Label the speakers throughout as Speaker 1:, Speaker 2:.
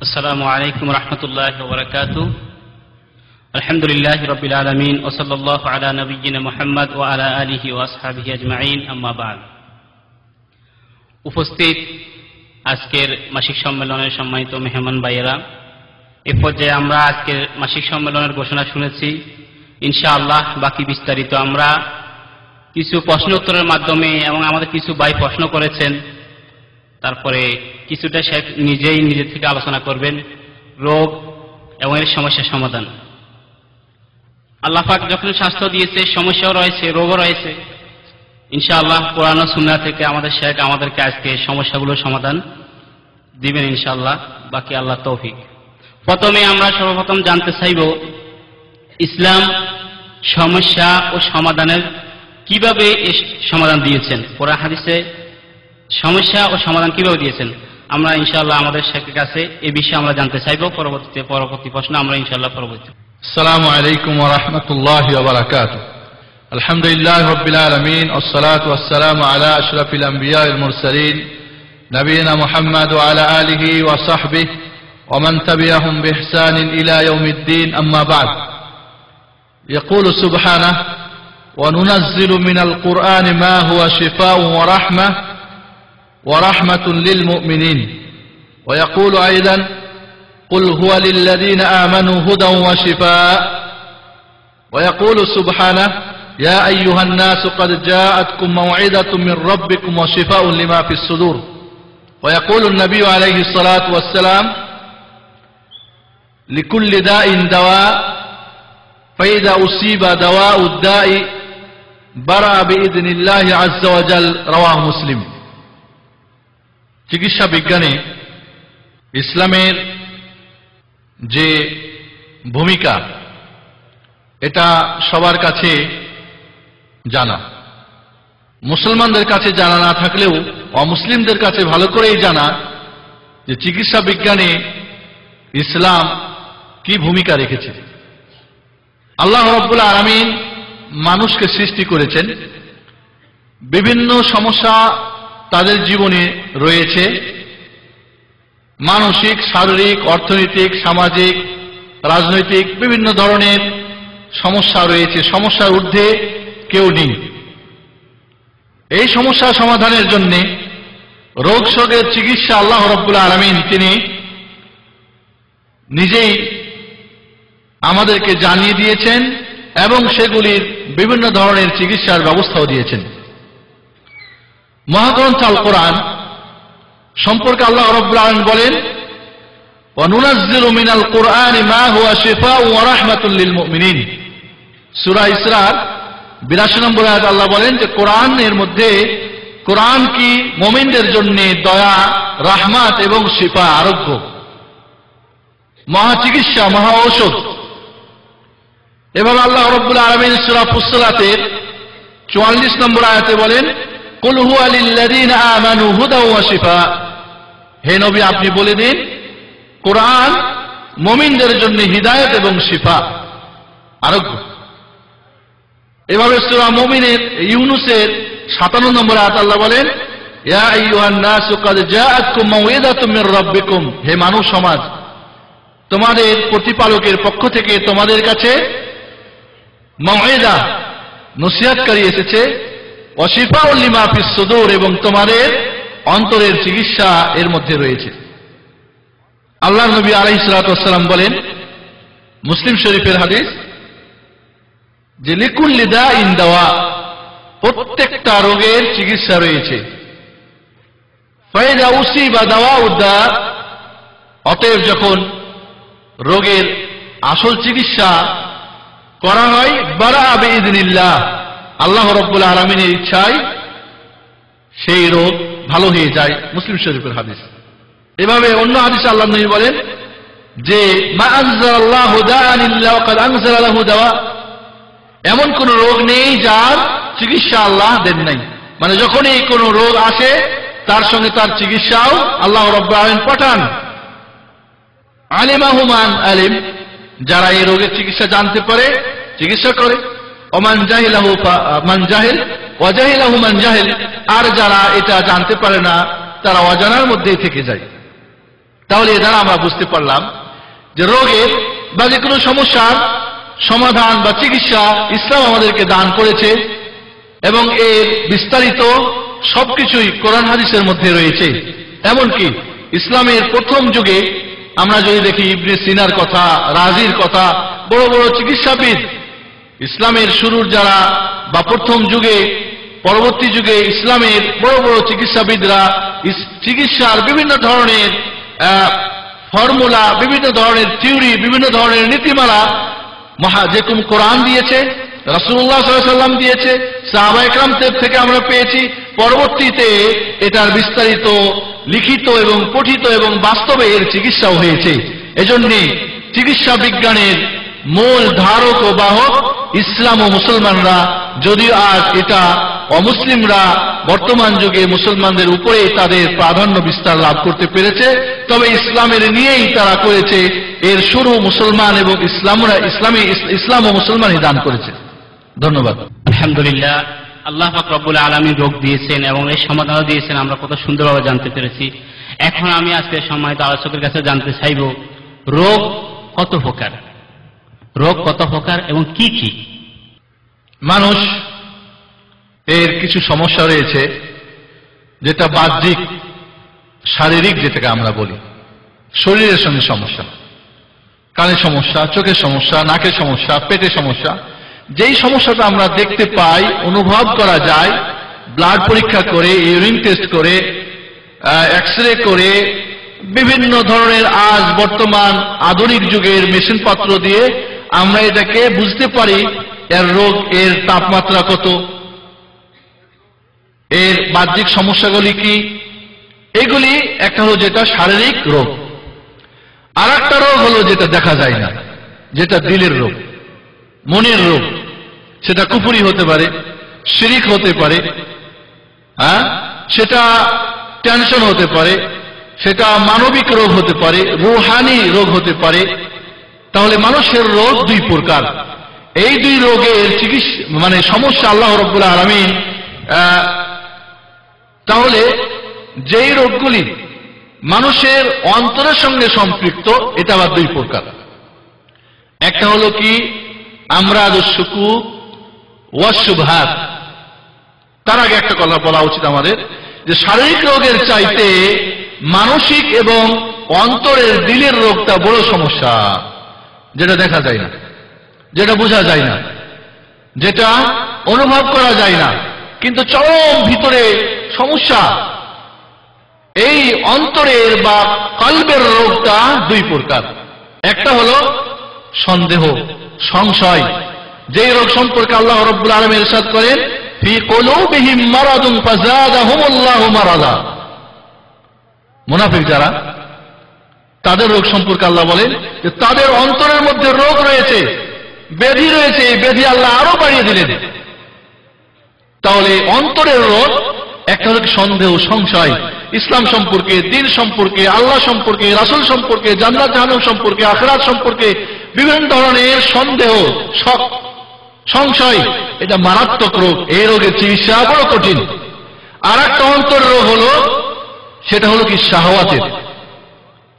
Speaker 1: আসসালামু আলাইকুম রহমতুল্লাহি ওয়া বারাকাতুহু। আলহামদুলিল্লাহি রাব্বিল আলামিন ওয়া সাল্লাল্লাহু আলা নাবিয়্যিনা মুহাম্মদ ওয়া আলা আলিহি ওয়া আসহাবিহি আজমাইন, আম্মা বা'দ। উপস্থিত আজকের মাসিক সম্মেলনের সম্মানিত মেহমান ভাইয়েরা, এ পর্যায়ে আমরা আজকের মাসিক সম্মেলনের ঘোষণা শুনেছি। ইনশাআল্লাহ বাকি বিস্তারিত আমরা কিছু প্রশ্ন উত্তরের মাধ্যমে এবং আমাদের কিছু ভাই প্রশ্ন করেছেন, তারপরে কিছুটা শেখ নিজে থেকে আলোচনা করবেন রোগ এবং এর সমস্যার সমাধান। আল্লাহ পাক যখন স্বাস্থ্য দিয়েছে, সমস্যাও রয়েছে, রোগও রয়েছে। ইনশাআল্লাহ কোরআন ও সুন্নাহ থেকে আমাদের শেখ আমাদেরকে আজকে সমস্যাগুলোর সমাধান দিবেন ইনশাআল্লাহ। বাকি আল্লাহ তৌফিক। প্রথমে আমরা সর্বপ্রথম জানতে চাইব ইসলাম সমস্যা ও সমাধানের কিভাবে সমাধান দিয়েছেন, কোরআন হাদিসে সমস্যা ও সমাধান কিভাবে দিয়েছেন। আমরা ইনশাআল্লাহ আমাদের শেখের কাছে এই বিষয়ে আমরা জানতে চাইব। পরবর্তী প্রশ্ন আমরা ইনশাআল্লাহ পরবর্তী।
Speaker 2: আসসালামু আলাইকুম ওয়া রাহমাতুল্লাহি ওয়া বারাকাতুহু। আলহামদুলিল্লাহি রাব্বিল আলামিন ওয়াসসালাতু ওয়াসসালামু আলা আশরাফিল আমবিয়া ওয়াল মুরসালিন নবিয়িনা মুহাম্মদ ওয়া আলা আলিহি ওয়া সাহবিহি ওয়া মান তাবি'আহুম বিইহসানিন ইলা ইয়াউমিদ্দিন, আম্মা বা'দ। ইয়াকুলু সুবহানাহু ওয়া নুনাজ্জিলু মিনাল কুরআনি মা হুয়া শিফাa'un ওয়া রাহমাহ ورحمة للمؤمنين. ويقول أيضا قل هو للذين آمنوا هدى وشفاء. ويقول سبحانه يا أيها الناس قد جاءتكم موعظة من ربكم وشفاء لما في الصدور. ويقول النبي عليه الصلاة والسلام لكل داء دواء فإذا أصيب دواء الداء برأ بإذن الله عز وجل. رواه مسلم. চিকিৎসা বিজ্ঞানে ইসলামের যে ভূমিকা, এটা সবার কাছে জানা। মুসলমানদের কাছে জানা না থাকলেও অমুসলিমদের কাছে ভালো করেই জানা যে চিকিৎসা বিজ্ঞানে ইসলাম কি ভূমিকা রেখেছে। আল্লাহ রাব্বুল আলামিন মানুষকে সৃষ্টি করেছেন, বিভিন্ন সমস্যা তাদের জীবনে রয়েছে, মানসিক, শারীরিক, অর্থনৈতিক, সামাজিক, রাজনৈতিক বিভিন্ন ধরনের সমস্যা রয়েছে। সমস্যার ঊর্ধ্বে কেউ নেই। এই সমস্যা সমাধানের জন্য রোগ শোকের চিকিৎসা আল্লাহ রাব্বুল আলামিন তিনি নিজেই আমাদেরকে জানিয়ে দিয়েছেন এবং সেগুলির বিভিন্ন ধরনের চিকিৎসার ব্যবস্থাও দিয়েছেন। মহাগ্রন্থ আল কোরআন সম্পর্কে আল্লাহ রাব্বুল আলামিন বলেন ওয়া নুনাজ্জিলু মিনাল কুরআনি মা হুয়া শিফাa'un ওয়া রাহমাতুল লিল মুমিনিন। সূরা ইসরার 82 নম্বর আয়াতে আল্লাহ বলেন যে কোরআনের মধ্যে, কোরআন কি মুমিনদের জন্য দয়া, রাহমাত এবং শিফা, আরোগ্য, মহা চিকিৎসা, মহা ঔষধ। এভাবে আল্লাহ রাব্বুল আলামিন সূরা ফুসসিলাতের 44 নম্বর আয়াতে বলেন কুল হুয়া লিল্লাযীনা আমানু হুদা ওয়া শিফা। হে নবী, আপনি বলে দিন কোরআন মুমিনদের জন্য হিদায়াত এবং শিফা, আরোগ্য। এভাবে সূরা মুমিনের ইউনূসের 57 নম্বর আয়াতে আল্লাহ বলেন ইয়া আইয়ুহান নাসু ক্বাদ জাআতকুম মাউইযাতুম মির রাব্বিকুম। হে মানব সমাজ, তোমাদের প্রতিপালকের পক্ষ থেকে তোমাদের কাছে মাউইযা, নসিহতকারী এসেছে, ওয়া শিফাউল লিমা ফিস সুদূর, এবং তোমাদের অন্তরের চিকিৎসা এর মধ্যে রয়েছে। আল্লাহর নবী আলাইহিস সালাতু ওয়াস সালাম বলেন, মুসলিম শরীফের হাদিস, যে লিকুল্লি দাইন দাওয়া, প্রত্যেকটা রোগের চিকিৎসা রয়েছে। ফাইদা উসিবা দাওয়াউদ দা, অতএব যখন রোগের আসল চিকিৎসা করা হয়, বারা বিইذনিল্লাহ, আল্লাহ রাব্বুল আলামিনের ইচ্ছায় সেই রোগ ভালো হয়ে যায়। মুসলিম শরীফের হাদিস। এভাবে অন্য হাদিসে আল্লাহ নবী বলেন যে মা আনজালাল্লাহু দাআন ইল্লা ওয়াকাদ আনজালা লাহু দাওয়া, এমন কোন রোগ নেই যার চিকিৎসা আল্লাহ দেন নাই। মানে যখনই কোন রোগ আসে তার সঙ্গে তার চিকিৎসাও আল্লাহ রাব্বুল আলামিন পাঠান। আলিমাহু মান আলিম, যারা এই রোগের চিকিৎসা জানতে পারে চিকিৎসা করে। ওমান জাহিলাহু মান জাহিল ওয়া জাহিলাহু মান জাহিল, আর যারা এটা জানতে পারে না তারা অজানার মধ্যেই থেকে যায়। তাহলে এ দ্বারা আমরা বুঝতে পারলাম যে রোগের বা যে কোনো সমস্যার সমাধান বা চিকিৎসা ইসলাম আমাদেরকে দান করেছে এবং এর বিস্তারিত সবকিছুই কোরআন হাদিসের মধ্যে রয়েছে। এমনকি ইসলামের প্রথম যুগে আমরা যদি দেখি ইবনে সিনার কথা, রাজির কথা, বড় বড় চিকিৎসাবিদ, ইসলামের শুরুর যারা বা প্রথম যুগে পরবর্তী যুগে ইসলামের বড় বড় চিকিৎসাবিদরা চিকিৎসার বিভিন্ন ধরনের ফর্মুলা, বিভিন্ন ধরনের থিওরি, বিভিন্ন ধরনের নীতিমালা যেরকম কোরআন দিয়েছে, রাসূলুল্লাহ সাল্লাল্লাহু আলাইহি ওয়াসাল্লাম দিয়েছে, সাহাবায়ে কেরাম থেকে আমরা পেয়েছি, পরবর্তীতে এটার বিস্তারিত লিখিত এবং পঠিত এবং বাস্তবে এর চিকিৎসাও হয়েছে। এজন্যে চিকিৎসা বিজ্ঞানের মূল ধারক ও বাহক ইসলাম ও মুসলমানরা, যদিও আজ এটা অমুসলিমরা বর্তমান যুগে মুসলমানদের উপরে তাদের প্রাধান্য বিস্তার লাভ করতে পেরেছে, তবে ইসলামের নিয়েই তারা করেছে। এর শুরু মুসলমান এবং ইসলাম ও মুসলমানই দান করেছে। ধন্যবাদ।
Speaker 1: আলহামদুলিল্লাহ, আল্লাহ পাক রব্বুল আলামিন রোগ দিয়েছেন এবং এর সমাধানও দিয়েছেন, আমরা কত সুন্দরভাবে জানতে পেরেছি। এখন আমি আজকে সম্মানিত আলোচকের কাছে জানতে চাইব, রোগ কত প্রকার, রোগ কত প্রকার এবং কি কি?
Speaker 2: মানুষ এর কিছু সমস্যা রয়েছে যেটা বাহ্যিক, শারীরিক, যেটাকে আমরা বলি শরীরের সঙ্গে সমস্যা, কানের সমস্যা, চোখের সমস্যা, নাকের সমস্যা, পেটের সমস্যা। যেই সমস্যাটা আমরা দেখতে পাই, অনুভব করা যায়, ব্লাড পরীক্ষা করে, ইউরিন টেস্ট করে, এক্সরে করে, বিভিন্ন ধরনের আজ বর্তমান আধুনিক যুগের মেশিনপত্র দিয়ে আমরা এটাকে বুঝতে পারি এর রোগ, এর তাপমাত্রা কত, এর বাহ্যিক সমস্যাগুলি কি। এগুলি একটা হলো যেটা শারীরিক রোগ। আর একটা রোগ হলো যেটা দেখা যায় না, যেটা দিলের রোগ, মনের রোগ। সেটা কুফরি হতে পারে, শিরিক হতে পারে, সেটা টেনশন হতে পারে, সেটা মানবিক রোগ হতে পারে, রুহানি রোগ হতে পারে। তাহলে মানুষের রোগ দুই প্রকার। এই দুই রোগের চিকিৎসা সমস্যা আল্লাহ রাব্বুল আলামিন, তাহলে যেই রোগগুলি মানুষের অন্তরের সঙ্গে সম্পৃক্ত, এটা আবার দুই প্রকার। একটা হলো কি আমরাদুশ শুকুক ওয়াশ শুবহাত। তার আগে একটা কথা বলা উচিত আমাদের, যে শারীরিক রোগের চাইতে মানসিক এবং অন্তরের দিলের রোগটা বড় সমস্যা, যেটা দেখা যায় না, যেটা বোঝা যায় না, যেটা অনুভব করা যায় না, কিন্তু চরম ভিতরে সমস্যা। এই অন্তরের বা কলবের রোগটা দুই প্রকার। একটা হলো সন্দেহ, সংশয়, যেই রোগ সম্পর্কে আল্লাহ রাব্বুল আলামিন ইরশাদ করেন, ফি কুলুবিহিম মারাদুন ফাযাদাহুমুল্লাহু মারাদা। মুনাফিক যারা, তাদের রোগ সম্পর্কে আল্লাহ বলেন যে তাদের অন্তরের মধ্যে রোগ রয়েছে, ব্যাধি রয়েছে, এই ব্যাধি আল্লাহ আরো বাড়িয়ে দিলেন। তাহলে অন্তরের রোগ একটা হলো সন্দেহ, সংশয়, ইসলাম সম্পর্কে, দ্বীন সম্পর্কে, আল্লাহ সম্পর্কে, রাসূল সম্পর্কে, জান্নাত জাহান্নাম সম্পর্কে, আখিরাত সম্পর্কে বিভিন্ন ধরনের সন্দেহ, সংশয়। এটা মারাত্মক রোগ, এই রোগের চিকিৎসা বড় কঠিন। আর একটা অন্তরের রোগ হলো, সেটা হলো কি শাহওয়াতের,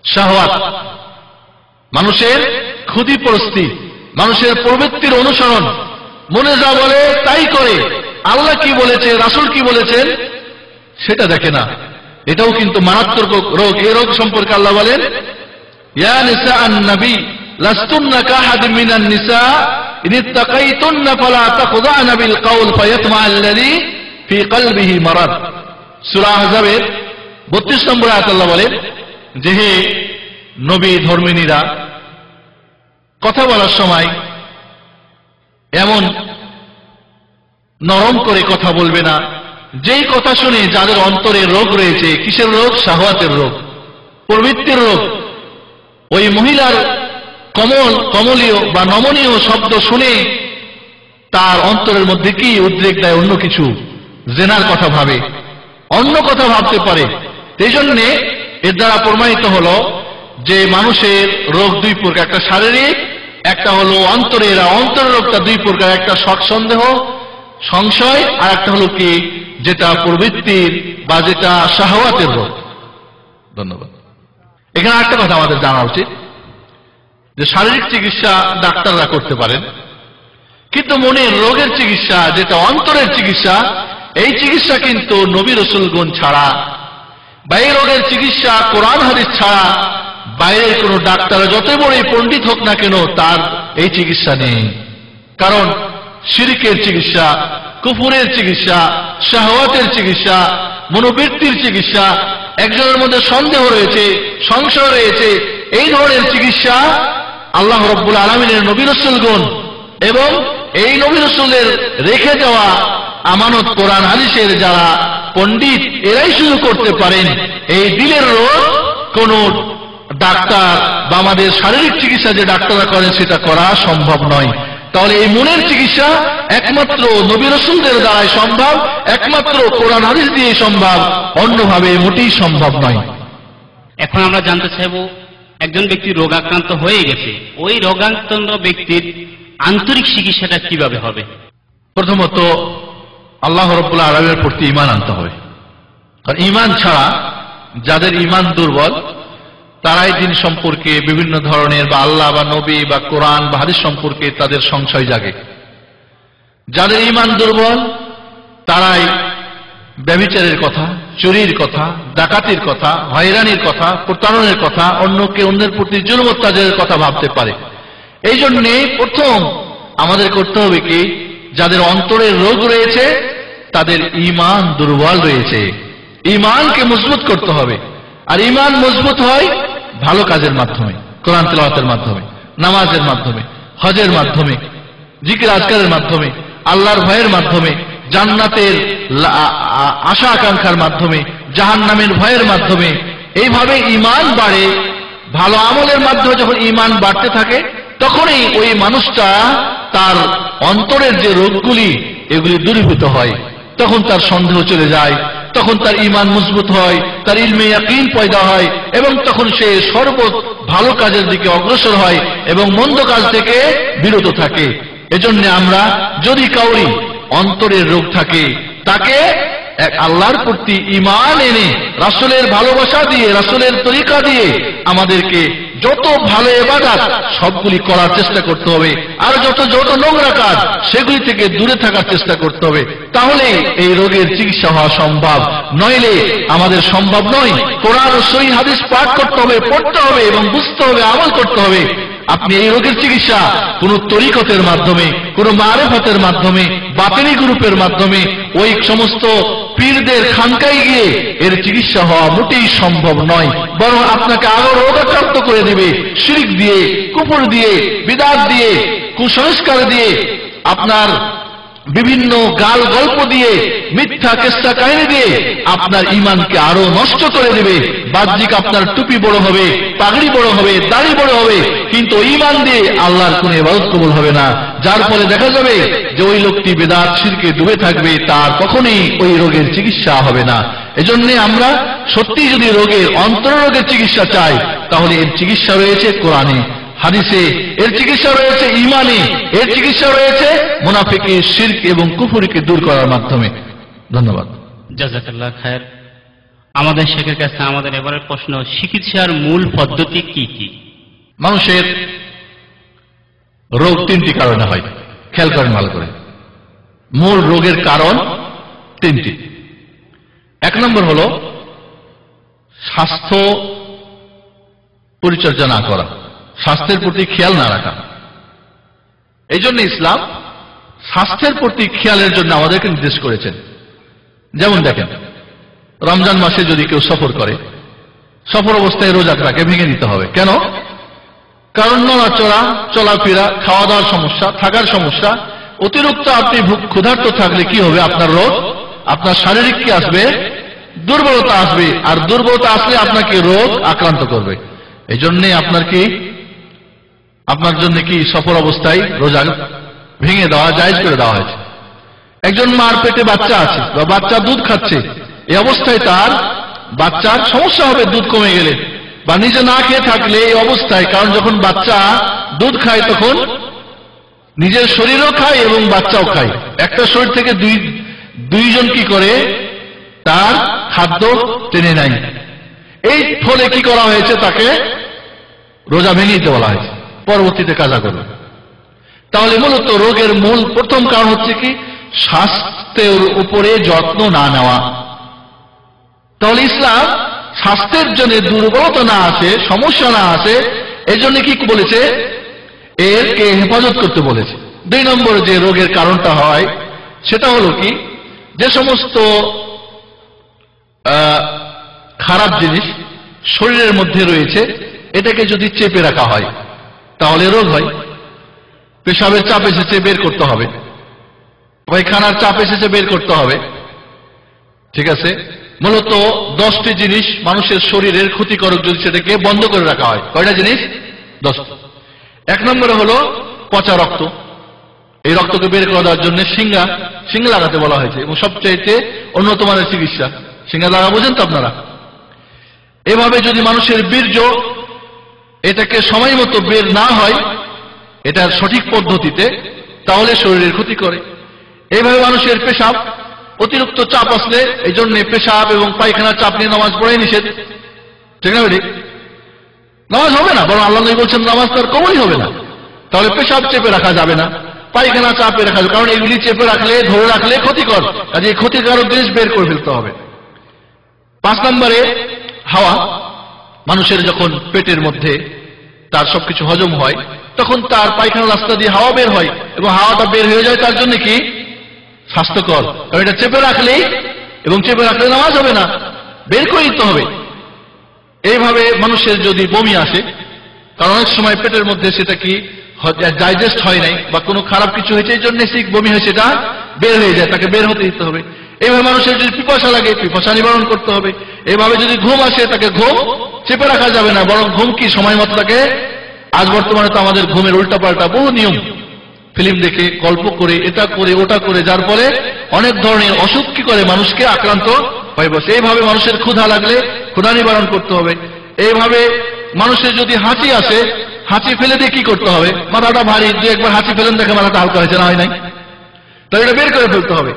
Speaker 2: শাহওয়াত, মানুষের ক্ষতিগ্রস্তি, মানুষের প্রবৃত্তির অনুসরণ, মনে যা বলে তাই করে, আল্লাহ কি বলেছে, রাসূল কি বলেছেন সেটা দেখে না। এটাও কিন্তু মারাত্মক রোগ। এই রোগ সম্পর্কে আল্লাহ বলেন, ইয়া নিসাআন নবী লাস্তুন্না কাহাদিম মিনান নিসা ইন ইত্তাকাইতুন্না ফালা তাখযা'না বিল কওল ফায়াতমা'আল্লাযী ফি কলবিহি মারাদ। সূরা আহজাবের 32 নম্বর আয়াত আল্লাহ বলেন যে, হে নবী ধর্মিণীরা, কথা বলার সময় এমন নরম করে কথা বলবে না, যেই কথা শুনে যাদের অন্তরে রোগ রয়েছে। কিসের রোগ? শাহওয়াতের রোগ, প্রবৃত্তির রোগ। ওই মহিলার কমলীয় বা নমনীয় শব্দ শুনে তার অন্তরের মধ্যে কি উদ্রেক দেয়, অন্য কিছু, জেনার কথা ভাবে, অন্য কথা ভাবতে পারে। এই জন্যে এর দ্বারা প্রমাণিত হলো যে মানুষের রোগ দুই প্রকার, একটা শারীরিক, একটা হলো অন্তরের। অন্তরের রোগটা দুই প্রকার, একটা সন্দেহ, সংশয়, আর একটা হলো কি যেটা প্রবৃত্তির বা যেটা শাহওয়াতের রোগ। ধন্যবাদ। এখানে একটা কথা আমাদের জানা উচিত যে শারীরিক চিকিৎসা ডাক্তাররা করতে পারেন, কিন্তু মনের রোগের চিকিৎসা, যেটা অন্তরের চিকিৎসা, এই চিকিৎসা কিন্তু নবী রাসূলগণ ছাড়া বা এই রোগের চিকিৎসা কোরআন হাদিস ছাড়া বাইরের কোনো ডাক্তার যত বড়ই পণ্ডিত হোক না কেন তার এই চিকিৎসা নেই। কারণ শিরকের চিকিৎসা, কুফরের চিকিৎসা, শাহওয়াতের চিকিৎসা, মনোবৃত্তির চিকিৎসা, একজনের মধ্যে সন্দেহ রয়েছে, সংশয় রয়েছে, এই ধরনের চিকিৎসা আল্লাহ রাব্বুল আলামিনের নবী রাসূলগণ এবং এই নবী রাসূলের রেখে যাওয়া আমানত কোরআন হাদিসের যারা পণ্ডিত এরাই শুরু করতে পারেন। এই দিলের রোগ কোন ডাক্তার বা আমাদের শারীরিক চিকিৎসা যে ডাক্তাররা করেন সেটা করা সম্ভব নয়। তাহলে এই মনের চিকিৎসা একমাত্র নবী রাসূলদের দ্বারাই সম্ভব, একমাত্র কোরআন হাদিস দিয়ে সম্ভব, অন্যভাবে মোটেই সম্ভব নয়।
Speaker 1: এখন আমরা জানতে চাইব, একজন ব্যক্তি রোগাক্রান্ত হয়ে গেছে, ওই রোগাক্রান্ত ব্যক্তির আন্তরিক চিকিৎসাটা কিভাবে হবে?
Speaker 2: প্রথমত আল্লাহ রাব্বুল আলামিনের প্রতি ঈমান আনতে হবে। কারণ ঈমান ছাড়া, যাদের ঈমান দুর্বল তারাই দিন সম্পর্কে বিভিন্ন ধরনের বা আল্লাহ বা নবী বা কোরআন বা হাদিস সম্পর্কে তাদের সংশয় জাগে। যাদের ঈমান দুর্বল তারাই ব্যভিচারের কথা, চুরির কথা, ডাকাতির কথা, হয়রানির কথা, প্রতারণের কথা, অন্যের প্রতি জুলুম অত্যাচারের কথা ভাবতে পারে। এই জন্যে প্রথম আমাদের করতে হবে কি, যাদের অন্তরের রোগ রয়েছে তাদের ঈমান দুর্বল রয়েছে, ঈমানকে মজবুত করতে হবে। আর ঈমান মজবুত হয় ভালো কাজের মাধ্যমে, কোরআন তেলাওয়াতের মাধ্যমে, নামাজের মাধ্যমে, হজের মাধ্যমে, জিকির আজকারের মাধ্যমে, আল্লাহর ভয়ের মাধ্যমে, জান্নাতের আশা আকাঙ্ক্ষার মাধ্যমে, জাহান্নামের ভয়ের মাধ্যমে। এইভাবে ঈমান বাড়ে। ভালো আমলের মাধ্যমে যখন ঈমান বাড়তে থাকে তখনই ওই মানুষটা তার অন্তরের যে রোগগুলি এগুলি দূরীভূত হয়, তখন তার সন্দেহ চলে যায়, তখন তার ঈমান মজবুত হয়, তার ইলমে ইয়াকিন পয়দা হয় এবং তখন সে ভালো কাজের দিকে অগ্রসর হয় এবং মন্দ কাজ থেকে বিরত থাকে। এজন্য আমরা যদি কাউরি অন্তরের রোগ থাকে তাকে এক আল্লাহর প্রতি ঈমান এনে রাসূলের ভালোবাসা দিয়ে, রাসূলের তরিকা দিয়ে আমাদেরকে যত ভালো ইবাদত সবগুলি করার চেষ্টা করতে হবে, আর যত নোংরা কাজ সেগুলি থেকে দূরে থাকার চেষ্টা করতে হবে। তাহলে এই রোগের চিকিৎসা হওয়া সম্ভব, নইলে আমাদের সম্ভব নয়। কোরআন ও সহিহ হাদিস পাঠ করতে হবে, পড়তে হবে এবং বুঝতে হবে, আমল করতে হবে। আপনি এই রোগের চিকিৎসা কোন তরিকতের মাধ্যমে, কোন মারিফতের মাধ্যমে, বাতিনি গ্রুপের মাধ্যমে, ওই সমস্ত পীরদের খানকায় গিয়ে এর চিকিৎসা হওয়া মোটেই সম্ভব নয়। বরং আপনাকে আরো রোগাক্রান্ত করে দিবে শিরক দিয়ে, কুফর দিয়ে, বিদআত দিয়ে, কুসংস্কার দিয়ে, আপনার বিভিন্ন গাল গল্প দিয়ে, মিথ্যা কিস্সা কাহিনী দিয়ে আপনার ঈমানকে আরো নষ্ট করে দেবে। বাহ্যিক আপনার টুপি বড় হবে, পাগড়ি বড় হবে, দাড়ি বড় হবে, কিন্তু ঈমান দিয়ে আল্লাহর কোনো ইবাদত কবুল হবে না। যার ফলে দেখা যাবে যে ওই লোকটি বিদআত শিরকে ডুবে থাকবে, তার কখনোই ওই রোগের চিকিৎসা হবে না। এজন্য আমরা সত্যি যদি রোগের অন্তররোগের চিকিৎসা চাই তাহলে এর চিকিৎসা রয়েছে কোরআনে হাদিসে, এর চিকিৎসা রয়েছে ঈমানে, এর চিকিৎসা রয়েছে মুনাফিকি, শিরক এবং কুফরিকে দূর করার মাধ্যমে। ধন্যবাদ।
Speaker 1: জাযাকাল্লাহ খায়ের। আমাদের শেখের কাছে আমাদের এবারের প্রশ্ন, চিকিৎসার মূল পদ্ধতি কি কি?
Speaker 2: মানুষের রোগ তিনটি কারণে হয়, খেয়াল করেন ভালো করে। মূল রোগের কারণ তিনটি। এক নম্বর হলো স্বাস্থ্য পরিচর্যা না করা, স্বাস্থ্যের প্রতি খেয়াল না রাখা। এই জন্য ইসলাম স্বাস্থ্যের প্রতি খেয়ালের জন্য আমাদেরকে নির্দেশ করেছেন। যেমন দেখেন, রমজান মাসে যদি কেউ সফর করে, সফর অবস্থায় রোজাটাকে ভেঙে দিতে হবে। কেন? কারণ নড়াচড়া, চলাফেরা, খাওয়া দাওয়ার সমস্যা, থাকার সমস্যা, অতিরিক্ত আপনি ক্ষুধার্ত থাকলে কি হবে? আপনার রোগ, আপনার শারীরিক কি আসবে? দুর্বলতা আসবে, আর দুর্বলতা আসলে আপনাকে রোগ আক্রান্ত করবে। এই জন্যে আপনার জন্য কি সফর অবস্থায় রোজা ভেঙে দেওয়া জায়েজ করে দেওয়া হয়েছে। একজন মার পেটে বাচ্চা আছে বা বাচ্চা দুধ খাচ্ছে, এই অবস্থায় তার বাচ্চার সমস্যা হবে দুধ কমে গেলে, বা নিজে না খেয়ে থাকলে এই অবস্থায়। কারণ যখন বাচ্চা দুধ খায় তখন নিজের শরীরও খায় এবং বাচ্চাও খায়। একটা শরীর থেকে দুইজন কি করে? তার খাদ্য টেনে নেয়। এই ফলে কি করা হয়েছে, তাকে রোজা ভেঙে দিতে বলা হয়েছে, পরবর্তীতে কাজা করবে। তাহলে মূলত রোগের মূল প্রথম কারণ হচ্ছে কি, স্বাস্থ্যের উপরে যত্ন না নেওয়া। তাহলে ইসলাম স্বাস্থ্যের জন্য দুর্বলতা না আসে, সমস্যা না আসে, এই জন্য কি বলেছে, এরকে হেফাজত করতে বলেছে। 2 নম্বরে যে রোগের কারণটা হয় সেটা হলো কি, যে সমস্ত খারাপ জিনিস শরীরের মধ্যে রয়েছে এটাকে যদি চেপে রাখা হয় তাহলে রোগ হয়। পেশাবের চাপ এসেছে, বের করতে হবে। পায়খানার চাপ এসেছে, বের করতে হবে। ঠিক আছে, মূলত 10টি জিনিস মানুষের শরীরের ক্ষতিকারক, যদি সেটাকে বন্ধ করে রাখা হয়। কয়টা জিনিস? 10টা। 1 নম্বরে হলো পচা রক্ত। এই রক্তকে বের করে দেওয়ার জন্য শিং লাগাতে বলা হয়েছে, এবং সবচাইতে উন্নত মানের চিকিৎসা শিঙা লাগা, বোঝেন তো আপনারা? এভাবে যদি মানুষের বীর্য এটাকে সময় মতো বের না হয় এটার সঠিক পদ্ধতিতে, তাহলে শরীরের ক্ষতি করে। এইভাবে মানুষের পেশাব, অতিরিক্ত চাপ আসলে, এই জন্য পেশাব এবং পায়খানার চাপ নিয়ে নামাজ পড়াই নিষেধ। ঠিক না? নামাজ হবে না, বরং আল্লাহ নবী বলছেন নামাজ তার কবুলই হবে না। তাহলে পেশাব চেপে রাখা যাবে না, পায়খানা চাপে রাখা যাবে, কারণ এগুলি চেপে রাখলে, ধরে রাখলে ক্ষতিকর, কাজে এই ক্ষতিকারক জিনিস বের করে ফেলতে হবে। 5 নম্বরে হাওয়া। মানুষের যখন পেটের মধ্যে তার সবকিছু হজম হয় তখন তার পায়খানা রাস্তা দিয়ে হাওয়া বের হয়, এবং হাওয়াটা বের হয়ে যায় তার জন্য কি স্বাস্থ্যকর। কারণ এটা চেপে রাখলেই, এবং চেপে রাখলে নামাজ হবে না, বের করে দিতে হবে। এইভাবে মানুষের যদি বমি আসে, কারণ অনেক সময় পেটের মধ্যে সেটা কি ডাইজেস্ট হয় নাই বা কোনো খারাপ কিছু হয়েছে, এই জন্য বমি হয়েছে, এটা বের হয়ে যায়, তাকে বের হতে দিতে হবে। এইভাবে মানুষের যদি পিপাসা লাগে, পিপাসা নিবারণ করতে হবে। এইভাবে যদি ঘুম আসে, তাকে ঘুম চেপে রাখা যাবে না, বরং ঘুম কি সময় মতো তাকে, আজ বর্তমানে তো আমাদের ঘুমের উল্টাপাল্টা বহু নিয়ম, ফিল্ম দেখে, গল্প করে, এটা করে, ওটা করে, যার ফলে অনেক ধরনের অসুখ কি করে মানুষকে আক্রান্ত হয়ে বসে। এইভাবে মানুষের ক্ষুধা লাগলে ক্ষুধা নিবারণ করতে হবে। এইভাবে মানুষের যদি হাঁচি আসে, হাঁচি ফেলে দিয়ে কি করতে হবে, মাথাটা ভারী, 2-1 বার হাঁচি ফেলেন, দেখে মাথাটা হালকা হয়েছে না, হয় নাই, তাহলে এটা বের করে ফেলতে হবে।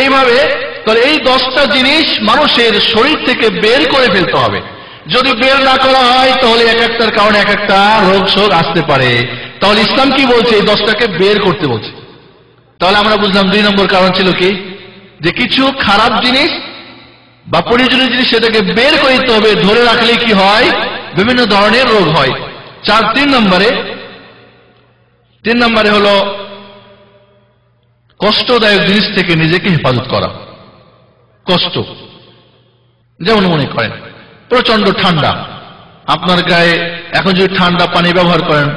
Speaker 2: এইভাবে তাহলে এই 10টা জিনিস মানুষের শরীর থেকে বের করে ফেলতে হবে। যদি বের না করা হয় তাহলে এক একটার কারণে এক একটা রোগ শোক আসতে পারে। তাহলে ইসলাম কি বলছে, এই 10টাকে বের করতে বলছে। তাহলে আমরা বুঝলাম 2 নম্বর কারণ ছিল কি, যে কিছু খারাপ জিনিস বা প্রয়োজনীয় জিনিস সেটাকে বের করে দিতে হবে, ধরে রাখলে কি হয়, বিভিন্ন ধরনের রোগ হয়। 3 নম্বরে হলো কষ্টদায়ক জিনিস থেকে নিজেকে হেফাজত করা। কষ্ট, যেমন মনে করেন প্রচন্ড ঠান্ডা, আপনার গায়ে এখন যদি ঠান্ডা পানি ব্যবহার করেন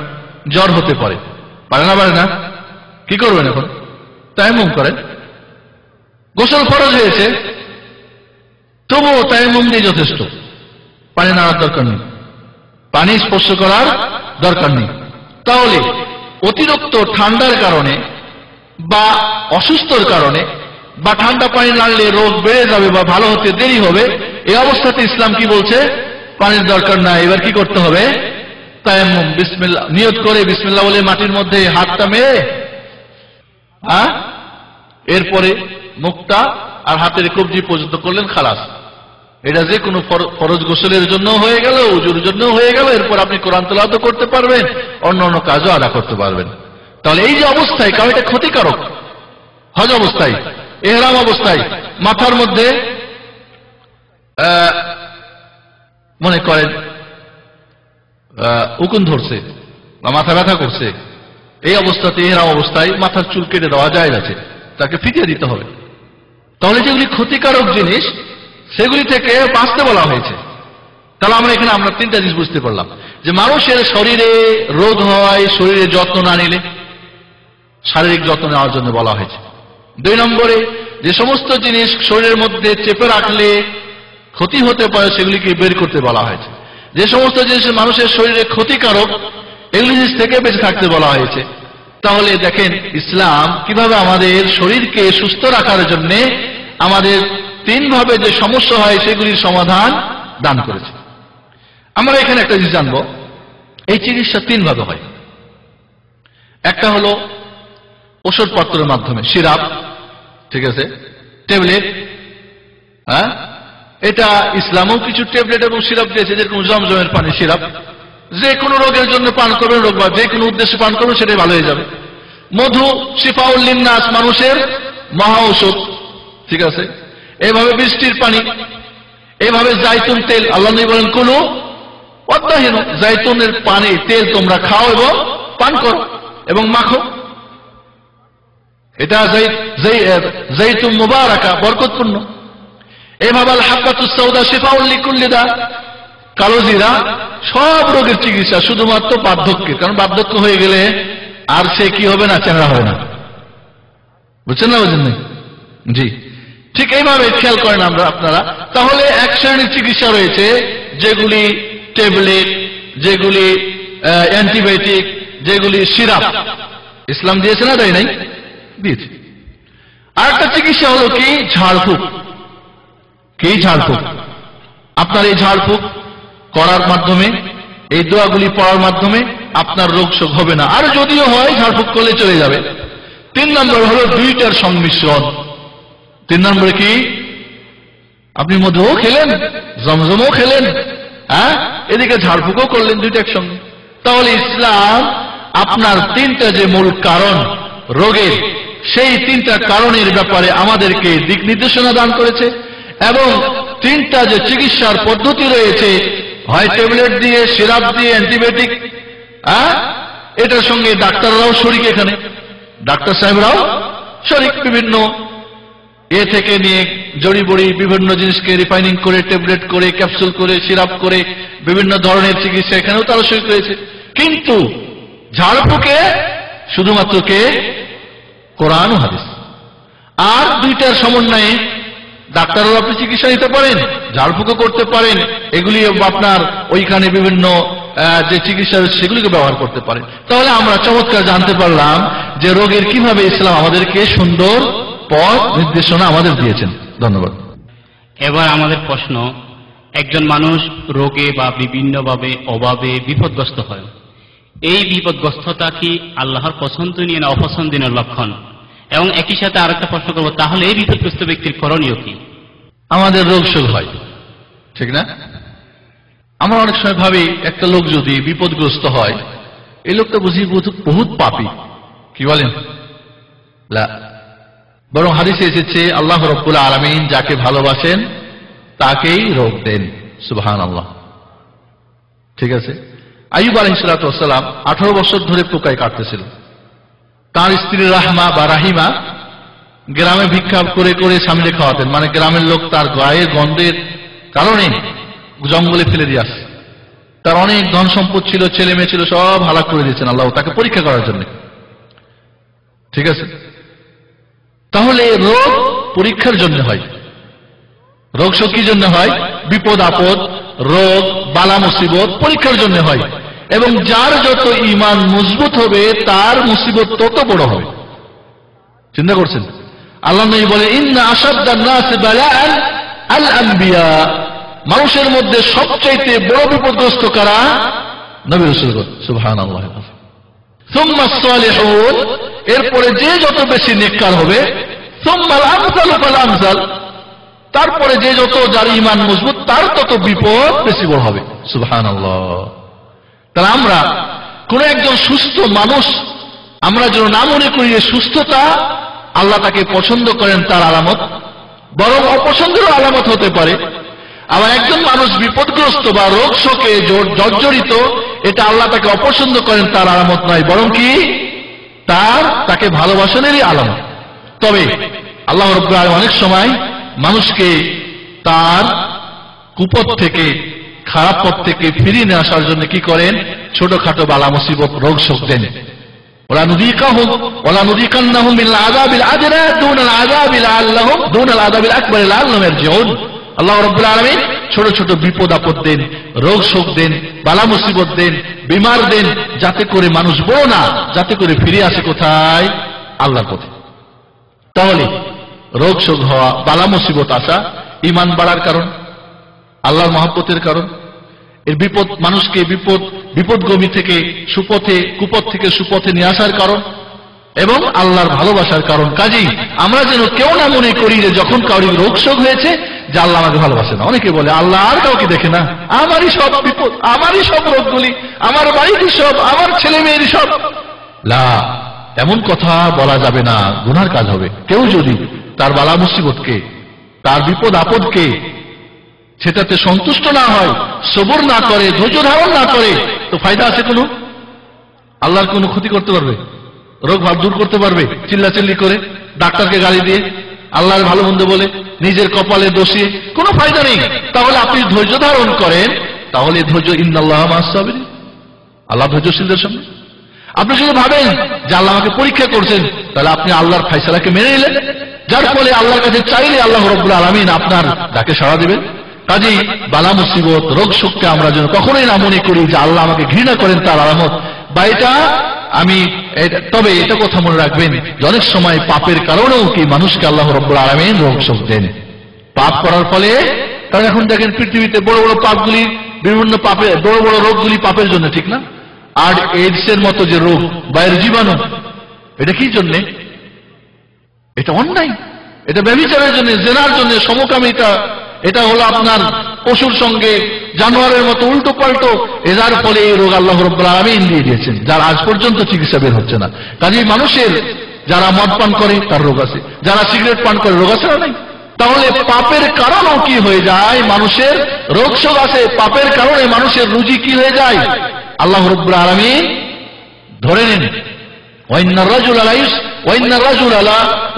Speaker 2: জ্বর হতে পারে, পারে না? কি করবেন এখন? তায়াম্মুম করেন। গোসল ফরজ হয়েছে, তবুও তায়াম্মুম দিয়ে যথেষ্ট, পানি নাড়ার দরকার নেই, পানি স্পর্শ করার দরকার নেই। তাহলে অতিরিক্ত ঠান্ডার কারণে বা অসুস্থর কারণে বা ঠান্ডা পানি নাড়লে রোগ বেড়ে যাবে বা ভালো হতে দেরি হবে, এই অবস্থাতে ইসলাম কি বলছে, পানির দরকার নাই। এবার কি করতে হবে, তায়াম্মুম, বিসমিল্লাহ নিয়ত করে, বিসমিল্লাহ বলে মাটির মধ্যে হাতটা মেরে, এরপরে মুখটা আর হাতের কবজি পর্যন্ত করলেন, খালাস। এটা যে কোনো ফরজ গোসলের জন্য হয়ে গেল, উজুর জন্য হয়ে গেল। এরপর আপনি কোরআন তেলাওয়াত করতে পারবেন, অন্য কাজও আদা করতে পারবেন। তাহলে এই যে অবস্থায়, কারণ এটা ক্ষতিকারক, হজ অবস্থায়, ইহরাম অবস্থায় মাথার মধ্যে মনে করেন উকুন ধরছে বা মাথা ব্যথা করছে, এই অবস্থাতে, ইহরাম অবস্থায় মাথার চুল কেটে দেওয়া যায় আছে, তাকে ফিরিয়ে দিতে হবে। তাহলে যেগুলি ক্ষতিকারক জিনিস সেগুলি থেকে বাঁচতে বলা হয়েছে। তাহলে আমরা এখানে 3টা জিনিস বুঝতে পারলাম, যে মানুষের শরীরে রোগ হয় শরীরে যত্ন না নিলে, শারীরিক যত্ন নেওয়ার জন্য বলা হয়েছে। 2 নম্বরে যে সমস্ত জিনিস শরীরের মধ্যে চেপে রাখলে ক্ষতি হতে পারে সেগুলিকে বের করতে বলা হয়েছে। যে সমস্ত জিনিস মানুষের শরীরে ক্ষতিকারক এগুলি জিনিস থেকে বেঁচে থাকতে বলা হয়েছে। তাহলে দেখেন ইসলাম কিভাবে আমাদের শরীরকে সুস্থ রাখার জন্য আমাদের 3 ভাবে যে সমস্যা হয় সেগুলির সমাধান দান করেছে। আমরা এখানে একটা জিনিস জানবো, এই চিকিৎসা 3 ভাবে হয়। একটা হলো ওষুধপত্রের মাধ্যমে, সিরাপ, ঠিক আছে, ট্যাবলেট, এটা ইসলামও কিছু ট্যাবলেট এবং সিরাপ দিয়েছে, যেরকম জমজমের পানি সিরাপ, যে কোনো রোগের জন্য পান করবেন, রোগ বা যে কোনো উদ্দেশ্যে পান করবেন সেটাই ভালো হয়ে যাবে। মধু শিফাউল লিন্নাস, মানুষের মহা ঔষধ, ঠিক আছে। এভাবে বৃষ্টির পানি, এভাবে জাইতুন তেল, আল্লাহ নবী বলেন কুলু ওয়াত্তাহিনু, জাইতুনের পানি তেল তোমরা খাও এবং পান করো এবং মাখো। এটা জাইতুন মুবারাকা, বরকতপূর্ণ। এভাবে আল হাব্বাতুস সাউদা শিফাউল লিকুল্লি দা, কালো জিরা সব রোগের চিকিৎসা, শুধুমাত্র বার্ধক্যের, কারণ বার্ধক্য হয়ে গেলে আর সে কি হবে না, চেহারা হবে না। বুঝছেন না? বুঝেন নাই? জি, ঠিক এইভাবে খেয়াল করেন আপনারা। তাহলে এক শ্রেণীর চিকিৎসা রয়েছে যেগুলি ট্যাবলেট, যেগুলি অ্যান্টিবায়োটিক, যেগুলি সিরাপ, ইসলাম দিয়েছে না, তাই নাই? দিয়েছে। আর একটা চিকিৎসা হলো কি ঝাড়ফুঁক। কি ঝাড়ফুঁক? আপনার এই ঝাড়ফুঁক করার মাধ্যমে, এই দোয়াগুলি পড়ার মাধ্যমে আপনার রোগ শোক হবে না, আর যদিও হয় ঝাড়ফুঁক করলে চলে যাবে। 3 নম্বর হলো দুইটার সংমিশ্রণ। 3 নম্বরে কি? আপনি মধুও খেলেন, জমজমও খেলেন, হ্যাঁ, এদিকে ঝাড়ফুঁকও করলেন, দুইটা একসঙ্গে। তাহলে ইসলাম আপনার 3টা যে মূল কারণ রোগের, সেই 3টা কারণের ব্যাপারে আমাদেরকে দিক নির্দেশনা দান করেছে, এবং 3টা যে চিকিৎসার পদ্ধতি রয়েছে, হয় ট্যাবলেট দিয়ে, সিরাপ দিয়ে, অ্যান্টিবায়োটিক, হ্যাঁ, এটার সঙ্গে ডাক্তাররাও শরীক, এখানে ডাক্তার সাহেবরাও শরীক, বিভিন্ন থেকে নিয়ে জড়িবড়ি বিভিন্ন জিনিসকে রিফাইনিং করে, ট্যাবলেট করে, ক্যাপসুল করে, সিরাপ করে, বিভিন্ন ধরনের চিকিৎসা এখানেও তারা শরীক রয়েছে। কিন্তু ঝাড়ফুঁকে শুধুমাত্র কে? কোরআন ও হাদিস। আর দুইটার সমন্বয়ে ডাক্তারও আপনি চিকিৎসা নিতে পারেন, ঝাড়ফুঁকও করতে পারেন, এগুলি আপনার ওইখানে বিভিন্ন যে চিকিৎসা সেগুলিকে ব্যবহার করতে পারেন। তাহলে আমরা চমৎকার জানতে পারলাম যে রোগের কিভাবে ইসলাম আমাদেরকে সুন্দর পথ নির্দেশনা আমাদের দিয়েছেন। ধন্যবাদ।
Speaker 1: এবার আমাদের প্রশ্ন, একজন মানুষ রোগে বা বিভিন্নভাবে অভাবে বিপদগ্রস্ত হয়, এই বিপদগ্রস্ততা কি আল্লাহর পছন্দনীয় না অপছন্দনীয় লক্ষণ? এবং একই সাথে আরেকটা প্রশ্ন করবো, তাহলে এই বিপদগ্রস্ত ব্যক্তির করণীয় কি?
Speaker 2: আমাদের রোগ শোক হয়, ঠিক না? আমরা অনেক সময় ভাবি একটা লোক যদি বিপদগ্রস্ত হয়, এই লোকটা বুঝি বহুত পাপী, কি বলেন? না, বরং হাদিসে এসেছে আল্লাহ রাব্বুল আলামিন যাকে ভালোবাসেন তাকেই রোগ দেন। সুবহানাল্লাহ, ঠিক আছে। আইয়ুব আলাইহিস সালাতু ওয়াস সালাম 18 বছর ধরে পোকায় কাটতেছিল। তার স্ত্রী রাহমা বা রাহিমা গ্রামে ভিক্ষা করে করে স্বামীকে খাওয়াতেন, মানে গ্রামের লোক তার গায়ের গন্ধের কারণে জঙ্গলে ফেলে দিয়ে আসে। তার অনেক ধন সম্পদ ছিল, ছেলে মেয়ে ছিল, সব হালাক করে দিয়েছেন আল্লাহ তাকে পরীক্ষা করার জন্য, ঠিক আছে। তাহলে রোগ পরীক্ষার জন্য হয়, রোগ শোক কি জন্য হয়? বিপদ আপদ, রোগ বালা মুসিবত পরীক্ষার জন্য হয়, এবং যার যত ঈমান মজবুত হবে তার মুসিবত তত বড় হবে। চিন্তা করছেন? আল্লাহ নবী বলে ইন্না আশাদ্দান নাস বালাআন আল আম্বিয়া, মানুষের মধ্যে সবচাইতে বড় বিপদগ্রস্ত কারা? নবী রাসূলগণ। সুবহানাল্লাহ। সুম্মা সালিহুন, এরপরে যে যত বেশি নেককার হবে, সুম্মাল আমসালু ফাল আমসাল, তারপরে যে যত যার ঈমান মজবুত তার তত বিপদ বেশি বড় হবে। সুবহানাল্লাহ। তাহলে আমরা কোন একজন সুস্থ মানুষ আমরা যেন না মনে করি যে সুস্থতা আল্লাহ তাকে পছন্দ করেন তার আলামত, বরং অপছন্দেরও আলামত হতে পারে। আবার একজন মানুষ বিপদগ্রস্ত বা রোগ শোকে জর্জরিত, এটা আল্লাহ তাকে অপছন্দ করেন তার আলামত নয়, বরং কি তাকে ভালোবাসনেরই আলামত। তবে আল্লাহ রাব্বুল আলামিন অনেক সময় মানুষকে তার কুপথ থেকে, খারাপ পথ থেকে ফিরিয়ে নিয়ে আসার জন্য কি করেন? ছোটখাটো বালা মুসিবত, রোগ শোক দেন। ওলা নুযিকান্নাহুম মিনাল আযাবিল আদনা দুনাল আযাবিল আকবার লাআল্লাহুম ইয়ারজিউন। আল্লাহ রাব্বুল আলামিন ছোট ছোট বিপদ আপদ দেন, রোগ শোক দেন, বালা মুসিবত দেন, বিমার দেন, যাতে করে মানুষ বড় না, যাতে করে ফিরে আসে কোথায়? আল্লাহর পথে। তাহলে রোগ শোক হওয়া, বালা মুসিবত আসা ঈমান বাড়ার কারণ, আল্লাহর মহব্বতের কারণ। এর বিপদ মানুষকে বিপদগামী থেকে সুপথে, কুপথ থেকে সুপথে নিয়ে আসার কারণ, এবং আল্লাহর ভালোবাসার কারণ। কাজেই আমরা যেন কেউ না মনে করি যে যখন কারোর রোগ শোক হয়েছে যে আল্লাহ আমাকে ভালোবাসে না। অনেকে বলে আল্লাহ আর কাউকে দেখে না, আমারই সব বিপদ, আমারই সব রোগগুলি, আমার বাড়িরই সব, আমার ছেলে মেয়েরই সব। লা, এমন কথা বলা যাবে না, গুনার কাজ হবে। কেউ যদি তার বালা মুসিবতকে, তার বিপদ আপদকে সেটাতে সন্তুষ্ট না হয়, সবর না করে, ধৈর্য ধারণ না করে, তো ফায়দা আছে কোনো? আল্লাহর কোনো ক্ষতি করতে পারবে? রোগ ভাব দূর করতে পারবে চিল্লাচিল্লি করে, ডাক্তারকে গালি দিয়ে, আল্লাহর ভালো মন্দ বলে, নিজের কপালে দোষিয়ে? কোনো ফায়দা নেই। তাহলে আপনি ধৈর্য ধারণ করেন, তাহলে ধৈর্য, ইন্নাল্লাহ মা'আস সাবিরিন, আল্লাহ ধৈর্যশীলদের সঙ্গে। আপনি শুধু ভাবেন যে আল্লাহ আমাকে পরীক্ষা করছেন, তাহলে আপনি আল্লাহর ফয়সালাকে মেনে নিলেন, যার ফলে আল্লাহর কাছে চাইলে আল্লাহ রাব্বুল আলামিন আপনার ডাকে সাড়া দিবেন। কাজেই বালা মুসিবত, রোগ শোককে আমরা যেন কখনোই না মনে করি যে আল্লাহ আমাকে ঘৃণা করেন, তার আলামত বা এটা আমি। তবে এটা কথা মনে রাখবেন যে অনেক সময় পাপের কারণেও কি মানুষকে আল্লাহ রাব্বুল আলামিন রোগ শোক দেন, পাপ করার ফলে। কারণ এখন দেখেন পৃথিবীতে বড় বড় পাপগুলি, বিভিন্ন পাপের বড় বড় রোগগুলি পাপের জন্য, ঠিক না? আর এইডসের মতো যে রোগ বা এর জীবাণু, এটা কি জন্যে? এটা অন্যায়, এটা ব্যভিচারের জন্য, জেনার জন্য, সমকামিতা। এটা হলো আপনার পশুর সঙ্গে জানোয়ারের মতো উল্টো পাল্টো, এর ফলে এই রোগ আল্লাহ রাব্বুল আলামিন দিয়ে দিয়েছেন, যার আজ পর্যন্ত চিকিৎসা বের হচ্ছে না। কাজেই মানুষের, যারা মদ পান করে তার রোগ আছে, যারা সিগারেট পান করে রোগ আছে না নাই? তাহলে পাপের কারণও কি হয়ে যায়? মানুষের রোগ শোক আছে, পাপের কারণে মানুষের রুজি কি হয়ে যায়? আল্লাহ রাব্বুল আলামিন ধরে নেন, ওয়াইন্নার রাজুলা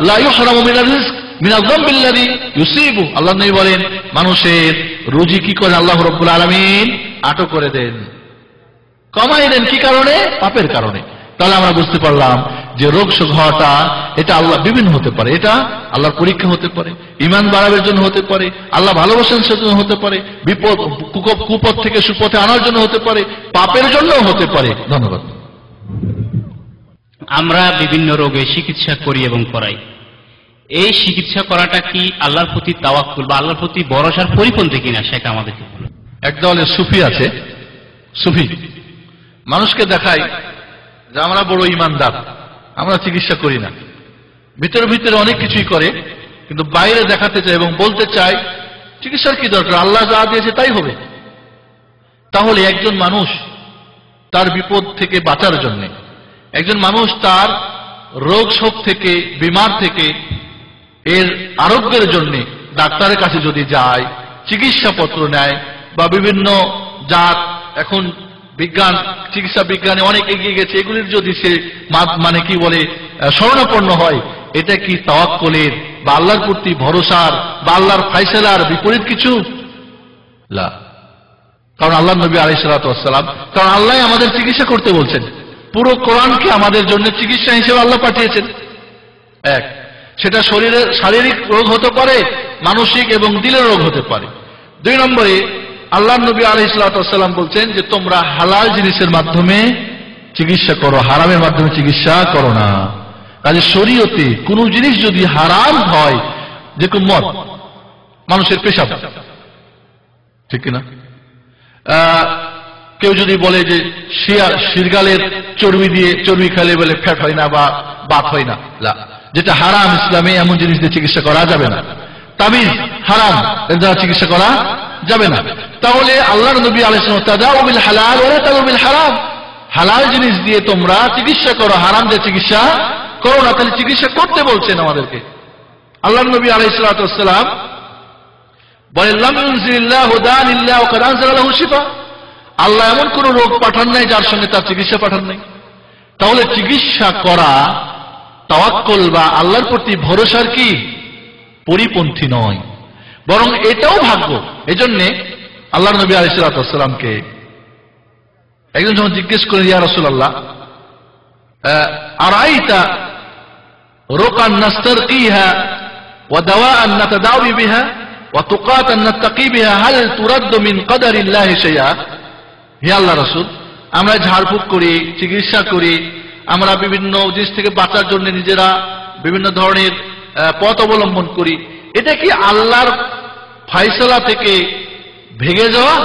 Speaker 2: লা ইহরামু মিনার রিজক মিনাল যামবিল্লাযী ইউসিবু। আল্লাহ নবী বলেন, মানুষের রুজি কি করে আল্লাহ রাব্বুল আলামিন আটক করে দেন, কমাই দেন। কি কারণে? পাপের কারণে। তাহলে আমরা বুঝতে পারলাম যে রোগ শোক হওয়াটা এটা আল্লাহ বিভিন্ন হতে পারে, এটা আল্লাহর পরীক্ষা হতে পারে, ঈমান বাড়ানোর জন্য হতে পারে, আল্লাহ ভালোবাসার জন্য হতে পারে, বিপদ কুপথ থেকে সুপথে আনার জন্য হতে পারে, পাপের জন্যও হতে পারে। ধন্যবাদ।
Speaker 1: আমরা বিভিন্ন রোগের চিকিৎসা করি এবং করাই। এই চিকিৎসা করাটা কি আল্লাহর প্রতি তাওয়াক্কুল বা আল্লাহর প্রতি ভরসার পরিপন্থী কিনা, সেটা আমাদেরকে বলুন।
Speaker 2: একদলের সুফি আছে, সুফি মানুষকে দেখায় যে আমরা বড় ইমানদার, আমরা চিকিৎসা করি না, ভিতরে ভিতরে অনেক কিছুই করে, কিন্তু বাইরে দেখাতে চায় এবং বলতে চায় চিকিৎসার কি দরকার, আল্লাহ যা দিয়েছে তাই হবে। তাহলে একজন মানুষ তার বিপদ থেকে বাঁচার জন্য, একজন মানুষ তার রোগ শোক থেকে, বিমার থেকে এর আরোগ্যের জন্য ডাক্তারের কাছে যদি যায়, চিকিৎসাপত্র নেয়, বা বিভিন্ন জাত এখন বিজ্ঞান, চিকিৎসা বিজ্ঞানে অনেক এগিয়ে গেছে, এগুলির যদি সে মানে কি বলে শরণাপন্ন হয়, এটা কি তাওয়াক্কুলের বা আল্লাহর প্রতি ভরসার বা আল্লাহর ফয়সালার বিপরীত কিছু? না। কারণ আল্লাহ নবী আলাইহিস সালাতু ওয়াস সালাম, কারণ আল্লাহ আমাদের চিকিৎসা করতে বলছেন, পুরো কোরআনকে আমাদের জন্য চিকিৎসা হিসেবে আল্লাহ পাঠিয়েছেন। এক, সেটা শরীরের শারীরিক রোগ হতে পারে, মানসিক এবং দিলের রোগ হতে পারে। দুই নম্বরে আল্লাহ নবী আলাইহিস সালাতু ওয়াস সালাম বলছেন যে তোমরা হালাল জিনিসের মাধ্যমে চিকিৎসা করো, হারামের মাধ্যমে চিকিৎসা করো না। কাজে শরীয়তে কোন জিনিস যদি হারাম হয়, যেরকম মদ, মানুষের পেশাব, ঠিক কিনা? কেউ যদি বলে যে শিরগালের চর্বি দিয়ে, চর্বি খেলে বলে ফ্যাট হয় না বা বাত হয় না, যেটা হারাম ইসলামে এমন জিনিস দিয়ে চিকিৎসা করা যাবে না। তাবিজ হারাম, এর দ্বারা চিকিৎসা করা যাবে না। তাহলে আল্লাহর নবী আলাইহিস সালাম তাদাউ বিল হালাল ওয়া লা তাদাউ বিল হারাম, হালাল জিনিস দিয়ে তোমরা চিকিৎসা করো, হারাম দিয়ে চিকিৎসা করো না। তাহলে চিকিৎসা করতে বলছেন আমাদেরকে। আল্লাহর নবী আলাইহিস সালাতু ওয়াস সালাম বলেন, লাম ইউনজিলিল্লাহু দান ইল্লা ওয়া কাদ আনজালা লাহু শিফা। আল্লাহ এমন কোন রোগ পাঠান নাই যার সঙ্গে তার চিকিৎসা পাঠান নাই। তাহলে চিকিৎসা করা তাওয়াক্কুল বা আল্লাহর প্রতি ভরসার কি পরিপন্থী নয়, বরং এটাও ভাগ্য। এজন্য আল্লাহর নবী আলাইহিস সালাতু ওয়াস সালামকে একজন যখন জিজ্ঞেস করেন, ইয়া রাসূলুল্লাহ আরাইতা রুকান নাস্তারকিহা ওয়া দাওয়াআন নাতাদাওয়ি বিহা ওয়া তুকাতান নাত্তাকি বিহা হাল তুরাদ্দু মিন কদারিল্লাহি শাইআ। হে আল্লাহ রাসূল, আমরা ঝাড়ফুঁক করি, চিকিৎসা করি, আমরা বিভিন্ন জিনিস থেকে বাঁচার জন্য নিজেরা বিভিন্ন ধরনের পথ অবলম্বন করি, এটা কি আল্লাহর ফয়সালা থেকে ভেঙে যাওয়া?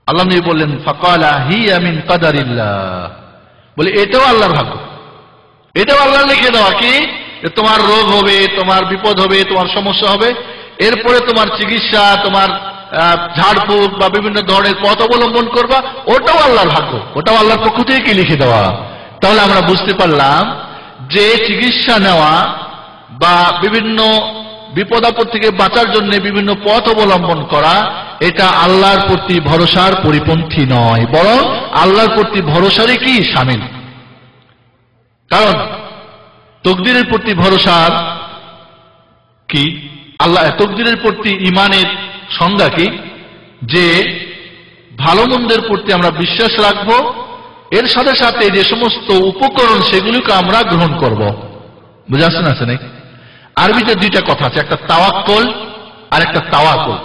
Speaker 2: আল্লাহ নবী বললেন, ফাকালা হিয়া মিন কদারিল্লাহ, বলে এটাও আল্লাহর ভাগ্য, এটাও আল্লাহ লিখে দেওয়া। কি তোমার রোগ হবে, তোমার বিপদ হবে, তোমার সমস্যা হবে, এরপরে তোমার চিকিৎসা, তোমার ঝাড়ফুঁক বা বিভিন্ন ধরনের পথ অবলম্বন করবা, ওটাও আল্লাহর ভাগ্য, ওটাও আল্লাহর পক্ষ থেকে কি লিখে দেওয়া। তাহলে আমরা বুঝতে পারলাম যে চিকিৎসা নেওয়া বা বিভিন্ন বিপদ আপদ থেকে বাঁচার জন্য বিভিন্ন পথ অবলম্বন করা, এটা আল্লাহর প্রতি ভরসার পরিপন্থী নয়, বরং আল্লাহর প্রতি ভরসারই কি শামিল। কারণ তকদিরের প্রতি ভরসার কি, আল্লাহ তকদিরের প্রতি ঈমানের সংজ্ঞা কি, যে ভালো মন্দের প্রতি আমরা বিশ্বাস রাখবো, এর সাথে সাথে যে সমস্ত উপকরণ সেগুলিকে আমরা গ্রহণ করব। বুঝে আসছে না? নাকি আরবিতে দুইটা কথা আছে, একটা তাওয়াক্কুল আর একটা তাওয়াকুল।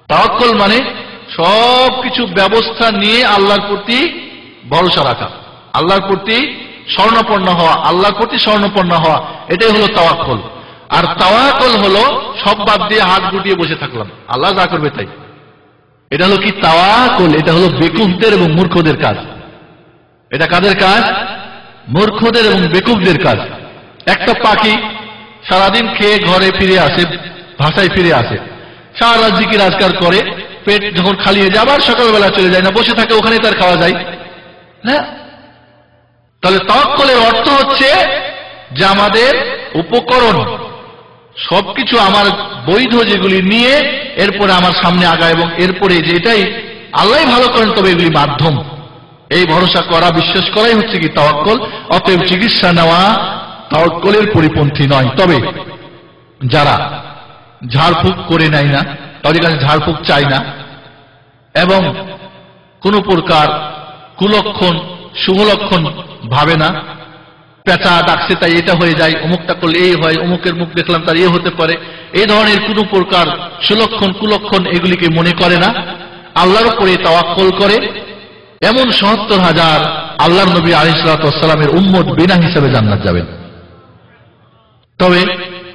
Speaker 2: তাওয়াক্কুল মানে সবকিছু ব্যবস্থা নিয়ে আল্লাহর প্রতি ভরসা রাখা, আল্লাহর প্রতি শরণাপন্ন হওয়া, আল্লাহর প্রতি শরণাপন্ন হওয়া, এটাই হলো তাওয়াক্কুল। আর তাওয়াকুল হলো সব বাদ দিয়ে হাত গুটিয়ে বসে থাকলাম, আল্লাহ যা করবে তাই। এটা হলো কি তাওয়াকুল, এটা হলো বেকুবদের এবং মূর্খদের কাজ। এটা কাদের কাজ? মূর্খদের এবং বেকুবদের কাজ। একটা পাখি সারাদিন খেয়ে ঘরে ফিরে আসে, ভাষায় ফিরে আসে, সারা রাত জিকির আজকার করে, পেট যখন খালি হয়ে যায় আবার সকালবেলা চলে যায় না, বসে থাকে, ওখানে তার খাওয়া যায় না। তাহলে তাওয়াক্কুলের অর্থ হচ্ছে যে আমাদের উপকরণ সবকিছু আমার বৈধ যেগুলি নিয়ে এরপরে আমার সামনে আগায়, এবং এরপরে যে এটাই আল্লাহ ভালো করেন, তবে এগুলি মাধ্যম, এই ভরসা করা, বিশ্বাস করাই হচ্ছে কি তাওয়াক্কুল। অতএব চিকিৎসা নেওয়া তাওয়াক্কুলের পরিপন্থী নয়। তবে যারা ঝাড়ফুঁক করে নেয় না, তাদের কাছে ঝাড়ফুঁক চাই না, এবং কোন প্রকার কুলক্ষণ শুভলক্ষণ ভাবে না, পেঁচা ডাকছে তাই এটা হয়ে যায়, অমুকটা করলে এই হয়, অমুকের মুখ দেখলাম তার এ হতে পারে, এই ধরনের কোন প্রকার সুলক্ষণ কুলক্ষণ এগুলিকে মনে করে না, আল্লাহর উপরে তাওয়াক্কুল করে, এমন ৭৭,০০০ আল্লাহর নবী আলাইহিস সালাতু ওয়াস সালামের উম্মত বিনা হিসাবে জান্নাত যাবেন। তবে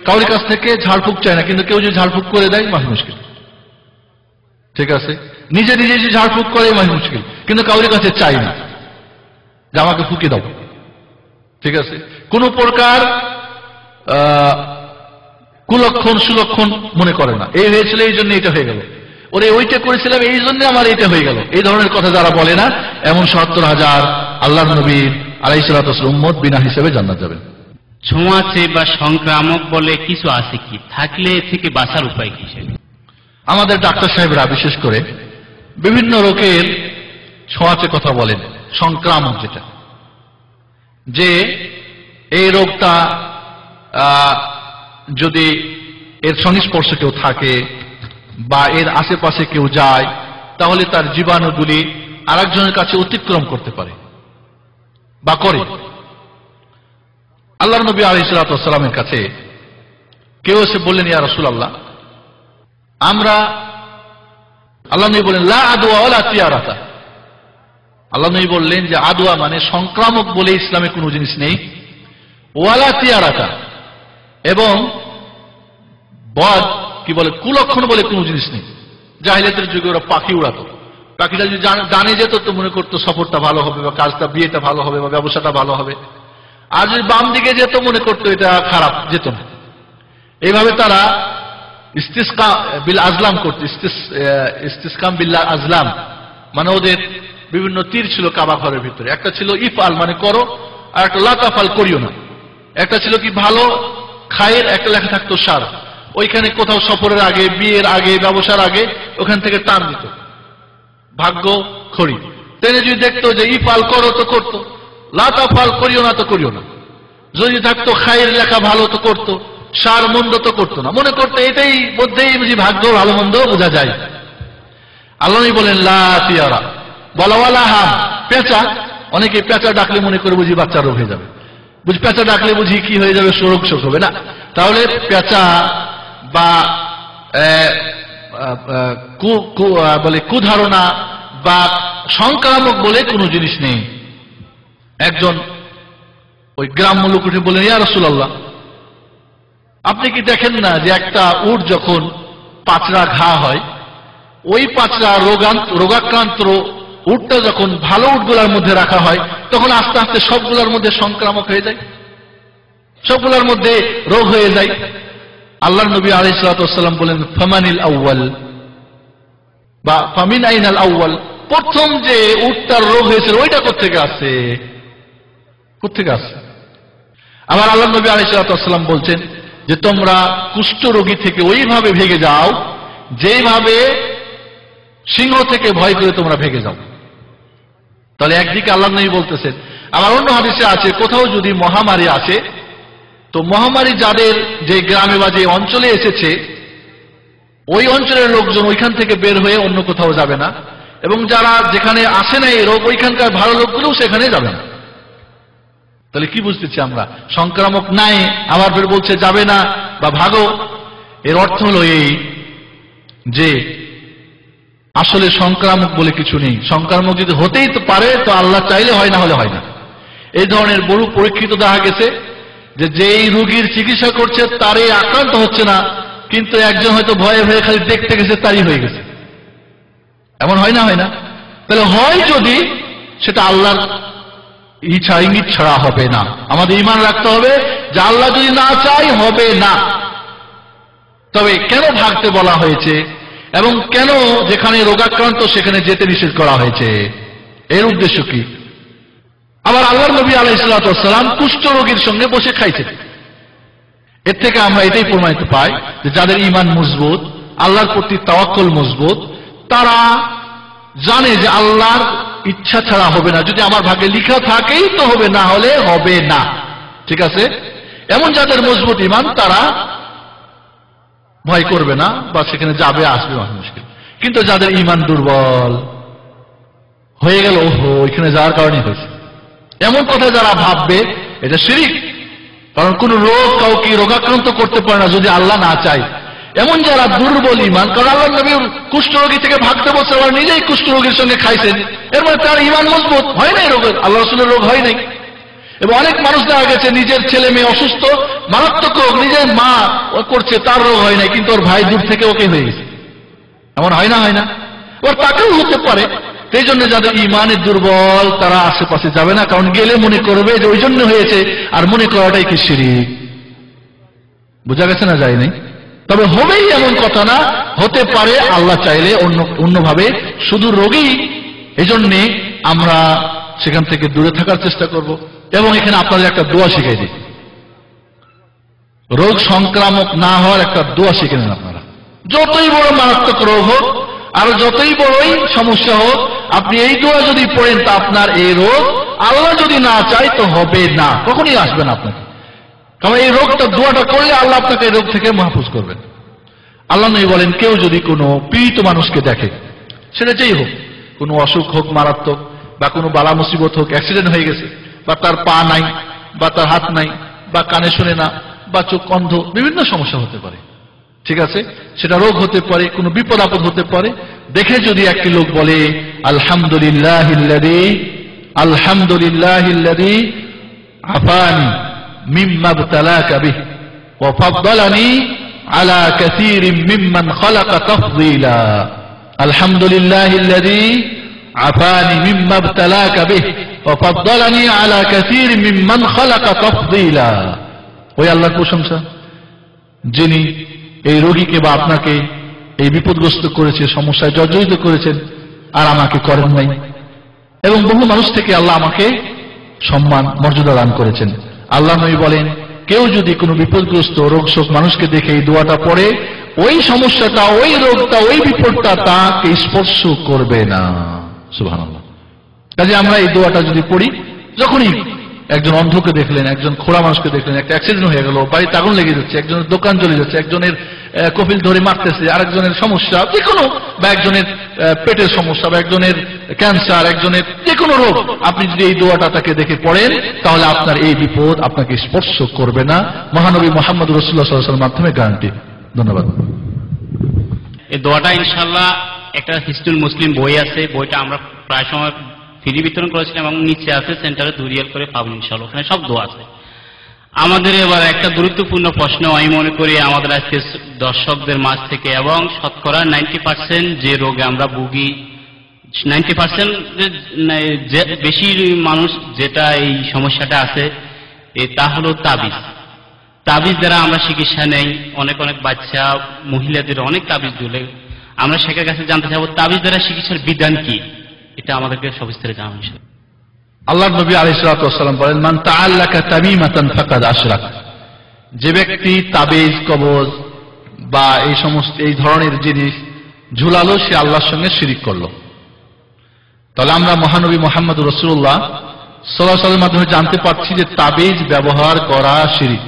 Speaker 2: কাউরি কাছ থেকে ঝাড়ফুঁক চায় না, কিন্তু কেউ যদি ঝাড়ফুঁক করে দেয় মাহি মুশকিল, ঠিক আছে? নিজে নিজে যে ঝাড়ফুঁক করে মাহি মুশকিল, কিন্তু কাউরি কাছে চাই না যে আমাকে ফুঁকে দাও, ঠিক আছে? কোন প্রকার কুলক্ষণ সুলক্ষণ মনে করে না, এই হয়েছিল এই জন্য এটা হয়ে গেল, ওরে ওইটা করেছিলাম এই জন্য আমার এটা হয়ে গেল, এই ধরনের কথা যারা বলে না, এমন ৭০,০০০ আল্লাহর নবী আলাইহিস সালাতু ওয়াস সালাম উম্মত বিনা হিসেবে জান্নাত যাবেন।
Speaker 1: ছোঁয়াচে বা সংক্রামক বলে কিছু আছে কি? থাকলে এ থেকে বাঁচার উপায় কি?
Speaker 2: আমাদের ডাক্তার সাহেবরা বিশেষ করে বিভিন্ন রোগের ছোঁয়াচে কথা বলেন, সংক্রামক যেটা, যে এই রোগটা যদি এর সংস্পর্শে কেউ থাকে বা এর আশেপাশে কেউ যায়, তাহলে তার জীবাণুগুলি আরেকজনের কাছে অতিক্রম করতে পারে বা করে। আল্লাহর নবী আলাইহিস সালাতু ওয়াস সালামের কাছে কেউ এসে বললেন, ইয়া রাসূলুল্লাহ, আমরা, আল্লাহ নবী বললেন লা আদওয়া ওয়ালা তিয়ারাতা, আল্লাহ নবী বললেন যে আদওয়া মানে সংক্রামক বলে ইসলামে কোনো জিনিস নেই, ওয়ালা তিয়ারাতা, এবং বদ কি বলে কুলক্ষণ বলে কোনো জিনিস নেই। জাহিলিয়াতের যুগে ওরা পাখি উড়াতো, পাখিটা যদি ডানে যেত তো মনে করতো সফরটা ভালো হবে বা কাজটা বিয়েটা ভালো হবে বা ব্যবসাটা ভালো হবে, আর যদি বাম দিকে যেত মনে করতো এটা খারাপ, যেত না। এইভাবে তারা ইস্তিসকা বিল আজলাম করতো, ইস্তিসকাম বিল্লাহ আজলাম মানে ওদের বিভিন্ন তীর ছিল কাবা ঘরের ভিতরে, একটা ছিল ইফআল মানে করো, আর একটা লা তাফআল করিও না, একটা ছিল কি ভালো খায়ের, একটা লেখা থাকতো সার, ওইখানে কোথাও সফরের আগে, বিয়ের আগে, ব্যবসার আগে ওখান থেকে টান দিত, ভাগ্য খড়ি টেনে যদি দেখতো যে ইফআল করো তো করতো, লা তাফআল করিও না তো করিও না, যদি থাকতো খায়ের লেখা ভালো তো করতো, সার মন্দ তো করতো না, মনে করতো এটাই মধ্যেই বুঝি ভাগ্য ভালো মন্দ বোঝা যায়। আল্লাহ বলেন লা তিয়ারা বলাওয়ালা হাম, পেঁচা, অনেকে পেঁচা ডাকলে মনে করে বুঝি বাচ্চা রোগ হয়ে যাবে, বুঝি পেঁচা ডাকলে বুঝি কি হয়ে যাবে, রোগ শোক হবে না। তাহলে পেঁচা বা বলে কুধারণা বা সংক্রামক বলে কোনো জিনিস নেই। একজন ওই গ্রাম্য লোক উঠে বলেন, ইয়া রাসূলুল্লাহ, আপনি কি দেখেন না যে একটা উট যখন পাঁচড়া ঘা হয়, ওই পাঁচড়া রোগাক্রান্ত উটটা যখন ভালো উটগুলার মধ্যে রাখা হয়, তখন আস্তে আস্তে সবগুলোর মধ্যে সংক্রামক হয়ে যায়, সবগুলোর মধ্যে রোগ হয়ে যায়। আল্লাহ নবী আলাইহিস সালাতু ওয়াস সালাম বলেন ফামানিল আউয়াল বা ফামিন আইনাল আউয়াল, প্রথম যে উটটার রোগ হয়েছিল ওইটা কোত্থেকে আসছে, কোত্থেকে আসছে? আবার আল্লাহ নবী আলাইহিস সালাতু ওয়াস সালাম বলছেন যে তোমরা কুষ্ঠ রোগী থেকে ওইভাবে ভেগে যাও যেভাবে সিংহ থেকে ভয় করে তোমরা ভেগে যাও। তাহলে একদিকে আল্লাহ নবী বলতেছেন, আবার অন্য হাদিসে আছে কোথাও যদি মহামারী আসে তো মহামারী যাদের যে গ্রামে বা যে অঞ্চলে এসেছে ওই অঞ্চলের লোকজন ওইখান থেকে বের হয়ে অন্য কোথাও যাবে না, এবং যারা যেখানে আসে না এই রোগ ওইখানকার ভালো লোকগুলোও সেখানে যাবে না। তাহলে কি বুঝতেছি আমরা? সংক্রামক নাই, আবার ফের বলছে যাবে না বা ভাগো। এর অর্থ হলো এই যে আসলে সংক্রামক বলে কিছু নেই। সংক্রামক যদি হতেই তো পারে তো আল্লাহ চাইলে হয়, না হলে হয় না। এই ধরনের বহু পরীক্ষিত দেখা গেছে যে যেই রোগীর চিকিৎসা করছে তারই আক্রান্ত হচ্ছে না, কিন্তু একজন হয়তো ভয়ে ভয়ে খালি দেখতে গেছে তারই হয়ে গেছে। এমন হয় না? হয় না? তাহলে হয় যদি সেটা আল্লাহর ইচ্ছা ইঙ্গিত ছাড়া হবে না। আমাদের ঈমান রাখতে হবে যে আল্লাহ যদি না চাই হবে না। তবে কেন ভাগতে বলা হয়েছে এবং কেন যেখানে রোগাক্রান্ত সেখানে যেতে নিষেধ করা হয়েছে, এর উদ্দেশ্য কি? আবার আল্লাহর নবী আলাইহিস সালাতু ওয়াস সালাম কুষ্ঠ রোগীর সঙ্গে বসে খাইছেন। এর থেকে আমরা এটাই প্রমাণিত পাই যে যাদের ঈমান মজবুত, আল্লাহর প্রতি তাওয়াক্কুল মজবুত, তারা জানে যে আল্লাহর ইচ্ছা ছাড়া হবে না। যদি আমার ভাগ্যে লিখা থাকেই তো হবে, না হলে হবে না। ঠিক আছে? এমন যাদের মজবুত ঈমান তারা ভয় করবে না বা সেখানে যাবে আসবে মুশকিল। কিন্তু যাদের ঈমান দুর্বল হয়ে গেল, ওহো ওইখানে যাওয়ার কারণে হয়েছে, এমন কথা যারা ভাববে এটা শিরক। কারণ কোন রোগ কাউকে রোগাক্রান্ত করতে পারে না যদি আল্লাহ না চায়। এমন যারা দুর্বল ঈমান, কারণ আল্লাহ নবী কুষ্ঠরোগী থেকে ভাগতে বলছে, আবার নিজেই কুষ্ঠরোগীর সঙ্গে খাইছেন, এর মানে তার ঈমান মজবুত হয় নাই, রোগের আল্লাহ রাসূলের রোগ হয় নাই। এবং অনেক মানুষ দেখা গেছে নিজের ছেলে মেয়ে অসুস্থ, মারাত্মক রোগ, নিজের মা করছে তার রোগ হয় নাই, কিন্তু ওর ভাই দূর থেকে ওকে হয়ে গেছে। এমন হয় না? হয় না? ওর তাকেও হতে পারে। সেই জন্য যাদের ঈমানে দুর্বল তারা আশেপাশে যাবে না, কারণ গেলে মনে করবে যে ওই জন্য হয়েছে, আর মনে করাটাই কি শিরক। বোঝা গেছে না? যায় নাই? তবে হবেই এমন কথা না, হতে পারে আল্লাহ চাইলে অন্যভাবে, শুধু রোগী। এই জন্যে আমরা সেখান থেকে দূরে থাকার চেষ্টা করব। এবং এখানে আপনাদের একটা দোয়া শিখাই দিই, রোগ সংক্রামক না হওয়ার একটা দোয়া শিখে নেন আপনারা। যতই বড় মারাত্মক রোগ হোক আর যতই বড়ই সমস্যা হোক, আপনি এই দোয়া যদি পড়েন তা আপনার এই রোগ আল্লাহ যদি না চায় তো হবে না, কখনই আসবে না আপনাকে। কারণ এই রোগটা দোয়াটা করলে আল্লাহ আপনাকে এই রোগ থেকে মাহফুজ করবেন। আল্লাহ নবী বলেন, কেউ যদি কোনো পীড়িত মানুষকে দেখে, সেটা যেই হোক, কোনো অসুখ হোক মারাত্মক, বা কোনো বালা মুসিবত হোক, অ্যাক্সিডেন্ট হয়ে গেছে, বা তার পা নাই, বা তার হাত নাই, বা কানে শুনে না, বা চোখ অন্ধ, বিভিন্ন সমস্যা হতে পারে। ঠিক আছে? সেটা রোগ হতে পারে, কোনো বিপদ আপদ হতে পারে। দেখে যদি একটি লোক বলে আলহামদুলিল্লাহিল্লাযী আলহামদুলিল্লাহিল্লাযী আফানি মিম্মা ইবতালাকা বিহি ওয়া ফাদ্দালানি আলা কাসীরিম মিম্মান খালাকা তাফদীলা, আলহামদুলিল্লাহিল্লাযী আফানি মিম্মা ইবতালাকা বিহি ওয়া ফাদ্দালানি আলা কাসীরিম মিম্মান খালাকা তাফদীলা। ওই আল্লাহর প্রশংসা যিনি এই রোগীকে বা আপনাকে এই বিপদগ্রস্ত করেছে, সমস্যায় জর্জরিত করেছেন, আর আমাকে করেন নাই। এবং বহু মানুষ থেকে আল্লাহ আমাকে সম্মান মর্যাদা দান করেছেন। আল্লাহ নবী বলেন, কেউ যদি কোনো বিপদগ্রস্ত রোগ শোক মানুষকে দেখে এই দোয়াটা পড়ে, ওই সমস্যাটা, ওই রোগটা, ওই বিপদটা তাকে স্পর্শ করবে না। সুবহানাল্লাহ। কাজে আমরা এই দোয়াটা যদি পড়ি, যখনই একজন অন্ধকে দেখলেন, একজন খোড়া মানুষকে দেখলেন, একটা অ্যাক্সিডেন্ট হয়ে গেল, বাড়িতে আগুন লেগে যাচ্ছে, একজনের দোকান জ্বলে যাচ্ছে, একজনের কফিল ধরে মারতেছে, আরেকজনের সমস্যা যে কোনো, বা একজনের পেটের সমস্যা, বা একজনের ক্যান্সার, একজনের যে কোনো রোগ, আপনি যদি এই দোয়াটা তাকে দেখে পড়েন, তাহলে আপনার এই বিপদ আপনাকে স্পর্শ করবে না। মহানবী মুহাম্মদ রাসূলুল্লাহ সাল্লাল্লাহু আলাইহি ওয়াসাল্লামের মাধ্যমে গ্যারান্টি। ধন্যবাদ।
Speaker 1: এই দোয়াটা ইনশাআল্লাহ একটা হিস্টুল মুসলিম বই আছে, বইটা আমরা প্রায় সময় ফ্রি বিতরণ করেছিলাম, এবং নিচে আছে সেন্টারে 2 রিয়াল করে পাবেন ইনশাআল্লাহ, ওখানে সব দোয়া আছে। আমাদের এবার একটা গুরুত্বপূর্ণ প্রশ্ন আমি মনে করি আমাদের আজকে দর্শকদের মাঝ থেকে, এবং শতকরা 90% যে রোগে আমরা ভুগি, 90% বেশি মানুষ যেটা এই সমস্যাটা আছে, তা হলো তাবিজ। তাবিজ দ্বারা আমরা চিকিৎসা নেই, অনেক অনেক বাচ্চা মহিলাদের অনেক তাবিজ দুলে। আমরা শেখের কাছে জানতে চাবো তাবিজ দ্বারা চিকিৎসার বিধান কি, এটা আমাদেরকে সবিস্তারে জানাবেন।
Speaker 2: আল্লাহ নবী আলাইহিস সালাতু ওয়াস সালাম বলেন, মান তাআল্লাকা তামিমাতান ফাকাদ আশরাক। যে ব্যক্তি তাবিজ কবজ বা এই সমস্ত এই ধরনের জিনিস ঝুলালো, সে আল্লাহর সঙ্গে শিরিক করলো। তাহলে আমরা মহানবী মুহাম্মদুর রাসূলুল্লাহ সাল্লাল্লাহু আলাইহি ওয়াসাল্লামের মাধ্যমে জানতে পারছি যে তাবিজ ব্যবহার করা শিরিক।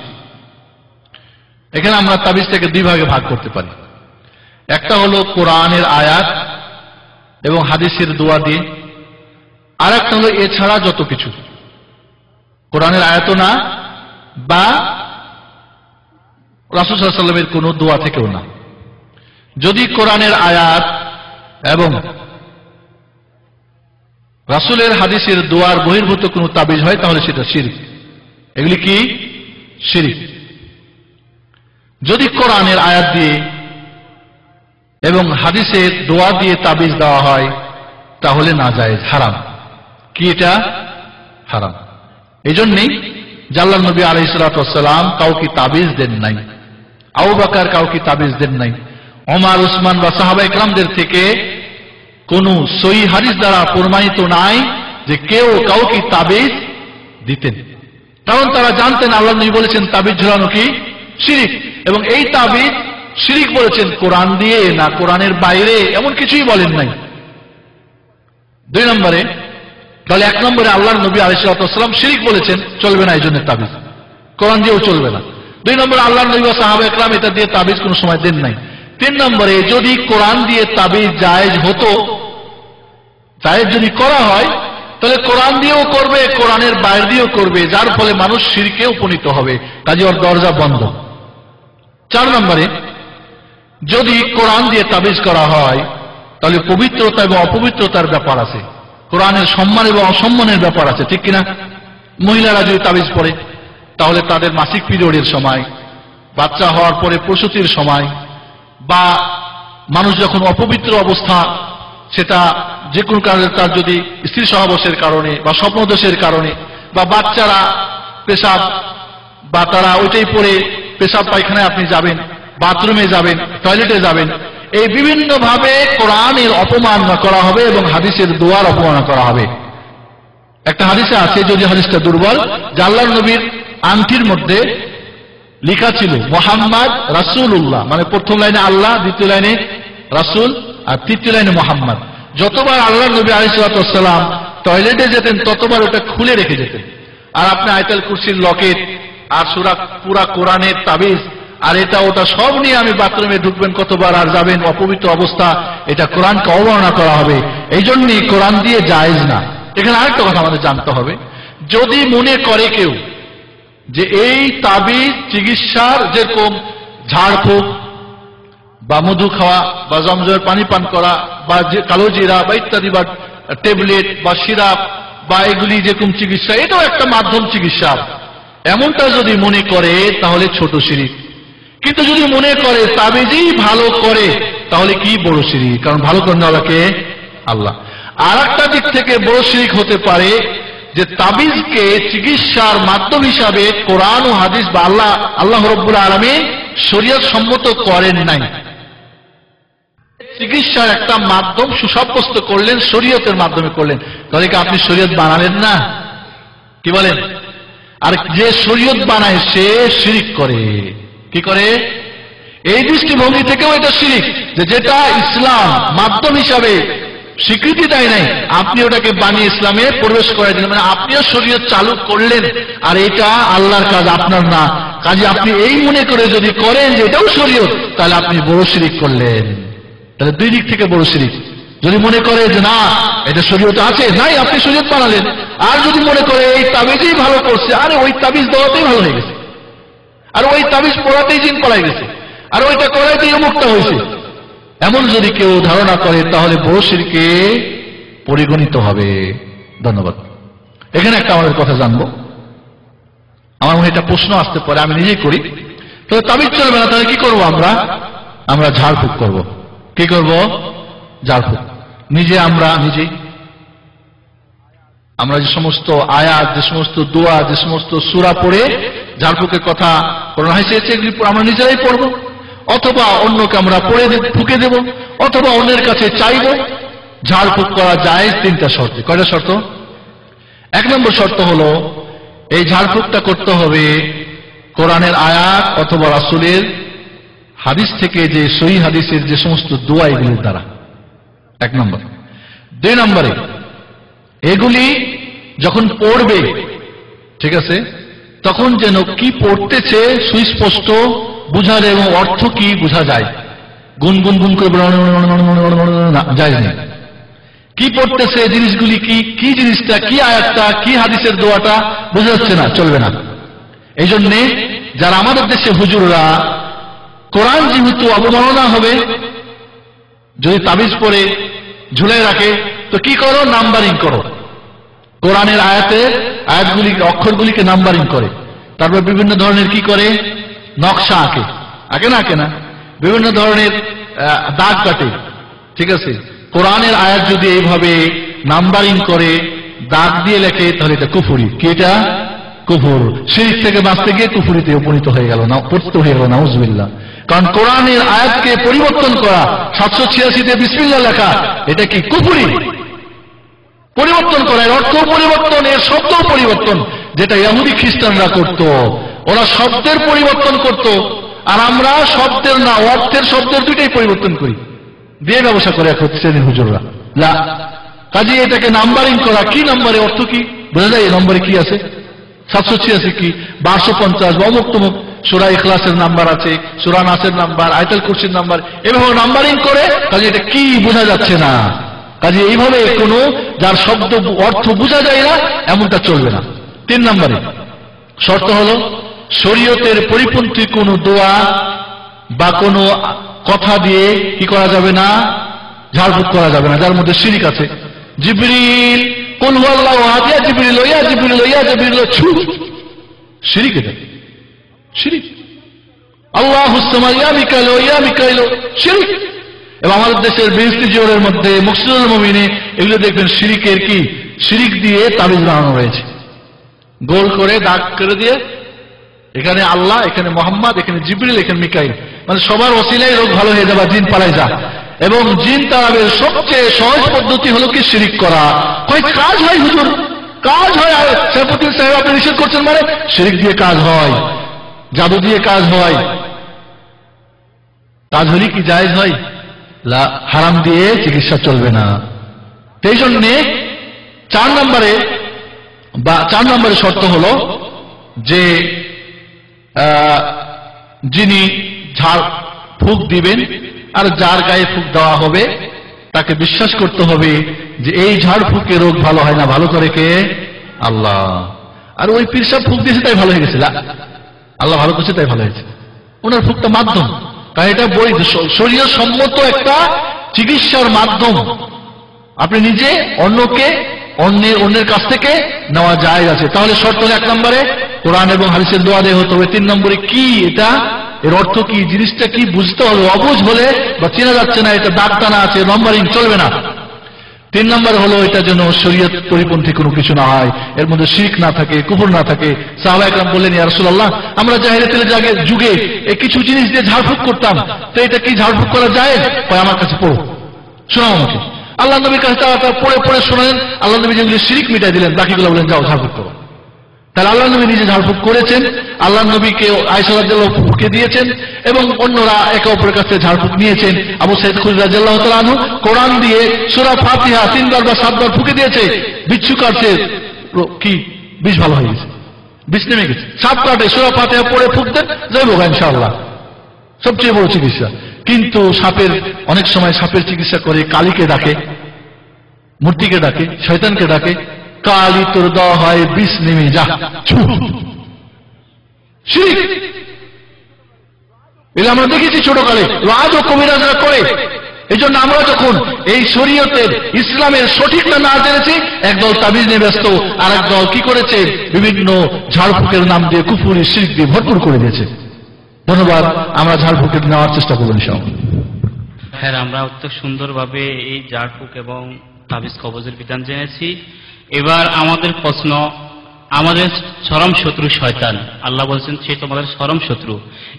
Speaker 2: এখানে আমরা তাবিজটাকে দুই ভাগে ভাগ করতে পারি। একটা হলো কোরআনের আয়াত এবং হাদিসের দোয়া দিয়ে, আর একটা হলো এছাড়া যত কিছু, কোরআনের আয়াতও না বা রাসূল সাল্লাল্লাহু আলাইহি ওয়াসাল্লামের কোনো দোয়া থেকেও না। যদি কোরআনের আয়াত এবং রাসূলের হাদিসের দোয়ার বহির্ভূত কোনো তাবিজ হয় তাহলে সেটা শিরক। এগুলি কি? শিরক। যদি কোরআনের আয়াত দিয়ে এবং হাদিসের দোয়া দিয়ে তাবিজ দেওয়া হয় তাহলে নাজায়েজ, হারাম। কি এটা? হারাম। এই জন্যই আল্লাহর নবী আলাইহিস সালাতু ওয়াস সালাম কাউকে তাবিজ দেন নাই, আবু বকর কাউকে তাবিজ দেন নাই, ওমর উসমান বা সাহাবা ইকরামদের থেকে কোন সহিহ হাদিস দ্বারা প্রমাণিত নাই যে কেউ কাউকে তাবিজ দিতেন। কারণ তারা জানতেন আল্লাহর নবী বলেছেন তাবিজ ঝুলানো কি? শিরিক। এবং এই তাবিজ শিরিক বলেছেন কোরআন দিয়ে না কোরআনের বাইরে, এমন কিছুই বলেন নাই। দুই নম্বরে, তাহলে এক নম্বরে আল্লাহর নবী আলাইহিস সালাতু ওয়াস সালাম শিরিক বলেছেন, চলবে না এই জন্য তাবিজ, কোরআন দিয়েও চলবে না। দুই নম্বরে আল্লাহর নবী ওয়া সাহাবা ইকরাম এটা দিয়ে তাবিজ কোনো সময় দেন নাই। তিন নম্বরে, যদি কোরআন দিয়ে তাবিজ জায়েজ হতো, জায়েজ যদি করা হয় তাহলে কোরআন দিয়েও করবে, কোরআনের বাইরে দিয়েও করবে, যার ফলে মানুষ শিরকে উপনীত হবে, কাজে ওর দরজা বন্ধ। চার নম্বরে, যদি কোরআন দিয়ে তাবিজ করা হয় তাহলে পবিত্রতা এবং অপবিত্রতার ব্যাপার আছে, কোরআনের সম্মান এবং অসম্মানের ব্যাপার আছে, ঠিক কিনা? মহিলারা যদি তাবিজ পড়ে তাহলে তাদের মাসিক পিরিয়ডের সময়, বাচ্চা হওয়ার পরে প্রসূতির সময়, বা মানুষ যখন অপবিত্র অবস্থা, সেটা যে কোনো কারণে, তার যদি স্ত্রী সহবাসের কারণে বা স্বপ্নদোষের কারণে, বা বাচ্চারা পেশাব বা তারা ওইটাই পরে পেশাব পায়খানায় আপনি যাবেন, বাথরুমে যাবেন, টয়লেটে যাবেন, এই বিভিন্ন ভাবে কোরআনের অপমাননা করা হবে এবং হাদিসের দোয়ার অপমাননা করা হবে। একটা হাদিসে আছে, যদি হাদিসটা দুর্বল, যে আল্লাহর নবীর আংটির মধ্যে লেখা ছিল মুহাম্মদ রাসূলুল্লাহ, মানে প্রথম লাইনে আল্লাহ, দ্বিতীয় লাইনে রাসূল, আর তৃতীয় লাইনে মুহাম্মদ। যতবার আল্লাহর নবী আলাইহিস সালাতু ওয়াস সালাম টয়লেটে যেতেন ততবার ওটা খুলে রেখে যেতেন। আর আপনি আয়াতুল কুরসির লকেট আর সূরা পুরা কোরআনের তাবিজ আর এটা ওটা সব নিয়ে আমি বাথরুমে ঢুকবেন কতবার, আর যাবেন অপবিত্র অবস্থা, এটা কোরআনকে অবমাননা করা হবে। এই জন্যই কোরআন দিয়ে জায়েজ না। এখানে আরেকটা কথা আমাদের জানতে হবে, যদি মনে করে কেউ যে এই তাবিজ চিকিৎসার, যেরকম ঝাড়ফুঁক বা মধু খাওয়া বা জমজমের পানি পান করা বা কালো জিরা বা ইত্যাদি, বা ট্যাবলেট বা সিরাপ বা এগুলি যেরকম চিকিৎসা, এটাও একটা মাধ্যম চিকিৎসা, এমনটা যদি মনে করে তাহলে ছোট শিরিক। কিন্তু যদি মনে করে তাবিজই ভালো করে তাহলে কি? বড় শিরিক। কারণ ভালো করেন আল্লাহকে, আল্লাহ। আর একটা দিক থেকে বড় শিরিক হতে পারে যে তাবিজকে চিকিৎসার মাধ্যম হিসাবে কোরআন ও হাদিস বা আল্লাহ রাব্বুল আলামিন শরীয়ত সম্মত করেন নাই। চিকিৎসার একটা মাধ্যম সুসাব্যস্ত করলেন, শরীয়তের মাধ্যমে করলেন, তাহলে কি আপনি শরীয়ত বানালেন না? কি বলেন? আর যে শরীয়ত বানায় সে শিরিক করে। কি করে? এই দৃষ্টিভঙ্গি থেকেও এটা শিরিক, যে যেটা ইসলাম মাধ্যম হিসাবে স্বীকৃতি দেয় নাই, আপনি ওটাকে বানিয়ে ইসলামে প্রবেশ করে দিলেন, মানে আপনিও শরীয়ত চালু করলেন, আর এটা আল্লাহর কাজ, আপনার না। কাজে আপনি এই মনে করে যদি করেন যে এটাও শরীয়ত, তাহলে আপনি বড় শিরিক করলেন। তাহলে দুই দিক থেকে বড় শিরিক। যদি মনে করে যে না এটা শরীয়তে আছে, নাই, আপনি শরীয়ত বানালেন। আর যদি মনে করে এই তাবিজই ভালো করছে, আরে ওই তাবিজ দেওয়াতেই ভালো হয়ে গেছে, আর ওই তাবিজ পড়াতেই জিন পলাই গেছে, আর ওইটা করাইতেই অমুকটা হয়েছে, এমন যদি কেউ ধারণা করে তাহলে বড় শিরকে পরিগণিত হবে। ধন্যবাদ। এখানে একটা আমাদের কথা জানবো, আমার মনে এটা প্রশ্ন আসতে পারে, আমি নিজেই করি। তাহলে তাবিজ চলবে না, তাহলে কি করবো? আমরা ঝাড়ফুঁক করব। কি করব? ঝাড়ফুঁক। আমরা যে সমস্ত আয়াত, যে সমস্ত দোয়া, যে সমস্ত সূরা পড়ে ঝাড়ফুঁকের কথা কোরআন হাদিস এসেছে এগুলি আমরা নিজেরাই পড়ব, অথবা অন্যকে আমরা ফুঁকে দেব, অথবা অন্যের কাছে চাইব। ঝাড়ফুঁক করা যায় তিনটা শর্তে। কয়টা শর্ত? এক নম্বর শর্ত হলো এই ঝাড়ফুঁকটা করতে হবে কোরআনের আয়াত অথবা রাসূলের হাদিস থেকে, যে সহিহ হাদিসের যে সমস্ত দোয়া এগুলির দ্বারা। এক নম্বর। দুই নম্বরে এগুলি যখন পড়বে, ঠিক আছে, তখন যেন কি পড়তেছে সুস্পষ্ট বুঝা যায় এবং অর্থ কি বোঝা যায়। গুনগুন গুন করে যায় না, কি পড়তেছে জিনিসগুলি কি, কি জিনিসটা, কি আয়াতটা, কি হাদিসের দোয়াটা বোঝা যাচ্ছে না, চলবে না। এই জন্যে যারা আমাদের দেশে হুজুররা কোরআন যেহেতু অবমাননা হবে, যদি তাবিজ পরে ঝুলে রাখে, তো কি করো, নাম্বারিং করো। কোরআনের আয়াতগুলি অক্ষরগুলিকে নাম্বারিং করে, তারপর বিভিন্ন ধরনের কি করে, নকশা আঁকে, আঁকে না, বিভিন্ন ধরনের দাগ কাটে, ঠিক আছে। কোরআনের আয়াত যদি এইভাবে নাম্বারিং করে দাগ দিয়ে লেখে, তাহলে এটা কুফরি। কি এটা? কুফর। শিরক থেকে বাঁচতে গিয়ে কুফরিতে উপনীত হয়ে গেল, না পতিত হয়ে গেল, নাউজুবিল্লাহ। কারণ কোরআনের আয়াতকে পরিবর্তন করা, 786তে বিসমিল্লাহ লেখা, এটা কি কুফরি? পরিবর্তন করা, এর অর্থ পরিবর্তন, এর শব্দ পরিবর্তন, যেটা ইহুদি খ্রিস্টানরা করত। ওরা শব্দের পরিবর্তন করত, আর আমরা শব্দের না, অর্থের, শব্দের দুইটাই পরিবর্তন করি, দিয়ে ব্যবসা করে এখন শ্রেণীর হুজুররা। কাজে এটাকে নাম্বারিং করা, কি নাম্বারে অর্থ কি বোঝা যায়? এই নম্বরে কি আছে? 786 কি 1250 বা অমুক তমুক সূরা ইখলাসের নাম্বার আছে, সূরা নাসের নাম্বার, আয়াতুল কুরসির নাম্বার, এভাবে নাম্বারিং করে, কাজে এটা কি বোঝা যাচ্ছে না। কাজে এইভাবে কোনো যার শব্দ অর্থ বোঝা যায় না এমনটা চলবে না। 3 নম্বরে শর্ত হলো শরীয়তের পরিপন্থী কোনো দোয়া বা কোনো কথা দিয়ে কি করা যাবে না, ঝাড়ফুঁক করা যাবে না, যার মধ্যে শিরক আছে। জিবরিল কুল হুয়াল্লাহু আহাদ, ইয়া জিবরিল ইয়া জিবরিল ইয়া জিবরিল, শিরক। এটা শিরক। আল্লাহুস সামাদ ইয়া মিকাইল ইয়া মিকাইল, শিরক। এবং আমাদের দেশের বেহেশতি জিওরের মধ্যে মুকসিদুল মুমিনে এগুলো দেখবেন শিরকের কি, শিরক দিয়ে তাবিজ বানানো রয়েছে, গোল করে দাগ করে দিয়ে, এখানে আল্লাহ, এখানে মোহাম্মদ, এখানে জিবরিল, এখানে মিকাইল, মানে সবার ওসিলায় রোগ ভালো হয়ে যাবে, জিন পালাই যা। এবং জিন তাড়াবের সবচেয়ে সহজ পদ্ধতি হলো কি, শিরক করা। কয় কাজ হয় হুজুর, কাজ হয়। সাইফুদ্দিন সাহেব আপনি নিষেধ করছেন, মানে শিরক দিয়ে কাজ হয়, জাদু দিয়ে কাজ হয়। কাজ হলে কি জায়েজ হয়? হারাম দিয়ে চিকিৎসা চলবে না। সেই জন্যে 4 নম্বরে শর্ত হলো যে যিনি ঝাড় ফুঁক দিবেন আর যার গায়ে ফুঁক দেওয়া হবে তাকে বিশ্বাস করতে হবে যে এই ঝাড় ফুঁকে রোগ ভালো হয় না, ভালো করে কে? আল্লাহ। আর ওই পীর সাহেব ফুঁক দিয়েছে তাই ভালো হয়ে গেছে, আল্লাহ ভালো করছে তাই ভালো হয়েছে। ওনার ফুঁকটা মাধ্যম, কারণ এটা বৈধ শরীয়ত সম্মত একটা চিকিৎসার মাধ্যম। আপনি নিজে অন্যকে অন্যের কাছ থেকে নেওয়া যায় আছে। তাহলে শর্ত হলো 1 নম্বরে কোরআন এবং হাদিসের দোয়া দিয়ে হতে হবে। 3 নম্বরে কি, এটা এর অর্থ কি, জিনিসটা কি বুঝতে হবে। অবুঝ হলে বা চেনা যাচ্ছে না, এটা দাগ টানা আছে, নম্বরিং চলবে না। 3 নম্বর হলো এটা যেন শরীয়ত পরিপন্থী কোনো কিছু না হয়, এর মধ্যে শিরক না থাকে, কুফর না থাকে। সাহাবা একরাম বললেন, ইয়া রাসূলুল্লাহ, আমরা জাহেলিয়াতের যুগে কিছু জিনিস দিয়ে ঝাড়ফুঁক করতাম, তো এটা কি ঝাড়ফুঁক করা যায়? কয় আমার কাছে পড়ো, শোনাও আমাকে। আল্লাহ নবীর কাছে তারা পড়ে পড়ে শোনালেন, আল্লাহ নবী যেগুলি শিরক মিটাই দিলেন, বাকিগুলো বলেন যাও ঝাড়ফুঁক করো। তাহলে আল্লাহ নবী নিজে ঝাড়ফুঁক করেছেন, আল্লাহ নবীকে আয়েশা রাদিয়াল্লাহু ফুঁকে দিয়েছেন, এবং অন্যরা একে অপরের কাছে ঝাড়ফুঁক নিয়েছেন। আবু সাঈদ খুদরী রাদিয়াল্লাহু তাআলা আনহু কোরআন দিয়ে সূরা ফাতিহা 3 বার বা 7 বার ফুঁকে দিয়েছে, বিচ্ছু কাটছে, কি বিষ ভালো হয়ে গেছে, বিষ নেমে গেছে। 7 কাটে সূরা ফাতিহা পড়ে ফুঁক দেন, যাইবো ইনশাআল্লাহ, সবচেয়ে বড় চিকিৎসা। কিন্তু অনেক সময় সাপের চিকিৎসা করে কালীকে ডাকে, মূর্তিকে ডাকে, শয়তানকে ডাকে, কালী তোর দেওয়া হয় বিষ নেমে যা, শিরক। এগুলো আমরা দেখেছি ছোটকালে, আজও কবিরাজরা করে। এই জন্য আমরা যখন এই শরীয়তের ইসলামের সঠিকটা না জেনেছি, একদল তাবিজ নিয়ে ব্যস্ত, আর একদল কি করেছে, বিভিন্ন ঝাড়ফুঁকের নাম দিয়ে কুফরি শিরক দিয়ে ভরপুর করে দিয়েছে। ধন্যবাদ। আমরা ঝাড়ফুঁকের নেওয়ার চেষ্টা করবো ইনশাআল্লাহ।
Speaker 1: হ্যাঁ, আমরা অত্যন্ত সুন্দরভাবে এই ঝাড়ফুঁক এবং তাবিজ কবজের বিধান জেনেছি। এবার আমাদের প্রশ্ন, আমাদের চরম শত্রু শয়তান। আল্লাহ বলছেন সে তোমাদের চরম শত্রু।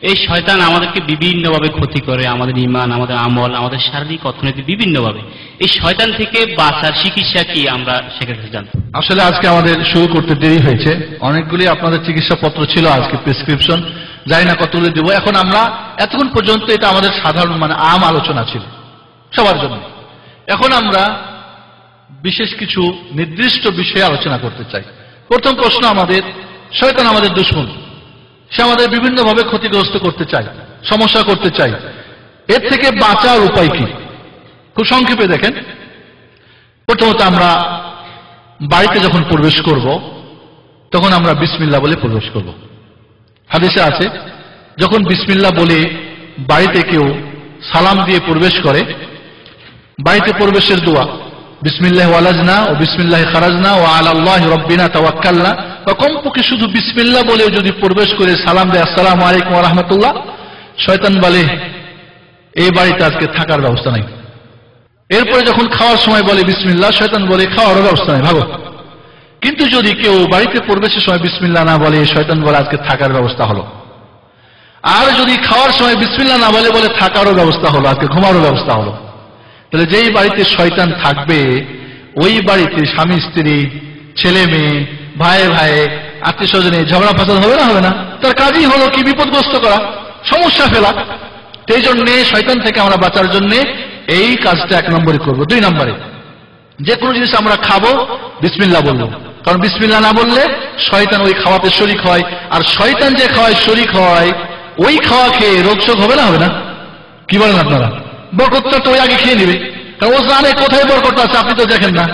Speaker 1: এই শয়তান আমাদেরকে বিভিন্নভাবে ক্ষতি করে, আমাদের ঈমান, আমাদের আমল, আমাদের শারীরিক অর্থনীতি বিভিন্নভাবে। এই শয়তান থেকে বাঁচার চিকিৎসা কি আমরা সেক্ষেত্রে জানতে।
Speaker 2: আসলে আজকে আমাদের শুরু করতে দেরি হয়েছে, অনেকগুলি আপনাদের চিকিৎসাপত্র ছিল আজকে, প্রেসক্রিপশন জানি না কতগুলি দেবো। এখন আমরা এতক্ষণ পর্যন্ত এটা আমাদের সাধারণ আম আলোচনা ছিল সবার জন্য। এখন আমরা বিশেষ কিছু নির্দিষ্ট বিষয়ে আলোচনা করতে চাই। প্রথম প্রশ্ন, আমাদের শয়তান আমাদের দুশমন, সে আমাদের বিভিন্নভাবে ক্ষতিগ্রস্ত করতে চায়, সমস্যা করতে চায়। এর থেকে বাঁচার উপায় কি? খুব সংক্ষেপে দেখেন। প্রথমত আমরা বাড়িতে যখন প্রবেশ করব তখন আমরা বিসমিল্লাহ বলে প্রবেশ করব। হাদিসে আছে যখন বিসমিল্লাহ বলে বাড়িতে কেউ সালাম দিয়ে প্রবেশ করে, বাড়িতে প্রবেশের দোয়া বিসমিল্লাহি ওয়ালাজনা ও বিসমিল্লাহি খারাজনা ও আলাল্লাহি রাব্বিনা তাওয়াক্কালনা, বা কমপক্ষে শুধু বিসমিল্লাহ বলে যদি প্রবেশ করে সালাম দেয় আসসালামু আলাইকুম ওয়া রাহমাতুল্লাহ, শয়তান বলে এই বাড়িতে আজকে থাকার ব্যবস্থা নাই। এরপরে যখন খাওয়ার সময় বলে বিসমিল্লাহ, শয়তান বলে খাওয়ারও ব্যবস্থা নাই, ভাগো। কিন্তু যদি কেউ বাড়িতে প্রবেশের সময় বিসমিল্লাহ না বলে, শয়তান বলে আজকে থাকার ব্যবস্থা হলো। আর যদি খাওয়ার সময় বিসমিল্লাহ না বলে, বলে থাকারও ব্যবস্থা হলো, আজকে ঘুমারও ব্যবস্থা হলো। তাহলে যেই বাড়িতে শয়তান থাকবে ওই বাড়িতে স্বামী স্ত্রী, ছেলে মেয়ে, ভাইয়ে ভাইয়ে, আত্মীয় স্বজনে ঝগড়া ফাসাদ হবে না? হবে না। তার কাজই হলো কি? বিপদগ্রস্ত করা, সমস্যা ফেলা। এই জন্য শয়তান থেকে আমরা বাঁচার জন্য এই কাজটা 1 নম্বরে করব। 2 নম্বরে, যে কোনো জিনিস আমরা খাবো বিসমিল্লাহ বলবো, কারণ বিসমিল্লাহ না বললে শয়তান ওই খাওয়াতে শরিক হয়, আর শয়তান যে খাওয়ায় শরিক হয় ওই খাওয়া খেয়ে রোগ শোক হবে না? হবে না? কি বলেন আপনারা? বরকতটা তো ওই আগে খেয়ে নেবে, কারণ ও জানে কোথায় বরকত আছে, আপনি তো দেখেন না।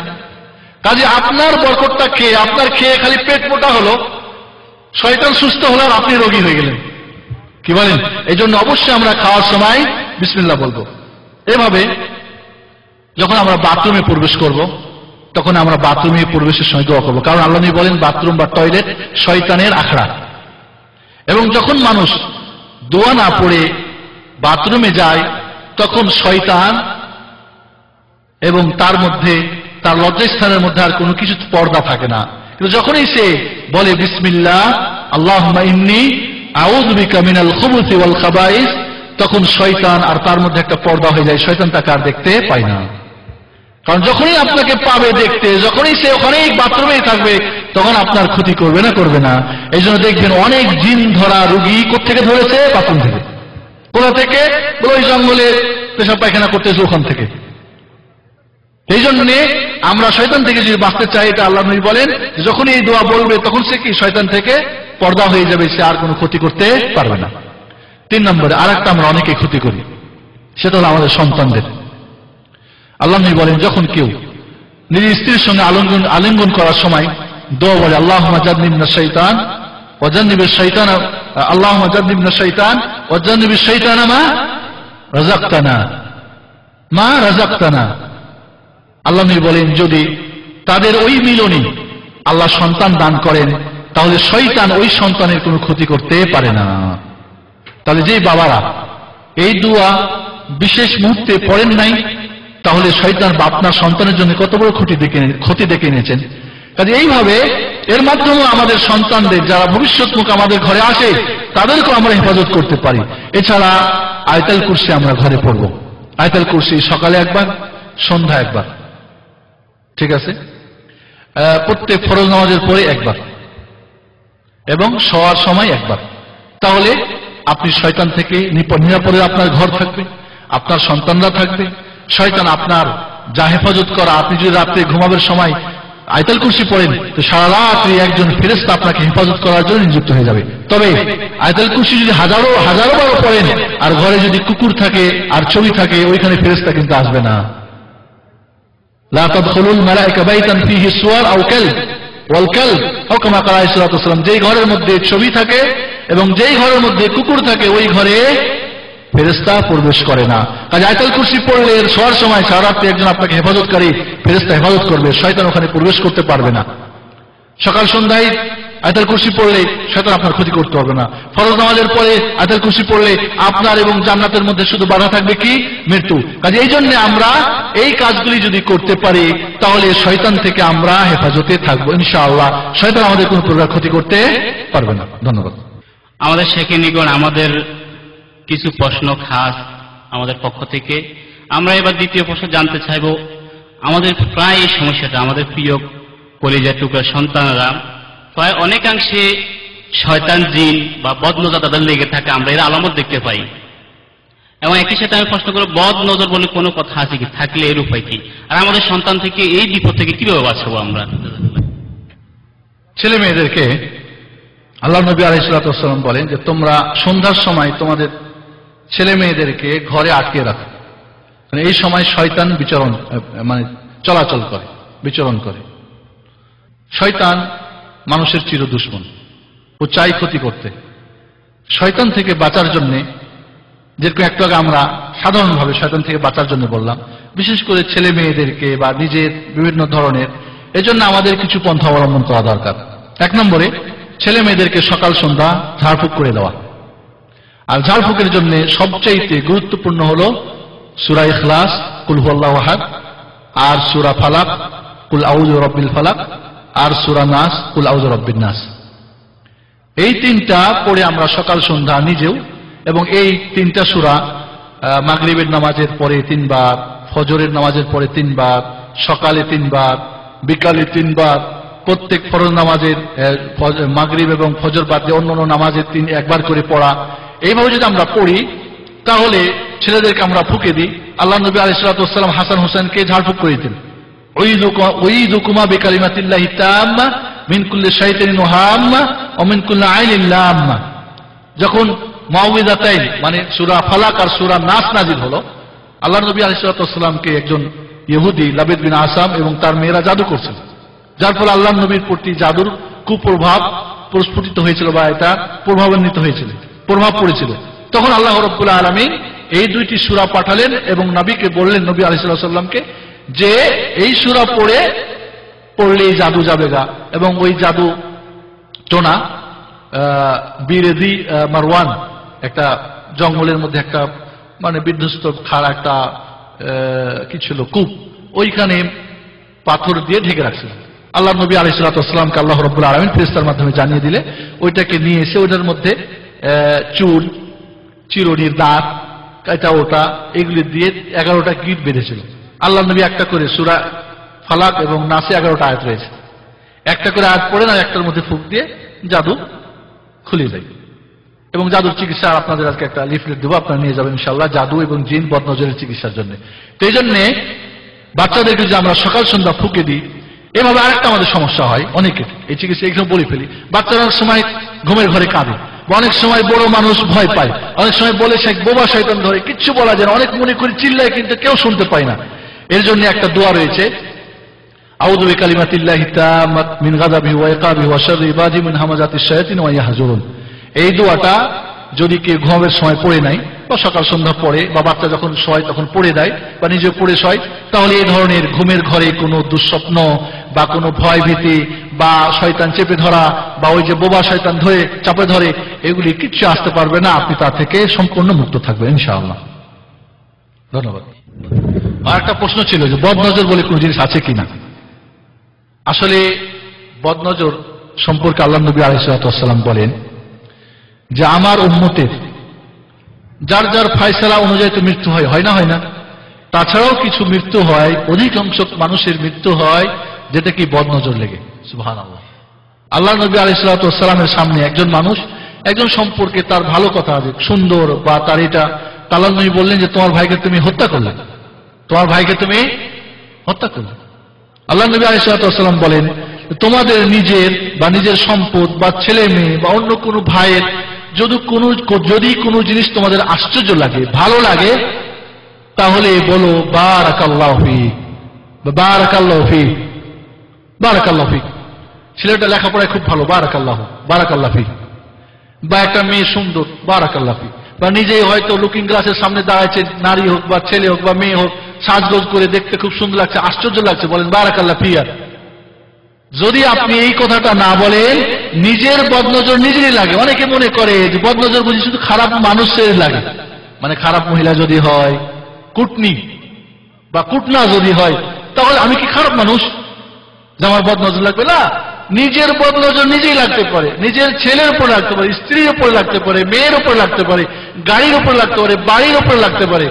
Speaker 2: কাজে আপনার বরকতটা খেয়ে, আপনার খেয়ে খালি পেট মোটা হলো, শয়তান সুস্থ হলো, আর আপনি রোগী হয়ে গেলেন। কি বলেন? এই জন্য অবশ্যই আমরা খাওয়ার সময় বিসমিল্লাহ বলবো। এভাবে যখন আমরা বাথরুমে প্রবেশ করব তখন আমরা বাথরুমে প্রবেশের সময় দোয়া করবো, কারণ আল্লাহ নবী বলেন বাথরুম বা টয়লেট শয়তানের আখড়া। এবং যখন মানুষ দোয়া না পড়ে বাথরুমে যায় তখন শয়তান এবং তার মধ্যে, তার লজ্জাস্থানের মধ্যে আর কোনো কিছু পর্দা থাকে না। কিন্তু যখনই সে বলে বিসমিল্লাহ আল্লাহুম্মা ইন্নী আউযু বিকা মিনাল খুবুসি ওয়াল খাবাইস, তখন শয়তান আর তার মধ্যে একটা পর্দা হয়ে যায়, শয়তান তাকে আর দেখতে পায় না। কারণ যখনই আপনাকে পাবে দেখতে, যখনই সে ওখানেই বাথরুমেই থাকবে, তখন আপনার ক্ষতি করবে না? করবে না? এই জন্য দেখবেন অনেক জিন ধরা রোগী কোত্থেকে ধরেছে? বাথরুম থেকে। কোথা থেকে? ওই জঙ্গলে পেশাব পায়খানা করতেছে ওখান থেকে। এই জন্য আমরা শয়তান থেকে যদি বাঁচতে চাই, এটা আল্লাহ নবী বলেন যখনই এই দোয়া বলবে তখন সে কি? শয়তান থেকে পর্দা হয়ে যাবে, সে আর কোনো ক্ষতি করতে পারবে না। 3 নম্বরে আরেকটা আমরা অনেকে ক্ষতি করি, সেটা হলো আমাদের সন্তানদের। আল্লাহ নবী বলেন যখন কেউ নিজ স্ত্রীর সঙ্গে আলিঙ্গন করার সময় দোয়া বলে আল্লাহুম্মা জান্নিবনাশ শাইতান ওয়া জান্নিবিশ শাইতান, আল্লাহুম্মা জান্নিবনাশ শাইতান ওয়া জান্নিবিশ শাইতানা মা রাযাকতানা। আল্লাহ নবী বলেন যদি তাদের ওই মিলনে আল্লাহ সন্তান দান করেন তাহলে শয়তান ওই সন্তানের কোনো ক্ষতি করতে পারে না। তাহলে যেই বাবারা এই দোয়া বিশেষ মুহূর্তে পড়েন নাই, তাহলে শয়তান বা আপনার সন্তানের জন্য কত বড় ক্ষতি ডেকে এনেছেন। কাজে এইভাবে এর মাধ্যমে আমাদের সন্তানদের যারা ভবিষ্যৎ মুখ আমাদের ঘরে আসে তাদেরকেও আমরা হেফাজত করতে পারি। এছাড়া আয়াতুল কুরসি আমরা ঘরে পড়ব। আয়াতুল কুরসি সকালে একবার, সন্ধ্যা একবার, ঠিক আছে? প্রত্যেক ফরজ নামাজের পরে একবার এবং শোয়ার সময় একবার। তাহলে আপনি শয়তান থেকে নিরাপদে আপনার ঘর থাকবে, আপনার সন্তানরা থাকবে। শয়তান আপনার যা হেফাজত করা, আপনি যদি রাত্রে ঘুমাবার সময় আয়াতুল কুরসি পড়েন তো সারা রাত্রি একজন ফেরেশতা আপনাকে হেফাজত করার জন্য নিযুক্ত হয়ে যাবে। তবে আয়াতুল কুরসি যদি হাজারো বার পড়েন আর ঘরে যদি কুকুর থাকে আর ছবি থাকে, ওইখানে ফেরেশতা কিন্তু আসবে না। লা তাদখুলুল মালায়েকা বাইতান ফীহি সুওয়ার আও কালব ওয়াল কালব আও কামা ক্বালা আলাইহিস সালাতু ওয়াস সালাম, যেই ঘরের মধ্যে ছবি থাকে এবং যেই ঘরের মধ্যে কুকুর থাকে ওই ঘরে ফেরেশতা প্রবেশ করে না। কাজে আয়াতুল কুরসি পড়লে শোয়ার সময় সারা রাত একজন আপনাকে হেফাজতকারী ফেরেশতা হেফাজত করবে, শয়তান ওখানে প্রবেশ করতে পারবে না। সকাল সন্ধ্যায় আয়াতুল কুরসি পড়লে শয়তান আপনার ক্ষতি করতে পারবে না। ফরজ নামাজের পরে আয়াতুল কুরসি পড়লে আপনার এবং জান্নাতের মধ্যে শুধু বাধা থাকবে কি? মৃত্যু। কাজে এই জন্য আমরা এই কাজগুলি যদি করতে পারি তাহলে শয়তান থেকে আমরা হেফাজতে থাকবো ইনশাআল্লাহ। শয়তান আমাদের কোনো প্রকার ক্ষতি করতে পারবে না। ধন্যবাদ।
Speaker 1: আমাদের শেখে নিগণ আমাদের কিছু প্রশ্ন খাস আমাদের পক্ষ থেকে। আমরা এবার দ্বিতীয় প্রশ্ন জানতে চাইব, আমাদের প্রায় এই সমস্যাটা আমাদের প্রিয় কলিজার টুকরা সন্তানরা প্রায় অনেকাংশে শয়তান জিন বা বদনজর তাদের লেগে থাকে, আমরা এর আলামত দেখতে পাই। এবং একই সাথে আমি প্রশ্ন করব, বদ নজর বলে কোনো কথা আছে কি? থাকলে এর উপায় কি? আর আমাদের সন্তান থেকে এই বিপদ থেকে কিভাবে বাঁচাবো আমরা?
Speaker 2: ছেলে মেয়েদেরকে আল্লাহ নবী আলাইহিস সালাম বলেন যে তোমরা সন্ধ্যার সময় তোমাদের ছেলে মেয়েদেরকে ঘরে আটকে রাখো, মানে এই সময় শয়তান বিচরণ মানে চলাচল করে, বিচরণ করে। শয়তান মানুষের চির দুশমন, ও চাই ক্ষতি করতে। শয়তান থেকে বাঁচার জন্য, যেরকম একটু আগে আমরা সাধারণভাবে শয়তান থেকে বাঁচার জন্য বললাম, বিশেষ করে ছেলে মেয়েদেরকে বা নিজের বিভিন্ন ধরনের, এজন্য আমাদের কিছু পন্থা অবলম্বন করা দরকার। এক নম্বরে ছেলে মেয়েদেরকে সকাল সন্ধ্যা ঝাড়ফুঁক করে দেওয়া। আর ঝাড়ফুঁকের জন্য সবচাইতে গুরুত্বপূর্ণ হলো সূরা ইখলাস, কুল হুয়াল্লাহু আহাদ, আর সূরা ফালাক, কুল আউযু বিরাব্বিল ফালাক, আর সূরা নাস, কুল আউযু বিরাব্বিন নাস। এই তিনটা পড়ে আমরা সকাল সন্ধ্যা নিজেও, এবং এই তিনটা সূরা মাগরিবের নামাজের পরে 3 বার, ফজরের নামাজের পরে 3 বার, সকালে 3 বার, বিকালে 3 বার, প্রত্যেক ফরজ নামাজের মাগরিব এবং ফজর বাদ দিয়ে অন্য নামাজের 1 করে পড়া। এইভাবে যদি আমরা পড়ি তাহলে ছেলেদেরকে আমরা ফুঁকে দিই। আল্লাহ নবী আলাইহিস সালাম হাসান হোসেনকে ঝাড়ফুঁক করে দিতেন, উইযুকুমা বিকালিমাতিল্লাহি তাম্মা মিন কুল্লি শাইতানিন হাম্মা ওয়া মিন কুল্লি আইনিন লাম্মা। যখন মুআউযিযাতাইন মানে সূরা ফালাক আর সূরা নাস নাজিল হলো, আল্লাহ নবী আলাইহিস সালামকে একজন ইহুদি লাবিদ বিন আসাম এবং তার মেয়েরা জাদু করছিল, যার ফলে আল্লাহ নবীর প্রতি জাদুর কুপ্রভাব প্রস্ফুটিত হয়েছিল বা এটা প্রভাবান্বিত হয়েছিল, প্রভাব পড়েছিল। তখন আল্লাহ রাব্বুল আলামিন এই 2টি সূরা পাঠালেন এবং নবীকে বললেন, নবী আলাইহিস সাল্লামকে, যে এই সূরা পড়লেই জাদু যাবে গা। এবং ওই জাদু টোনা বিরেদি মারওয়ান, একটা জঙ্গলের মধ্যে একটা মানে বিধ্বস্ত খাড়া একটা কি ছিল কূপ, ওইখানে পাথর দিয়ে ঢেকে রাখছিল। আল্লাহ নবী আলাইহিস সালামকে আল্লাহ রাব্বুল আলামিন ফেরেশতার মাধ্যমে জানিয়ে দিলে ওইটাকে নিয়ে এসে ওইটার মধ্যে চুল, চিরুনির দাঁত, এটা ওটা এগুলি দিয়ে 11টা গিট বেঁধেছিল। আল্লাহ নবী একটা করে সূরা ফালাক এবং নাসে 11টা আয়াত রয়েছে, একটা করে আয়াত পড়ে না, একটার মধ্যে ফুঁক দিয়ে জাদু খুলে যায়। এবং জাদুর চিকিৎসা আপনাদের আজকে একটা লিফলেট দেবো, আপনারা নিয়ে যাবেন ইনশাআল্লাহ, জাদু এবং জিন বদনজরের চিকিৎসার জন্য। তো এই জন্যে বাচ্চাদেরকে যে আমরা সকাল সন্ধ্যা ফুঁকে দিই, এভাবে আরেকটা আমাদের সমস্যা হয় অনেকের, এই চিকিৎসা এখানে বলে ফেলি। বাচ্চারা অনেক সময় ঘুমের ঘরে কাঁদে, অনেক সময় বড় মানুষ ভয় পায়, অনেক সময় বলে সে বোবা শয়তান ধরে, কিচ্ছু বলা যায় না, অনেক মনে করে চিল্লায় কিন্তু কেউ শুনতে পায় না। এর জন্য একটা দোয়া রয়েছে, আউযু বিকালিমাতিল্লাহি তাম্মাত মিন গাযাবিহি ওয়া ইকাবিহি ওয়া শাররি ইবাদিহি মিন হামাযাতিশ শায়াতিন ওয়া ইয়াহজুরুন। এই দোয়াটা যদি কেউ ঘুমের সময় পড়ে নাই বা সকাল সন্ধ্যা পড়ে বা বাচ্চা যখন শয় তখন পড়ে দেয় বা নিজে পড়ে শয়, তাহলে এই ধরনের ঘুমের ঘরে কোনো দুঃস্বপ্ন বা কোনো ভয় ভীতি বা শয়তান চেপে ধরা বা ওই যে বোবা শয়তান ধরে চাপে ধরে, এগুলি কিচ্ছু আসতে পারবে না, আপনি তা থেকে সম্পূর্ণ মুক্ত থাকবেন ইনশাআল্লাহ। ধন্যবাদ। আর একটা প্রশ্ন ছিল যে বদনজর বলে কোন জিনিস আছে কিনা। আসলে বদনজর সম্পর্কে আল্লাহ নবী আলাইহিস সালাম বলেন যে আমার উম্মতের যার যার ফায়সালা অনুযায়ী তো মৃত্যু হয়, হয় না? হয় না? তাছাড়াও কিছু মৃত্যু হয়, অধিকাংশ মানুষের মৃত্যু হয় যেটা কি বদনজর লেগে। সুবহানাল্লাহ। আল্লাহ নবী আলাইহিস সালামের সামনে একজন মানুষ একজন সম্পর্কে তার ভালো কথা আছে, সুন্দর বা তার এটা, আল্লাহ নবী বললেন যে তোমার ভাইকে তুমি হত্যা করলে, তোমার ভাইকে তুমি হত্যা করলে। আল্লাহ নবী আলাইহিস সালাম বলেন তোমাদের নিজের বা নিজের সম্পদ বা ছেলে মেয়ে বা অন্য কোনো ভাইয়ের যদি কোনো জিনিস তোমাদের আশ্চর্য লাগে, ভালো লাগে, তাহলে বলো বারাকাল্লাহু ফিক, বারাকাল্লাহু ফিক, বারাকাল্লাহু ফিক। ছেলেটা লেখাপড়ায় খুব ভালো, বারাকাল্লাহু, বারাকাল্লাহু ফিক। বা একটা মেয়ে সুন্দর, বারাকাল্লাহু ফিক। বা নিজেই হয়তো লুকিং গ্লাসের সামনে দাঁড়াচ্ছে, নারী হোক বা ছেলে হোক বা মেয়ে হোক, সাজগোজ করে দেখতে খুব সুন্দর লাগছে, আশ্চর্য লাগছে, বলেন বারাকাল্লাহু ফিক। যদি আপনি এই কথাটা না বলেন নিজের বদনজর নিজেরই লাগে। অনেকে মনে করে যে বদনজর বুঝি শুধু খারাপ মানুষের লাগে, মানে খারাপ মহিলা যদি হয়, কুটনি বা কুটনা যদি হয়, তাহলে আমি কি খারাপ মানুষ যে আমার বদনজর লাগবে? না, নিজের বদনজর নিজেই লাগতে পারে। নিজের ছেলের উপর লাগতে পারে, স্ত্রীর উপর লাগতে পারে, মেয়ের উপর লাগতে পারে, গাড়ির উপর লাগতে পারে, বাড়ির উপর লাগতে পারে।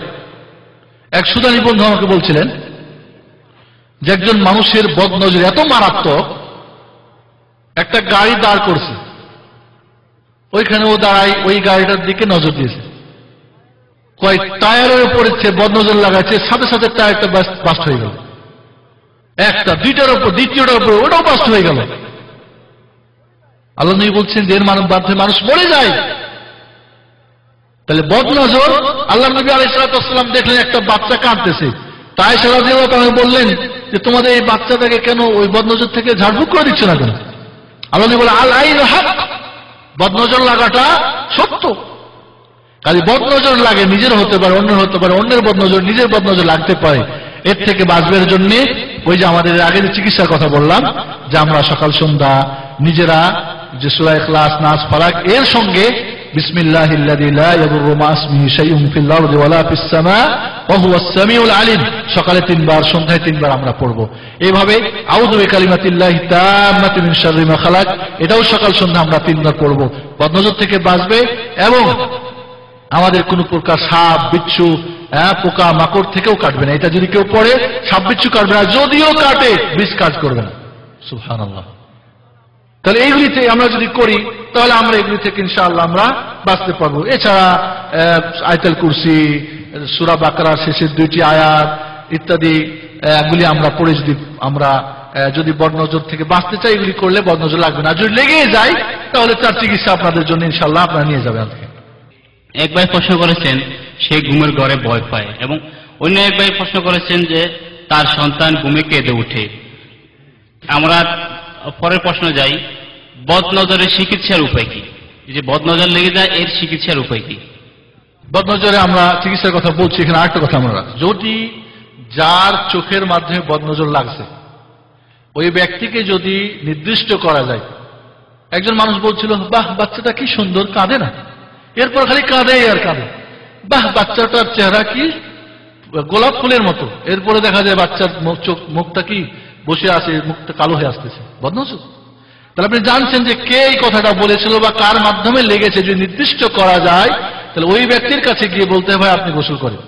Speaker 2: এক সুদানী বন্ধু আমাকে বলছিলেন যে একজন মানুষের বদনজর এত মারাত্মক, একটা গাড়ি দাঁড় করছে, ওইখানে ও দাঁড়ায়, ওই গাড়িটার দিকে নজর দিয়েছে, কয় টায়ারের উপরে বদনজর লাগাচ্ছে, সাথে সাথে টায়ারটা বাস্ট হয়ে গেল। একটা দুইটার উপর, দ্বিতীয়টার উপর, ওটাও বাস্ট হয়ে গেল। আল্লাহ নবী বলছেন যে এর মাধ্যমে মানুষ মরে যায়। তাহলে বদনজর, আল্লাহ নবী আলাইহিস সালাম দেখলেন একটা বাচ্চা কাঁদতেছে, তাই রাদিয়াল্লাহু তাআলা বললেন যে তোমাদের এই বাচ্চাটাকে কেন ওই বদনজর থেকে ঝাড়ফুঁক করে দিচ্ছ না কেন? আল্লাহ নবী বলে আল আইন হক, বদনজর লাগাটা সত্য। খালি বদনজর লাগে, নিজের হতে পারে, অন্যের হতে পারে, অন্যের বদনজর নিজের বদনজর লাগতে পারে। এর থেকে বাঁচবার জন্য ওই যে আমাদের আগের চিকিৎসার কথা বললাম, যে আমরা সকাল সন্ধ্যা নিজেরা যে সূরা ইখলাস, নাস, ফালাক এর সঙ্গে বিসমিল্লাহিল্লাযী লা ইয়াদুররু মা ইসমিহি শাইউন ফিল আরদি ওয়ালা ফিস সামা ওয়া হুয়াস সামিউল আলিম, সকালে 3 বার, সন্ধ্যায় 3 বার আমরা পড়ব। এইভাবে আউযু বিকালিমাতিল্লাহি তাম্মাতি মিন শাররি মা খালাক, এটাও সকাল সন্ধ্যা আমরা 3 বার পড়ব। বদনজর থেকে বাঁচবে এবং আমাদের কোন প্রকার সাপ, বিচ্ছু, পোকা মাকড় থেকেও কাটবে না। এটা যদি কেউ পড়ে, সাপ বিচ্ছু কাটবে না, যদিও কাটে বিষ কাজ করবে না। সুবহানাল্লাহ। তাহলে এইগুলিতে আমরা যদি করি, তাহলে আমরা এগুলি থেকে ইনশাআল্লাহ আমরা বাঁচতে পারবো। এছাড়া আয়াতুল কুরসি, সূরা বাকারার শেষের 2টি আয়াত ইত্যাদি এগুলি আমরা পড়ে যদি বদনজর থেকে বাঁচতে চাই, এগুলি করলে বদনজর লাগবে না। যদি লেগে যায় তাহলে তার চিকিৎসা আপনাদের জন্য ইনশাআল্লাহ আপনারা নিয়ে যাবেন।
Speaker 1: এক ভাই প্রশ্ন করেছেন সে ঘুমের ঘরে ভয় পায়, এবং অন্য এক ভাই প্রশ্ন করেছেন যে তার সন্তান ঘুমে কেঁদে ওঠে। আমরা পরের প্রশ্ন যাই, বদনজরের চিকিৎসার উপায় কি? এই যে বদনজর লেগে যায়, এর চিকিৎসার উপায় কি?
Speaker 2: বদনজরে আমরা চিকিৎসার কথা বলছি, এখানে আরেকটা কথা আমরা রাখছি। যদি যার চোখের মাধ্যমে বদনজর লাগছে, ওই ব্যক্তিকে যদি নির্দিষ্ট করা যায়, একজন মানুষ বলছিল বাহ বাচ্চাটা কি সুন্দর, কাঁদে না, এরপর খালি কাঁদে আর কাঁদে, বাহ বাচ্চাটার চেহারা কি গোলাপ ফুলের মতো, এরপরে দেখা যায় বাচ্চার মুখটা কি বসে আছে, মুখটা কালো হয়ে আসতেছে, বদনজর। তাহলে আপনি জানছেন যে কে এই কথাটা বলেছিল বা কার মাধ্যমে লেগেছে। যদি নির্দিষ্ট করা যায়, তাহলে ওই ব্যক্তির কাছে গিয়ে বলতে হয় আপনি গোসল করেন,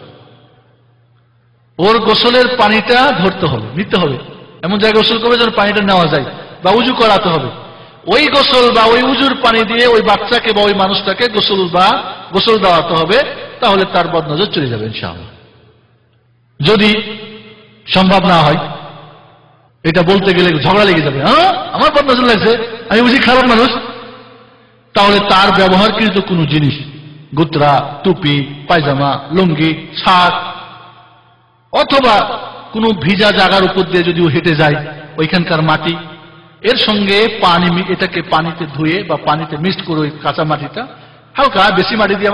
Speaker 2: ওর গোসলের পানিটা ধরতে হবে, নিতে হবে, এমন জায়গায় গোসল করবে যেন পানিটা নেওয়া যায়, বা উজু করাতে হবে। ওই গোসল বা ওই উজুর পানি দিয়ে ওই বাচ্চাকে বা ওই মানুষটাকে গোসল দেওয়াতে হবে, তাহলে তার বদনজর চলে যাবে ইনশাআল্লাহ। যদি সম্ভব না হয়, এটা বলতে গেলে ঝগড়া লেগে যাবে, আমার বদনজর লাগছে, আমি বুঝি খারাপ মানুষ, তাহলে তার ব্যবহারকৃত কোনো জিনিস, গুতরা, টুপি, পায়জামা, লুঙ্গি, শার্ট, অথবা কোনো ভিজা জায়গার উপর দিয়ে যদি ও হেঁটে যায়, ওইখানকার মাটি, এর সঙ্গে পানি, এটাকে পানিতে ধুয়ে বা পানিতে মিক্সড করে ওই কাঁচা মাটিটা হালকা, বেশি মাটি দিয়ে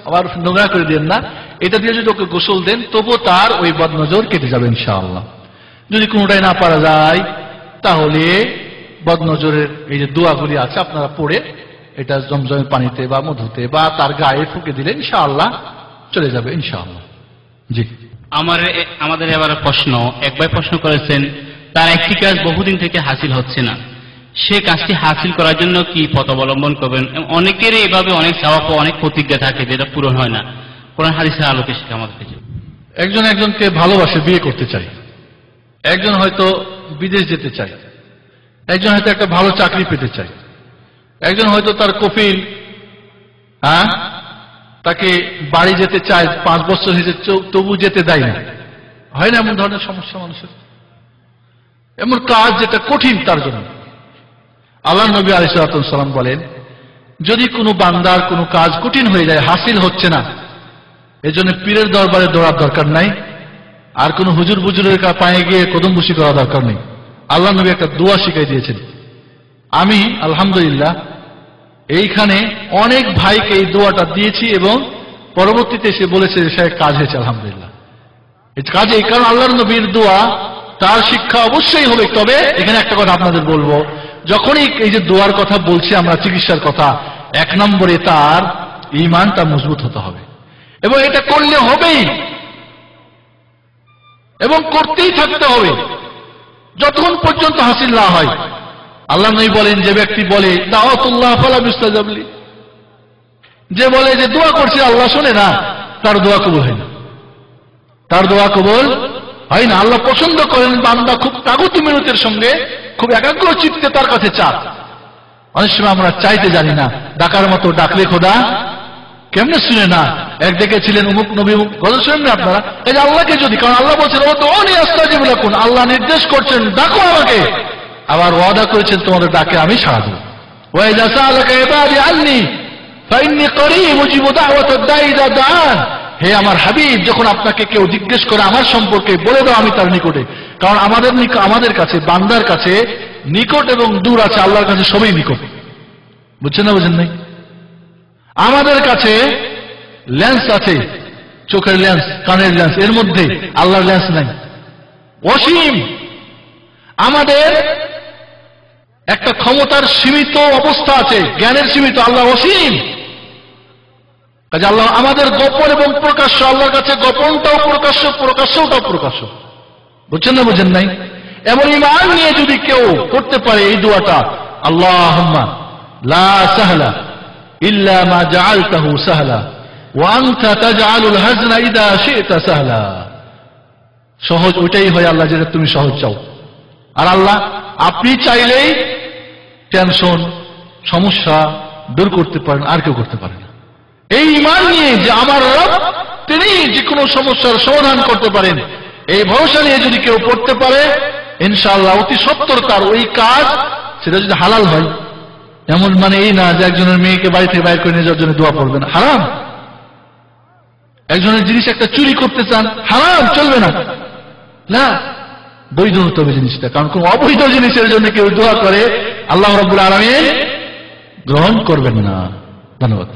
Speaker 2: আবার নোংরা করে দেন না, এটা দিয়ে যদি ওকে গোসল দেন, তবুও তার ওই বদনজর কেটে যাবে ইনশাআল্লাহ। যদি কোনোটাই না পারা যায়, তাহলে বদনজরের এই যে দোয়াগুলি আছে আপনারা পড়ে এটা জমজমের পানিতে বা মধুতে বা তার গায়ে ফুঁকে দিলে ইনশাআল্লাহ চলে যাবে ইনশাআল্লাহ। জি,
Speaker 1: আমাদের এবার প্রশ্ন, এক ভাই প্রশ্ন করেছেন তার একটি কাজ বহুদিন থেকে হাসিল হচ্ছে না, সে কাজটি হাসিল করার জন্য কি পথ অবলম্বন করবেন? অনেকেরই এভাবে অনেক চাওয়া পাওয়া, অনেক প্রতিজ্ঞা থাকে যেটা পূরণ হয় না। কোরআন হাদিসের আলোকে সেটা আমাদের কাছে।
Speaker 2: একজন একজনকে ভালোবাসে, বিয়ে করতে চায়, একজন হয়তো বিদেশ যেতে চায়, একজন হয়তো একটা ভালো চাকরি পেতে চায়, একজন হয়তো তার কফিল তাকে বাড়ি যেতে চায়, 5 বছর হয়েছে তবু যেতে দেয় না, হয় না এমন ধরনের সমস্যা মানুষের? এমন কাজ যেটা কঠিন তার জন্য। আল্লাহ নবী আলাইহিস সালাম বলেন, যদি কোনো বান্দার কোনো কাজ কঠিন হয়ে যায়, হাসিল হচ্ছে না, এজন্য পীরের দরবারে দৌড়ার দরকার নাই, আর কোন হুজুর বুজুরের পায়ে গিয়ে কদমবুসি করা দরকার নেই। আল্লাহ নবী একটা দোয়া শিখাই দিয়েছেন। আমি আলহামদুলিল্লাহ এইখানে অনেক ভাইকে এই দোয়াটা দিয়েছি এবং পরবর্তীতে এসে বলেছে সে কাজ হয়েছে আলহামদুলিল্লাহ। এই কাজে, কারণ আল্লাহর নবীর দোয়া, তার শিক্ষা অবশ্যই হবে। তবে এখানে একটা কথা আপনাদের বলবো, যখনই এই যে দোয়ার কথা বলছি আমরা, চিকিৎসার কথা, 1 নম্বরে তার ঈমানটা মজবুত হতে হবে এবং এটা করলে হবেই এবং করতেই থাকতে হবে যতক্ষণ পর্যন্ত হাসিল না হয়। আল্লাহ নবী বলেন, যে ব্যক্তি বলে দাওয়াতুল্লাহ ফালা ইউস্তাজাব লি, যে বলে যে দোয়া করছে আল্লাহ শোনে না, তার দোয়া কবুল হয় না, তার দোয়া কবুল হয় না। আল্লাহ পছন্দ করেন বান্দা খুব কাগতি মিনতের সঙ্গে, খুব একাগ্র চিত্তে তার কাছে চাপ। অনেক সময় আমরা চাইতে জানি না, ডাকার মতো ডাকলে খোদা কেমনে শুনে না। একদিকে ছিলেন অমুক নবী, গজল শুনেন না আপনারা? এই যে আল্লাহকে যদি, কারণ আল্লাহ বলছেন ও তো অনি আস্তাজিব লাকুম, আল্লাহ নির্দেশ করছেন ডাকো আমাকে, আবার ওয়াদা করেছেন তোমাদের ডাকে আমি সাড়া দেব। ওয়া ইযা সাআলাকা ইবাদি আন্নী ফাইন্নী করিব উজিবু দাওয়াতাদ দাঈ ইযা দাআন, হে আমার হাবিব, যখন আপনাকে কেউ জিজ্ঞেস করে আমার সম্পর্কে, বলে দাও আমি তার নিকটে। কারণ আমাদের কাছে, বান্দার কাছে নিকট এবং দূর আছে, আল্লাহর কাছে সবই নিকট। বুঝছেন না বুঝেন নাই? আমাদের কাছে লেন্স আছে, চোখের লেন্স, কানের লেন্স, এর মধ্যে আল্লাহর লেন্স নাই, অসীম। আমাদের একটা ক্ষমতার সীমিত অবস্থা আছে, জ্ঞানের সীমিত, আল্লাহ অসীম। কাজে আল্লাহ আমাদের গোপন এবং প্রকাশ্য, আল্লাহর কাছে গোপনটাও প্রকাশ্য, প্রকাশ্যটাও প্রকাশ্য। বুঝছেন না বুঝেন নাই? এবং ঈমান নিয়ে যদি কেউ করতে পারে এই দোয়াটা, আল্লাহুম্মা লা সাহলা ইল্লা মা জাআলতাহু সাহলা ওয়া আনতা তাজআলুল হাজনা ইযা শি'তা সাহলা, সহজ ওইটাই হয় আল্লাহ যেটা তুমি সহজ চাও। আর আল্লাহ আপনি চাইলেই টেনশন, সমস্যা দূর করতে পারেন, আর কেউ করতে পারে না। এই ঈমান নিয়ে যে আমার রব তিনি যে কোনো সমস্যার সমাধান করতে পারেন, এই ভরসা নিয়ে যদি কেউ করতে পারে, ইনশাআল্লাহ অতি সত্বর তার ওই কাজ, সেটা যদি হালাল হয়, এমন মানে এই না যে একজনের মেয়েকে বাড়ি থেকে বাইর করে নিয়ে যাওয়ার জন্য দোয়া পড়বেন, হারাম। একজনের জিনিস একটা চুরি করতে চান, হারাম, চলবে না। না, বৈধ হতে হবে জিনিসটা, কারণ কোন অবৈধ জিনিসের জন্য কেউ দোয়া করে আল্লাহ রাব্বুল আলামিন গ্রহণ করবেন না। ধন্যবাদ।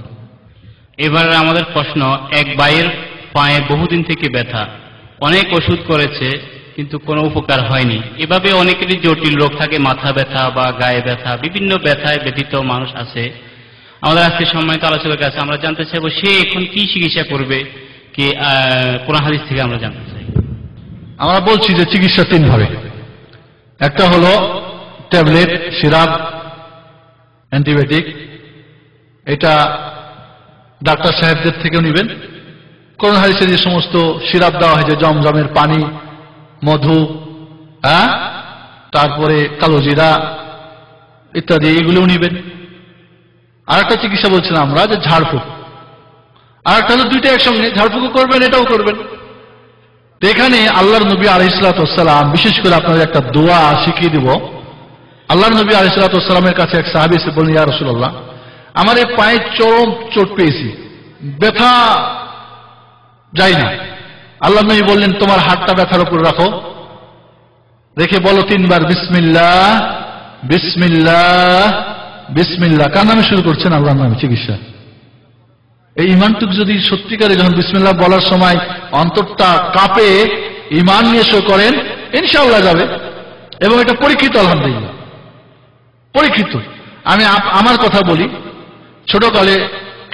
Speaker 1: এবার আমাদের প্রশ্ন, এক ভাইয়ের পায়ে বহুদিন থেকে ব্যথা, অনেক ওষুধ করেছে কিন্তু কোনো উপকার হয়নি। এভাবে অনেকেরই জটিল রোগ থাকে, মাথা ব্যথা বা গায়ে ব্যথা, বিভিন্ন ব্যথায় ব্যথিত মানুষ আছে। আমাদের আজকে সম্মানিত আলোচকের কাছে আমরা জানতে চাইব, সে এখন কি চিকিৎসা করবে, কি কোরআন হাদিস থেকে আমরা জানতে চাই।
Speaker 2: আমরা বলছি যে চিকিৎসা 3 ভাবে। একটা হলো ট্যাবলেট, সিরাপ, অ্যান্টিবায়োটিক, এটা ডাক্তার সাহেবদের থেকেও নেবেন। কোরআন হাদিসে যে সমস্ত সিরাপ দেওয়া হয়েছে, জমজমের পানি, মধু, তারপরে কালোজিরা ইত্যাদি, এগুলোও নেবেন। আর একটা চিকিৎসা বলছিলাম আমরা যে ঝাড়ফুঁক, আর একটা হলো দুইটা একসঙ্গে, ঝাড়ফুঁকও করবেন এটাও করবেন। তো এখানে আল্লাহর নবী আলাইহিস সালাতু ওয়াস সালাম, বিশেষ করে আপনাদের একটা দোয়া শিখিয়ে দিব। আল্লাহর নবী আলাইহিস সালাতু ওয়াস সালামের কাছে এক সাহাবী এসে বললেন, ইয়া রাসূলুল্লাহ, আমার এই পায়ে চরম চোট পেয়েছি, ব্যথা যায় না। আল্লাহ নবী বললেন, তোমার হাতটা ব্যথার উপর রাখো, রেখে বলো 3 বার বিসমিল্লাহ বিসমিল্লাহ বিসমিল্লাহ। কার নামে শুরু করছেন? আল্লাহর নামে চিকিৎসা। এই ঈমানটুকু যদি সত্যিকারে যখন বিসমিল্লাহ বলার সময় অন্তরটা কাঁপে, ঈমান নিয়ে শুরু করেন, ইনশাআল্লাহ যাবে। এবং এটা পরীক্ষিত, আলহামদুলিল্লাহ পরীক্ষিত। আমি আমার কথা বলি, ছোটকালে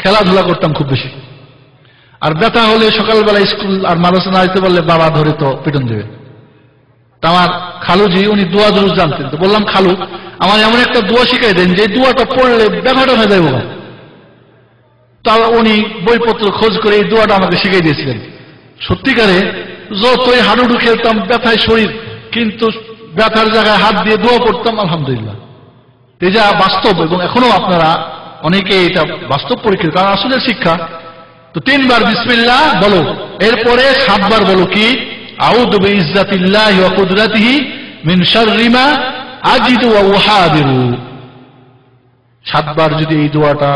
Speaker 2: খেলাধুলা করতাম খুব বেশি, আর ব্যথা হলে সকালবেলা স্কুল আর মাদ্রাসা না যেতে পারলে বাবা ধরে তো পিটন দেবে। আমার খালুজি, উনি দোয়া দুরুদ জানতেন, তো বললাম, খালু আমার এমন একটা দোয়া শিখাই দেন যে দোয়াটা পড়লে ব্যথাটা হয়ে যাবে। তা উনি বইপত্র খোঁজ করে এই দোয়াটা আমাকে শিখিয়ে দিয়েছিলেন। সত্যিকারে যতই হাডুডু খেলতাম, ব্যথায় শরীর, কিন্তু ব্যথার জায়গায় হাত দিয়ে দোয়া পড়তাম, আলহামদুলিল্লাহ। এই যা বাস্তব, এবং এখনো আপনারা অনেকে এটা বাস্তব পরীক্ষা, কারণ আসলে শিক্ষা। তো 3 বার বিসমিল্লাহ বলো, এরপরে 7 বার বলো কি, আউযু বিইজ্জাতিল্লাহি ওয়া কুদরাতিহি মিন শাররি মা আজিদু ওয়া উহাদিরু। 7 বার যদি এই দোয়াটা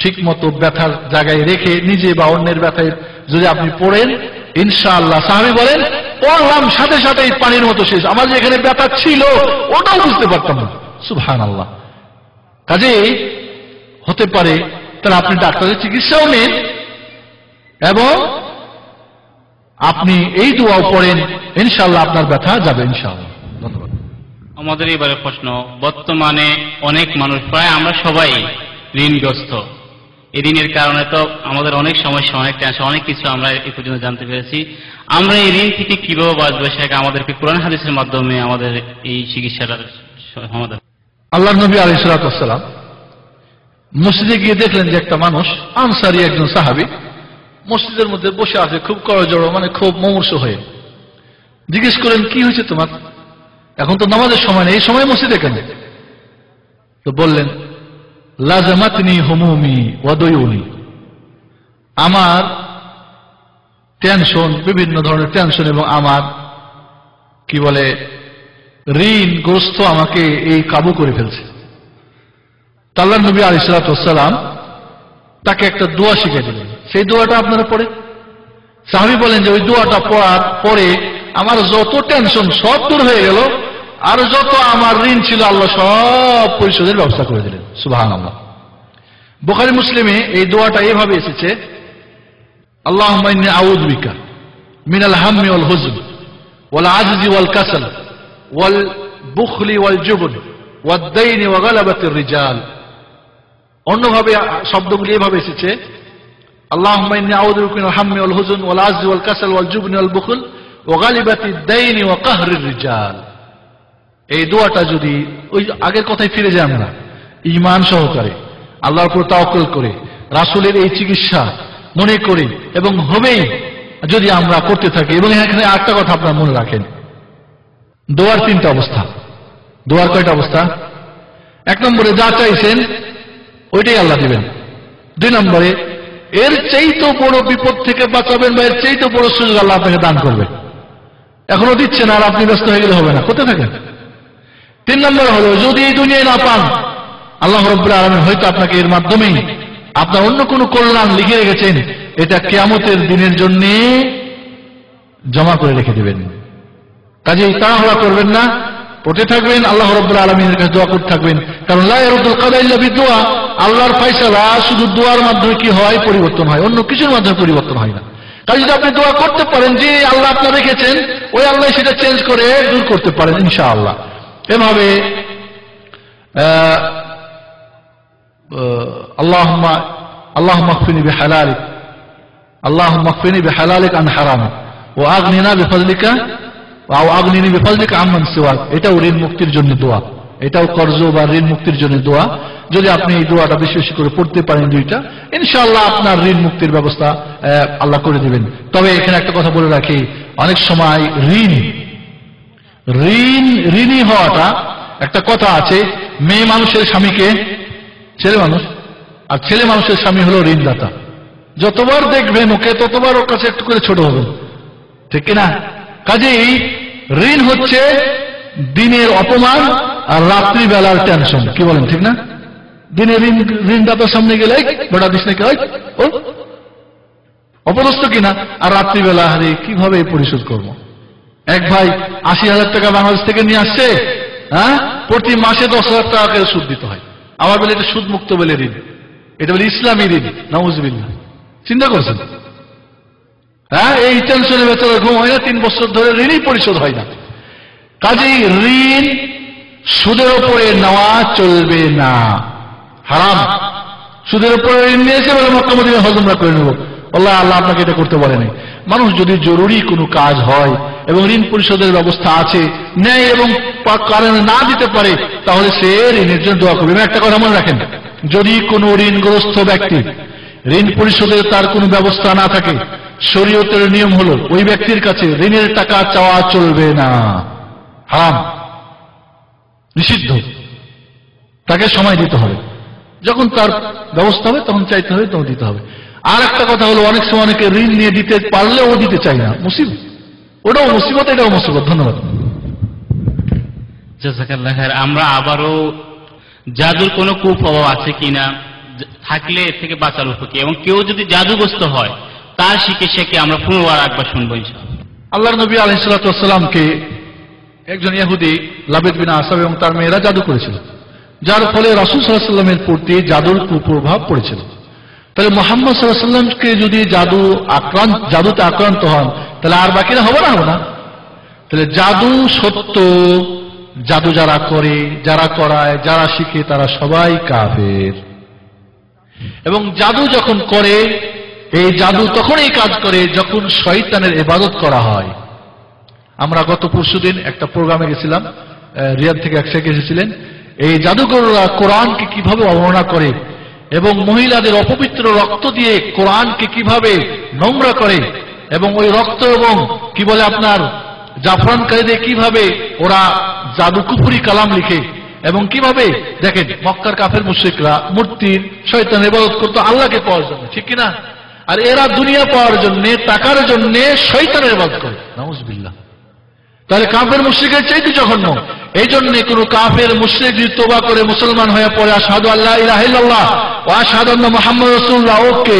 Speaker 2: ঠিক মতো ব্যথার জায়গায় রেখে নিজে বা অন্যের ব্যথায় যদি আপনি পড়েন, ইনশাআল্লাহ, সাহাবী বলেন, পড়লাম সাথে সাথে এই পানির মতো শেষ। আমার যে এখানে ব্যথা ছিল ওটাও বুঝতে পারতাম না। সুবহানাল্লাহ। কাজেই হতে পারে তাহলে আপনি ডাক্তারের চিকিৎসাও নেন এবং আপনি এই দোয়াও পড়েন, ইনশাআল্লাহ আপনার ব্যথা যাবে, ইনশাআল্লাহ। ধন্যবাদ।
Speaker 1: আমাদের এবারে প্রশ্ন, বর্তমানে অনেক মানুষ, প্রায় আমরা সবাই ঋণগ্রস্ত। এই ঋণের কারণে তো আমাদের অনেক সমস্যা, অনেক টেনশন, অনেক কিছু আমরা এই পর্যন্ত জানতে পেরেছি। আমরা এই ঋণ থেকে কিভাবে বাঁচবো, সেটা আমাদেরকে কোরআন হাদিসের মাধ্যমে আমাদের এই চিকিৎসাটার সমাধান।
Speaker 2: আল্লাহর নবী আলাইহিস সালাতু ওয়াস সালাম মসজিদে গিয়ে দেখলেন যে একটা মানুষ, আনসারী একজন সাহাবী, মসজিদের মধ্যে বসে আছে খুব করজড়ো, মানে খুব মুমূর্ষু হয়ে। জিজ্ঞেস করেন, কি হয়েছে তোমার? এখন তো নামাজের সময় নেই, এই সময় মসজিদে কেন? তো বললেন, লাজামাতনি হুমুমি ওয়া দুয়ুনি, আমার টেনশন, বিভিন্ন ধরনের টেনশন এবং আমার কি বলে ঋণগ্রস্ত আমাকে এই কাবু করে ফেলছে। আল্লাহর নবী আলাইহিস সালাতু ওয়াস সালাম তাকে একটা দোয়া শিখিয়ে দিলেন। সেই দোয়াটা আপনারা পড়ে। সাহাবী বলেন যে ওই দোয়াটা পড়ার পরে আমার যত টেনশন সব দূর হয়ে গেল, আর যত আমার ঋণ ছিল আল্লাহ সব পরিশোধের ব্যবস্থা করে দিলেন। সুবহানাল্লাহ। বুখারী মুসলিমে এই দোয়াটা এইভাবে এসেছে, আল্লাহুম্মা ইন্নী আউযু বিকা মিনাল হাম্মি ওয়াল হুজন ওয়াল আজজি ওয়াল কাসাল ওয়াল বুখলি ওয়াল জুবন ওয়াদ দাইনি ওয়া গালাবাতির রিজাল। অন্যভাবে শব্দগুলি এভাবে এসেছে, আল্লাহুম্মা ইন্নী আউযু বিকা মিনাল হাম্মি ওয়াল হুজন ওয়াল আজজি ওয়াল কাসাল ওয়াল জুবন ওয়াল বুখল ওয়া গালাবাতিদ দাইনি ওয়া কাহরির রিজাল। এই দোয়াটা যদি ওই আগের কথায় ফিরে যায়, আমরা ঈমান সহকারে আল্লাহর উপর তাওয়াক্কুল করে রাসূলের এই চিকিৎসা মনে করে এবং হবেই যদি আমরা করতে থাকি। এবং এখানে আরেকটা কথা আপনারা মনে রাখেন, দোয়ার তিনটা অবস্থা। দোয়ার কয়টা অবস্থা? এক নম্বরে যা চাইছেন ওইটাই আল্লাহ দিবেন। দুই নম্বরে এর চাইতে বড় বিপদ থেকে বাঁচাবেন বা এর চাইতে বড় সুযোগ আল্লাহ আপনাকে দান করবেন। এখনো দিচ্ছেন আর আপনি ব্যস্ত হয়ে গেলে হবে না, করতে থাকেন। তিন নম্বর হলো, যদি এই দুনিয়ায় না পান, আল্লাহ রাব্বুল আলামিন হয়তো আপনাকে এর মাধ্যমেই আপনার অন্য কোনো কল্যাণ লিখে রেখেছেন, এটা কিয়ামতের দিনের জন্য জমা করে রেখে দিবেন। কাজেই তাড়াহুড়া করবেন না, পড়তে থাকবেন, আল্লাহ রাব্বুল আলামিনের কাছে দোয়া করতে থাকবেন। কারণ লা ইয়ারুদুল কাদা ইল্লা বিদুআ, আল্লাহর ফয়সালা শুধু দোয়ার মাধ্যমে কি হয়? পরিবর্তন হয়, অন্য কিছুর মাধ্যমে পরিবর্তন হয় না। কাজে যদি আপনি দোয়া করতে পারেন যে আল্লাহ আপনার রেখেছেন, ওই আল্লাহ সেটা চেঞ্জ করে দূর করতে পারেন ইনশাআল্লাহ। এভাবে আল্লাহুম্মা কফিনি বিহালালিক, আল্লাহুম্মা কফিনি বিহালালিক আন হারামিক ওয়া আগনিনা বিফজলিকা ওয়া আগনিনি বিফজলিকা আম্মান সিওয়াক। এটাও ঋণ মুক্তির জন্য দোয়া, এটাও কর্জ বা ঋণ মুক্তির জন্য দোয়া। যদি আপনি এই দোয়াটা বেশি বেশি করে পড়তে পারেন দুইটা, ইনশাআল্লাহ আপনার ঋণ মুক্তির ব্যবস্থা আল্লাহ করে দিবেন। তবে এখানে একটা কথা বলে রাখি, অনেক সময় ঋণী হওয়াটা একটা কথা আছে, মেয়ে মানুষের স্বামীকে ছেলে মানুষ, আর ছেলে মানুষের স্বামী হলো ঋণদাতা। যতবার দেখবেন ওকে ততবার ওর কাছে একটু করে ছোট হবেন, ঠিক কিনা? কাজেই ঋণ হচ্ছে দিনের অপমান আর রাত্রিবেলার টেনশন, কি বলেন ঠিক না? দিনে ঋণদাতার সামনে গেলে বেটা দিস নাকি অপদস্থ কিনা, আর রাত্রিবেলা হারে কিভাবে পরিশোধ করবো? এক ভাই ৮০,০০০ টাকা বাংলাদেশ থেকে নিয়ে আসছে, হ্যাঁ, প্রতি মাসে ১০,০০০ টাকা করে সুদ দিতে হয়। আমার বলে এটা সুদ মুক্ত বলে ঋণ, এটা বলে ইসলামী ঋণ। নাউযুবিল্লাহ, চিন্তা করছেন? হ্যাঁ, এই টেনশনে বেচারা ঘুম হয় না, ৩ বছর ধরে ঋণই পরিশোধ হয় না। কাজেই ঋণ সুদের উপরে নেওয়া চলবে না, হারাম। সুদের উপরে ঋণ নিয়েছে বলে মক্কা মদিনা হজ উমরা করে নেব, আল্লাহ আপনাকে এটা করতে বলেনি। মানুষ যদি জরুরি কোনো কাজ হয় এবং ঋণ পরিশোধের ব্যবস্থা আছে, ন্যায় এবং কারণে না দিতে পারে, তাহলে সে ঋণের জন্য দোয়া করবে। একটা কথা মনে রাখেন, যদি কোনো ঋণগ্রস্ত ব্যক্তি ঋণ পরিশোধের তার কোনো ব্যবস্থা না থাকে, শরীয়তের নিয়ম হলো ওই ব্যক্তির কাছে ঋণের টাকা চাওয়া চলবে না, হারাম, নিষিদ্ধ। তাকে সময় দিতে হবে, যখন তার ব্যবস্থা হবে তখন চাইতে হবে, তখন দিতে হবে। আর একটা কথা হলো, অনেক সময় অনেকে ঋণ নিয়ে দিতে পারলেও দিতে চায় না, মুসিবত। ওটাও মুসিবত, এটাও মুসিবত। ধন্যবাদ।
Speaker 1: জাযাকাল্লাহ খাইর। আমরা আবারও জাদুর কোনো কুপ্রভাব আছে কিনা, থাকলে এর থেকে বাঁচার উপায় কি, এবং কেউ যদি জাদুগ্রস্ত হয় তার চিকিৎসা কি, আমরা পুনর্বার একবার শুনবো ইনশাআল্লাহ।
Speaker 2: আল্লাহর নবী আলাইহিস সালাতু ওয়াস সালামকে একজন ইহুদি লাবিদ বিন আসাব এবং তার মেয়েরা জাদু করেছিল, যার ফলে রাসূল সাল্লাল্লাহু আলাইহি ওয়াসাল্লামের প্রতি জাদুর কুপ্রভাব পড়েছিল। তাহলে মুহাম্মদ সাল্লাল্লাহু আলাইহি ওয়াসাল্লামকে যদি জাদুতে আক্রান্ত হন, তাহলে আর বাকিরা হবে না? তাহলে জাদু সত্য, জাদু যারা করে, যারা করায়, যারা শিখে তারা সবাই কাফের। এবং জাদু যখন করে, এই জাদু তখনই কাজ করে যখন শয়তানের ইবাদত করা হয়। আমরা গত পরশুদিন একটা প্রোগ্রামে গেছিলাম, রিয়াদ থেকে এক শেখ এসেছিলেন। এই জাদুকররা কোরআনকে কিভাবে অবমাননা করে এবং মহিলাদের অপবিত্র রক্ত দিয়ে কোরআনকে কিভাবে নোংরা করে, এবং ওই রক্ত এবং কি বলে আপনার জাফরানকারীতে কিভাবে ওরা জাদু কুফরি কালাম লিখে, এবং কিভাবে দেখেন মক্কার কাফের মুশরিকরা মূর্তির শয়তানের ইবাদত করতো আল্লাহকে পাওয়ার জন্য, ঠিক কিনা? আর এরা দুনিয়া পাওয়ার জন্য, টাকার জন্য শয়তানের ইবাদত করে। নাউজুবিল্লাহ। তাহলে কাফের মুশরিকের চাইতে জঘন্য। এই জন্য কোন কাফের মুশরিক যদি তওবা করে মুসলমান হয়ে পড়ে আশহাদু আল্লা ইলাহা ইল্লাল্লাহ ওয়া আশহাদু আন্না মুহাম্মাদুর রাসূলুল্লাহ, ওকে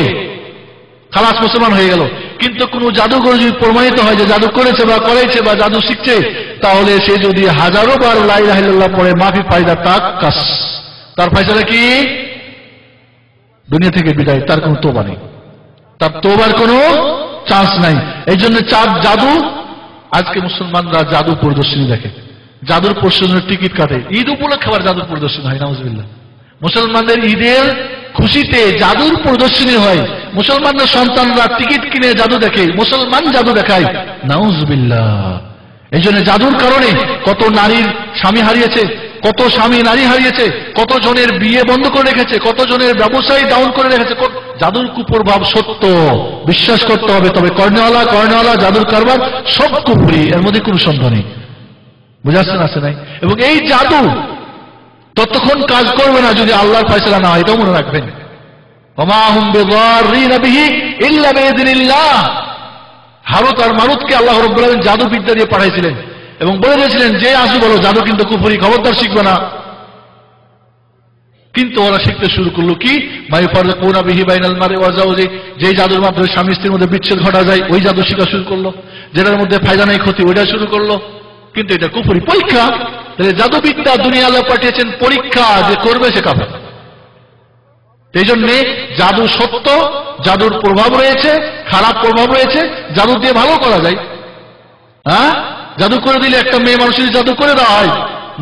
Speaker 2: খালাস মুসলমান হয়ে গেল। কিন্তু কোন জাদুকর যদি প্রমাণিত হয় যে জাদু করেছে বা করেছে বা জাদু শিখছে, তাহলে সে যদি হাজারো বার লা ইলাহা ইল্লাল্লাহ পড়ে মাফি ফায়দা তাক কাস, তার ফয়সালা কি? দুনিয়া থেকে বিদায়, তার কোনো তওবা নেই, তার তওবার কোনো চান্স নাই। এই জন্য জাদু, আজকে মুসলমানরা জাদু প্রদর্শনী দেখে, জাদুর প্রদর্শনের টিকিট কাটে, ঈদ উপলক্ষে আবার জাদুর প্রদর্শনী হয়। নাউজুবিল্লাহ। মুসলমানদের ঈদের খুশিতে জাদুর প্রদর্শনী হয়, মুসলমানদের সন্তানরা টিকিট কিনে জাদু দেখে, মুসলমান জাদু দেখায়। নাউজুবিল্লাহ। এই জন্য জাদুর কারণে কত নারীর স্বামী হারিয়েছে, কত স্বামী নারী হারিয়েছে, কত জনের বিয়ে বন্ধ করে রেখেছে, কত জনের ব্যবসায় ডাউন করে রেখেছে। জাদুর কুপ্রভাব সত্য, বিশ্বাস করতে হবে। তবে কর্ণওয়ালা জাদুর কারবার সব কুফরি, এর মধ্যে কোনো সন্দেহ নেই। বুঝাচ্ছেন আছে নাই? এবং এই জাদু ততক্ষণ কাজ করবে না যদি আল্লাহর ফয়সালা না হয়, এটাও মনে রাখবেন। ওমা হুম বিদাররিনা বিহি ইল্লা বিইذনিল্লাহ। হারুত আর মারুতকে আল্লাহ রাব্বুল আলামিন জাদু বিদ্যা দিয়ে পাঠাইছিলেন এবং বলে দিয়েছিলেন যে আসু বলো জাদু কিন্তু কুফরি, খবরদার শিখবে না। কিন্তু ওরা শিখতে শুরু করলো কি? মায়ুফাররিকুনা বিহি বাইনাল মারই ওয়া যাওজি, যে জাদুর মাধ্যমে স্বামী স্ত্রীর মধ্যে বিচ্ছেদ ঘটা যায়, ওই জাদু শিখা শুরু করলো। যেটার মধ্যে ফায়দা নেই ক্ষতি, ওইটা শুরু করলো। কিন্তু এটা কুফরি, পরীক্ষা। তাহলে জাদুবিদ্যা দুনিয়া আল্লাহ পাঠিয়েছেন পরীক্ষা, যে করবে সে কাফের। এই জন্যে জাদু সত্য, জাদুর প্রভাব রয়েছে, খারাপ প্রভাব রয়েছে। জাদু দিয়ে ভালো করা যায়। হ্যাঁ, জাদু করে দিলে একটা মেয়ে মানুষের জাদু করে দেওয়া হয়,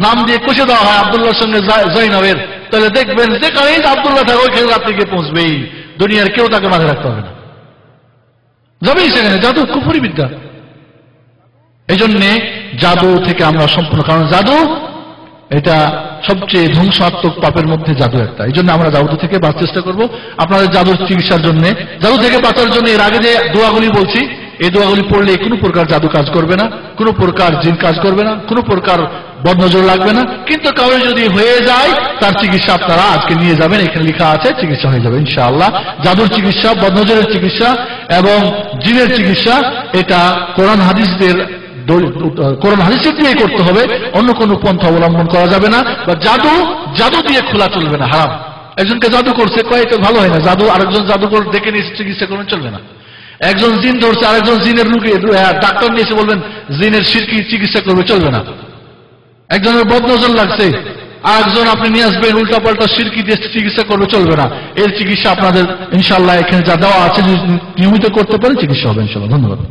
Speaker 2: নাম দিয়ে কষে দেওয়া হয় আব্দুল্লাহর সঙ্গে জৈনবের, তাহলে দেখবেন যেখানেই আব্দুল্লাহ থাকে ওইখানে রাত্রে গিয়ে পৌঁছবেই, দুনিয়ার কেউ তাকে মাঝে রাখতে হবে না, যাবেই সেখানে। জাদু কুফরি বিদ্যা। এই জন্যে জাদু থেকে আমরা সম্পূর্ণ, কারণ জাদু এটা সবচেয়ে ধ্বংসাত্মক পাপের মধ্যে জাদু একটা। এই জন্য আমরা জাদু থেকে বাঁচার চেষ্টা করব। আপনাদের জাদুর চিকিৎসার জন্য, জাদু থেকে বাঁচার জন্য এর আগে যে দোয়াগুলি বলছি, এই দোয়াগুলি পড়লে কোনো প্রকার জাদু কাজ করবে না, কোনো প্রকার জিন কাজ করবে না, কোনো প্রকার বদনজর লাগবে না। কিন্তু কারো যদি হয়ে যায় তার চিকিৎসা আপনারা আজকে নিয়ে যাবেন, এখানে লেখা আছে, চিকিৎসা হয়ে যাবে ইনশাআল্লাহ। জাদুর চিকিৎসা, বদনজরের চিকিৎসা এবং জিনের চিকিৎসা, এটা কোরআন হাদিসের দিয়ে করতে হবে, অন্য কোনো পন্থা অবলম্বন করা যাবে না। বা জাদু দিয়ে খোলা চলবে না, হারাম। একজনকে জাদু করছে, কয় তো ভালো হয় না, জাদু আরেকজন জাদুকর দেখে নিয়ে চিকিৎসা করবেন, চলবে না। একজন জিন ধরছে, আরেকজন জিনের রোগী ডাক্তার নিয়ে এসে বলবেন জিনের শিরকি চিকিৎসা করবে, চলবে না। একজনের বদনজর লাগছে, আরেকজন আপনি নিয়ে আসবেন উল্টাপাল্টা শিরকি দিয়ে চিকিৎসা করবে, চলবে না। এর চিকিৎসা আপনাদের ইনশাআল্লাহ এখানে যা দেওয়া আছে নিয়মিত করতে পারেন, চিকিৎসা হবে ইনশাআল্লাহ। ধন্যবাদ।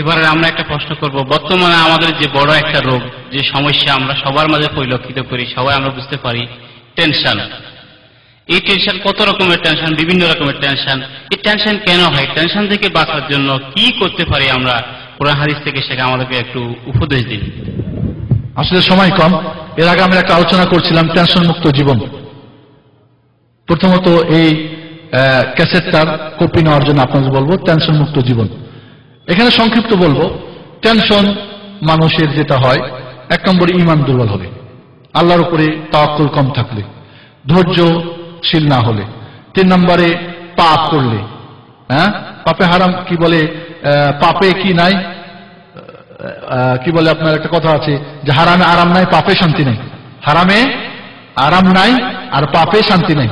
Speaker 1: এবারে আমরা একটা প্রশ্ন করব। বর্তমানে আমাদের যে বড় একটা রোগ, যে সমস্যা আমরা সবার মাঝে পরিলক্ষিত করি, সবাই আমরা বুঝতে পারি, টেনশন। এই টেনশন কত রকমের টেনশন, বিভিন্ন রকমের টেনশন। এই টেনশন কেন হয়? টেনশন থেকে বাঁচার জন্য কি করতে পারি আমরা? কোরআন হাদিস থেকে সেটা আমাদেরকে একটু উপদেশ দিন।
Speaker 2: আসলে সময় কম। এর আগে আমরা একটা আলোচনা করছিলাম টেনশন মুক্ত জীবন। প্রথমত এই ক্যাসেটটার কপি নেওয়ার জন্য আপনাদের বলবো টেনশন মুক্ত জীবন। এখানে সংক্ষিপ্ত বলবো, টেনশন মানুষের যেটা হয়, এক নম্বরে ঈমান দুর্বল হবে, আল্লাহর উপরে তাওয়াক্কুল কম থাকলে, ধৈর্যশীল না হলে। 3 নম্বরে পাপ করলে, হ্যাঁ, পাপে হারাম কি বলে, পাপে কি নাই, কি বলে আপনার একটা কথা আছে যে হারামে আরাম নাই, পাপে শান্তি নাই। হারামে আরাম নাই আর পাপে শান্তি নাই,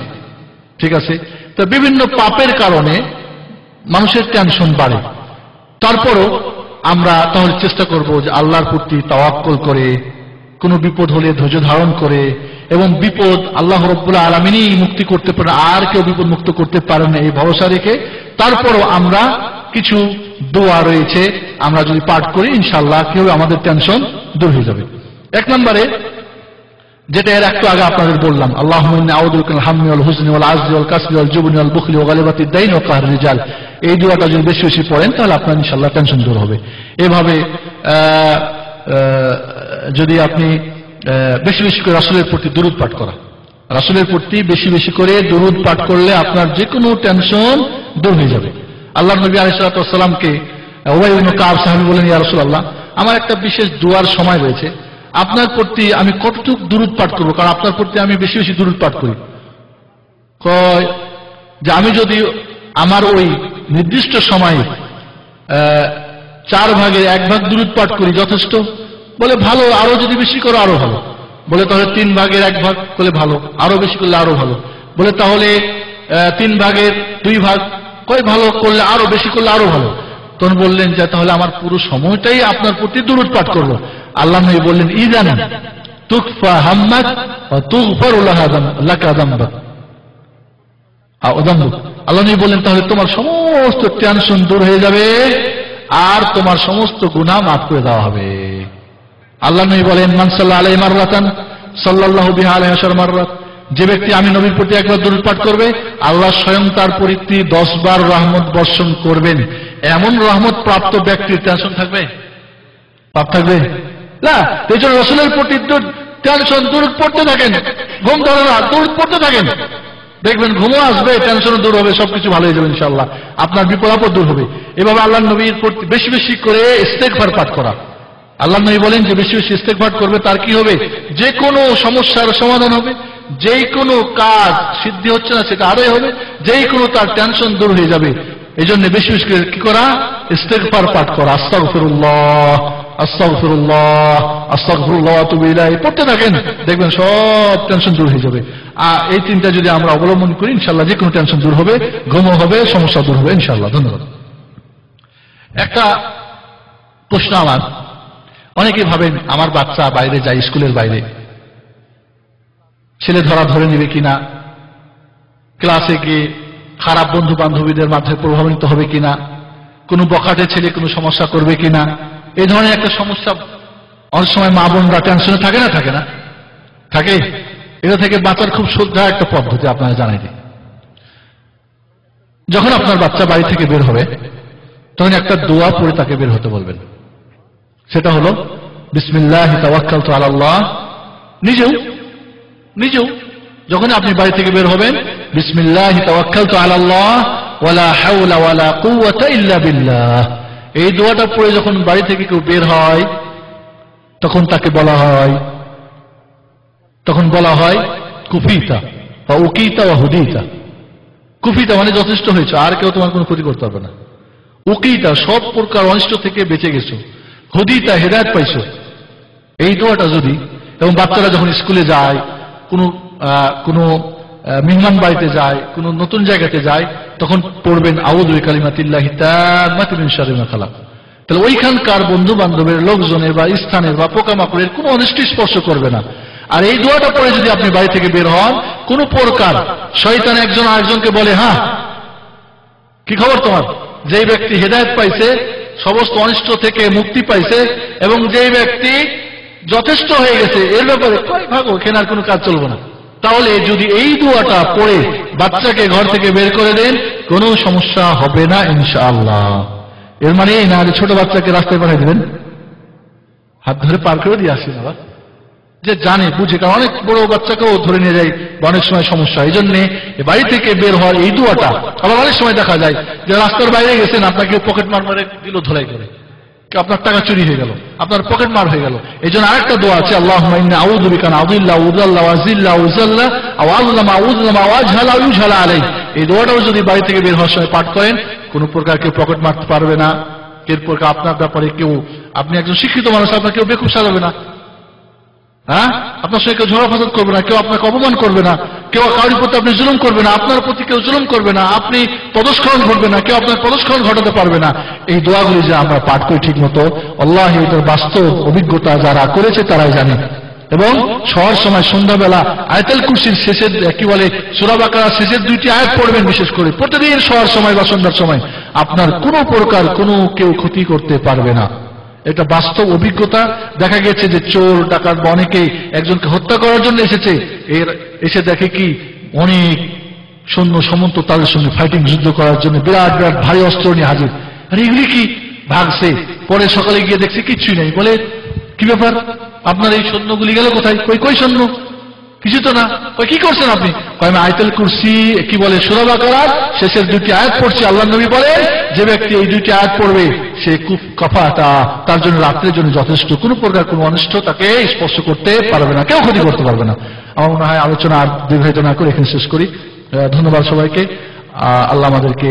Speaker 2: ঠিক আছে? তো বিভিন্ন পাপের কারণে মানুষের টেনশন বাড়ে। তারপরও আমরা তাহলে চেষ্টা করব যে আল্লাহর প্রতি তাওয়াক্কুল করে, কোনো বিপদ হলে ধৈর্য ধারণ করে, এবং বিপদ আল্লাহ রাব্বুল আলামিনই মুক্তি করতে পারে, আর কেউ বিপদ মুক্ত করতে পারে না, এই ভরসা রেখে তারপরও আমরা কিছু দোয়া রয়েছে, আমরা যদি পাঠ করি ইনশাআল্লাহ কেউ আমাদের টেনশন দূর হয়ে যাবে। এক নম্বরে যেটা এর একটু আগে আপনাদের বললাম, আল্লাহুম্মা ইন্নী আউযু বিকা মিনাল হাম্মি ওয়াল হুজনি ওয়াল আজজি ওয়াল কাসলি ওয়াল জুবনি ওয়াল বুখলি ওয়া গালিবাতিদ দাইন ওয়া কাহরির রিজাল। এই দোয়াটা যদি বেশি বেশি পড়েন তাহলে আপনার ইনশাআল্লাহ টেনশন দূর হবে। এভাবে যদি আপনি বেশি বেশি করে রাসূলের প্রতি দরুদ পাঠ করা, রাসূলের প্রতি বেশি বেশি করে দরুদ পাঠ করলে আপনার যে কোনো টেনশন দূর হয়ে যাবে। আল্লাহর নবী আলাইহিস সালাতু ওয়াস সালামকে উবাই ইবনে কাব সাহাবী বলেন, ইয়া রাসূলুল্লাহ, আমার একটা বিশেষ দোয়ার সময় রয়েছে, আপনার প্রতি আমি কতটুকু দরুদ পাঠ করবো, কারণ আপনার প্রতি আমি বেশি বেশি দরুদ পাঠ করি। কয় যে আমি যদি আমার ওই নির্দিষ্ট সময়ে 4 ভাগের 1 ভাগ দরুদ পাঠ করি যথেষ্ট? বলে ভালো, আরো যদি বেশি করো আরো ভালো। বলে তাহলে 3 ভাগের 1 ভাগ করলে ভালো, আরো বেশি করলে আরো ভালো। বলে তাহলে 3 ভাগের 2 ভাগ, কয় ভালো করলে আরো বেশি করলে আরো ভালো। তখন বললেন যে তাহলে আমার পুরো সময়টাই আপনার প্রতি দরুদ পাঠ করবো। আল্লাহ নবী বললেন, ইযান তুকফা হাম্মাক ওয়া তুগফারু লাকা যামবাক। আল্লাহ নবী বললেন তাহলে তোমার সমস্ত টেনশন দূর হয়ে যাবে আর তোমার সমস্ত গুনাহ মাফ করে দেওয়া হবে। আল্লাহ নবী বলেন, মান সাল্লা আলাইহি মাররাতান সাল্লাল্লাহু বিহা আলাইহি আশার মাররাত। যে ব্যক্তি আমি নবীর প্রতি একবার দরুদ পাঠ করবে, আল্লাহ স্বয়ং তার প্রতি 10 বার রহমত বর্ষণ করবেন। এমন রহমত প্রাপ্ত ব্যক্তির টেনশন থাকবে? পাপ থাকবে না। এই জন্য রাসূলের প্রতি টেনশন দূর পড়তে থাকেন, ঘুম ধরে না, দূর পড়তে থাকেন, দেখবেন ঘুমও আসবে, টেনশনও দূর হবে, সবকিছু ভালো হয়ে যাবে ইনশাআল্লাহ, আপনার বিপদ আপদ দূর হবে। এভাবে আল্লাহর নবীর প্রতি বেশি বেশি করে ইস্তেগফার পাঠ করা। আল্লাহ নবী বলেন যে বেশি বেশি ইস্তেগফার করবে তার কি হবে? যে কোনো সমস্যার সমাধান হবে, যেই কোনো কাজ সিদ্ধি হচ্ছে না সেটা আরোই হবে, যেই কোনো তার টেনশন দূর হয়ে যাবে। এই জন্য বেশি বেশি করে কি করা? ইস্তেগফার পাঠ করা। আস্তাগফিরুল্লাহ আস্তাগফিরুল্লাহ আস্তাগফিরুল্লাহ ওয়া আতুবু ইলাইহি পড়তে থাকেন, দেখবেন সব টেনশন দূর হয়ে যাবে। এই তিনটা যদি আমরা অবলম্বন করি ইনশাআল্লাহ যে কোনো টেনশন দূর হবে, ঘুমও হবে, সমস্যা দূর হবে ইনশাআল্লাহ। ধন্যবাদ। একটা প্রশ্ন আমার, অনেকে ভাবেন আমার বাচ্চা বাইরে যায়, স্কুলের বাইরে, ছেলে ধরে নেবে কিনা, ক্লাসে গিয়ে খারাপ বন্ধু বান্ধবীদের মাধ্যমে প্রভাবিত হবে কিনা, কোনো বখাটে ছেলে কোনো সমস্যা করবে কিনা, এই ধরনের একটা সমস্যা অনেক সময় মা বোনরা টেনশনে থাকে না? থাকে না? থাকে। এটা থেকে বাঁচার খুব সোজা একটা পদ্ধতি আপনারা জানাই দিই। যখন আপনার বাচ্চা বাড়ি থেকে বের হবে তখন একটা দোয়া পড়ে তাকে বের হতে বলবেন। সেটা হলো বিসমিল্লাহি তাওয়াক্কালতু আলাল্লাহ। নিজেও যখন আপনি বাড়ি থেকে বের হবেন, বিসমিল্লাহি তাওয়াক্কালতু আলাল্লাহ ওয়ালা হাওলা ওয়ালা কুওয়াতা ইল্লা বিল্লাহ, এই দোয়াটা পড়ে যখন বাড়ি থেকে কেউ বের হয় তখন তাকে বলা হয় কুফিতা বা উকিতা বা হুদিতা। কুফিতা মানে যথেষ্ট হয়েছে, আর কেউ তোমার কোনো ক্ষতি করতে পারবে না। উকিতা সব প্রকার অনিষ্ট থেকে বেঁচে গেছো। হুদিতা হেদায়েত পাইছো। এই দোয়াটা যদি, এবং বাচ্চারা যখন স্কুলে যায়, কোনো মেহমান বাড়িতে যায়, কোনো নতুন জায়গাতে যায়, তখন পড়বেন আউযু বিকালিমাতিল্লাহি তাম্মাতি মিন শাররি মা খালাক। তাহলে ওইখানকার বন্ধু বান্ধবের, লোকজনের বা স্থানের বা পোকামাকড়ের কোনো অনিষ্ট স্পর্শ করবে না। আর এই দোয়াটা পড়ে যদি আপনি বাড়ি থেকে বের হন, কোন প্রকার শয়তান একজন আরেকজনকে বলে, হ্যাঁ কি খবর তোমার, যেই ব্যক্তি হেদায়েত পাইছে, সমস্ত অনিষ্ট থেকে মুক্তি পাইছে, এবং যেই ব্যক্তি যথেষ্ট হয়ে গেছে, এর ব্যাপারে কয় ভাগো এখানে আর কোনো কাজ চলবে না। তাহলে যদি এই দোয়াটা পড়ে বাচ্চাকে ঘর থেকে বের করে দেন, কোনো সমস্যা হবে না ইনশাআল্লাহ। এর মানে এই না যে ছোট বাচ্চাকে রাস্তায় পাঠিয়ে দেবেন, হাত ধরে পার করে দিয়ে আসেন, আবার যে জানে বুঝে, কারণ অনেক বড় বাচ্চাকেও ধরে নিয়ে যায় বা অনেক সময় সমস্যা। এই জন্য বাড়ি থেকে বের হওয়ার এই দোয়াটা, আবার অনেক সময় দেখা যায় যে রাস্তার বাইরে গেছেন, আপনাকে পকেট মার মারে দিল, ধরাই করে, আপনার টাকা চুরি হয়ে গেল, আপনার পকেট মার হয়ে গেল। এই জন্য আরেকটা দোয়া আছে, আল্লাহুম্মা ইন্নী আউযু বিকা মিন আযিল্লা উযাল্লা ওয়া যিল্লা উযাল্লা আও আযলামা উযলামা ওয়া আজহালা ইউজহালা আলাইহি। এই দোয়াটাও যদি বাড়ি থেকে বের হওয়ার সময় পাঠ করেন, কোনো প্রকার কেউ পকেট মারতে পারবে না, এর প্রকার আপনার ব্যাপারে কেউ, আপনি একজন শিক্ষিত মানুষ, আপনার কেউ বেকুব সাজাবে না, হ্যাঁ, আপনার সঙ্গে কেউ ঝগড়া ফাসাদ করবে না, কেউ আপনাকে অপমান করবে না, কেউ কারোর প্রতি আপনি জুলুম করবে না, আপনার প্রতি কেউ জুলুম করবে না, আপনি পদস্খলন ঘটবে না, কেউ আপনার পদস্খলন ঘটাতে পারবে না। এই দোয়াগুলি যে আমরা পাঠ করি ঠিক মতো, আল্লাহ এটার বাস্তব অভিজ্ঞতা যারা করেছে তারাই জানে। এবং শোয়ার সময় সন্ধ্যাবেলা আয়াতুল কুরসির শেষের, কি বলে, সূরা বাকারার শেষের 2টি আয়াত পড়বেন বিশেষ করে, প্রতিদিন শোয়ার সময় বা সন্ধ্যার সময়। আপনার কোনো প্রকার কোনো কেউ ক্ষতি করতে পারবে না। এটা বাস্তব অভিজ্ঞতা। দেখা গেছে যে চোর ডাকাত বা অনেকেই একজনকে হত্যা করার জন্য এসেছে, এসে দেখে কি অনেক সৈন্য সামন্ত তাদের সঙ্গে ফাইটিং যুদ্ধ করার জন্য বিরাট বিরাট ভারী অস্ত্র নিয়ে হাজির। আর এগুলি কি ভাগছে, পরে সকালে গিয়ে দেখছে কিচ্ছুই নেই। বলে কি ব্যাপার, আপনার এই সৈন্যগুলি গেল কোথায়? কই সৈন্য, কিছু তো না। কি করছেন আপনি? আমি আয়াতুল কুরসি কি বলে সূরা বাকারার শেষের 2টি আয়াত পড়ছি। আল্লাহ নবী বলেন যে ব্যক্তি এই 2টি আয়াত পড়বে সে কাফাতা, তার জন্য রাত্রের জন্য যথেষ্ট, কোনো প্রকার কোনো অনিষ্ট তাকে স্পর্শ করতে পারবে না, কেউ ক্ষতি করতে পারবে না। আমার মনে হয় আলোচনা আর দীর্ঘায়িত না করে এখানে শেষ করি। ধন্যবাদ সবাইকে। আল্লাহ আমাদেরকে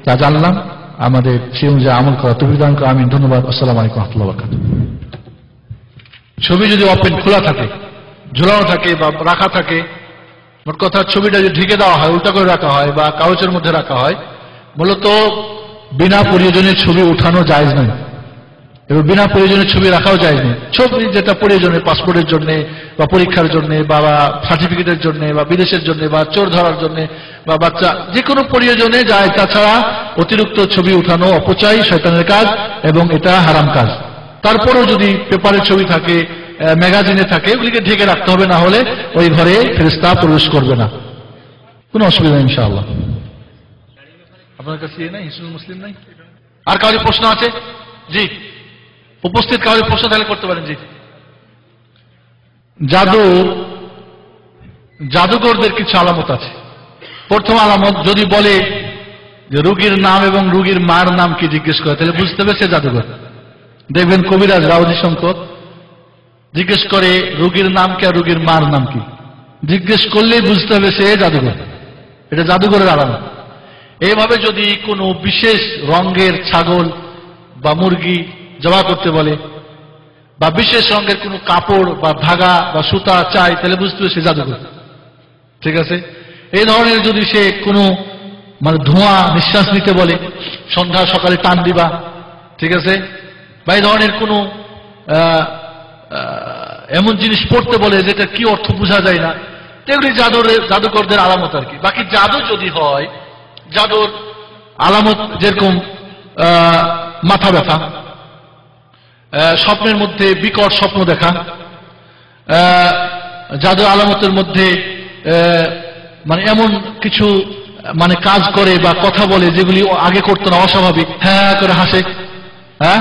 Speaker 2: যা জানলাম আমাদের সেই অনুযায়ী আমল করা তৌফিক দান করে। আমিন। ধন্যবাদ। আসসালামু আলাইকুম ওয়া রাহমাতুল্লাহি ওয়া বারাকাতুহু। ছবি যদি ওপেন খোলা থাকে, ঝোলানো থাকে বা রাখা থাকে, মোট কথা ছবিটা যদি ঢেকে দেওয়া হয়, উল্টা করে রাখা হয় বা কাগজের মধ্যে রাখা হয়, মূলত বিনা প্রয়োজনে ছবি উঠানো জায়েজ নয় এবং বিনা প্রয়োজনে ছবি রাখাও জায়েজ নেই। ছবি যেটা প্রয়োজনে, পাসপোর্টের জন্য বা পরীক্ষার জন্য বা সার্টিফিকেটের জন্য বা বিদেশের জন্য বা চোর ধরার জন্য বা বাচ্চা যে কোনো প্রয়োজনে যায়। তাছাড়া অতিরিক্ত ছবি উঠানো অপচয়, শয়তানের কাজ এবং এটা হারাম কাজ। তারপরেও যদি পেপারের ছবি থাকে, ম্যাগাজিনে থাকে, ওগুলিকে ঢেকে রাখতে হবে, না হলে ওই ঘরে ফেরেশতা প্রবেশ করবে না। কোনো অসুবিধা নেই ইনশাআল্লাহ। আপনার কাছে নাই হিসনুল মুসলিম নাই? আর কারো প্রশ্ন আছে? জি, উপস্থিত কারো প্রশ্ন তাহলে করতে পারেন। জি। জাদুঘরদের কিছু আলামত আছে। প্রথম আলামত, যদি বলে যে রোগীর নাম এবং রোগীর মার নাম কি জিজ্ঞেস করে, তাহলে বুঝতে হবে সে জাদুঘর। দেখবেন কবিরাজ রাউজি শঙ্কর জিজ্ঞেস করে রোগীর নাম কি আর রোগীর মার নাম কি, জিজ্ঞেস করলেই বুঝতে হবে সে জাদুঘর। এটা জাদুঘরের আলামত। এইভাবে যদি কোনো বিশেষ রঙের ছাগল বা মুরগি জবা করতে বলে বা বিশেষ রঙের কোনো কাপড় বা ধাগা বা সুতা চাই, তাহলে বুঝতে হবে সে জাদুঘর। ঠিক আছে? এই ধরনের যদি সে কোনো ধোঁয়া নিঃশ্বাস নিতে বলে, সন্ধ্যা সকালে টান দিবা, ঠিক আছে, বা এই ধরনের কোনো এমন জিনিস পড়তে বলে যেটা কি অর্থ বোঝা যায় না, এগুলি জাদুকরদের আলামত আর কি। বাকি জাদু যদি হয়, জাদুর আলামত যেরকম মাথা ব্যথা, স্বপ্নের মধ্যে বিকট স্বপ্ন দেখা, জাদুর আলামতের মধ্যে এমন কিছু কাজ করে বা কথা বলে যেগুলি আগে করতো না, অস্বাভাবিক, হ্যাঁ করে হাসে, হ্যাঁ,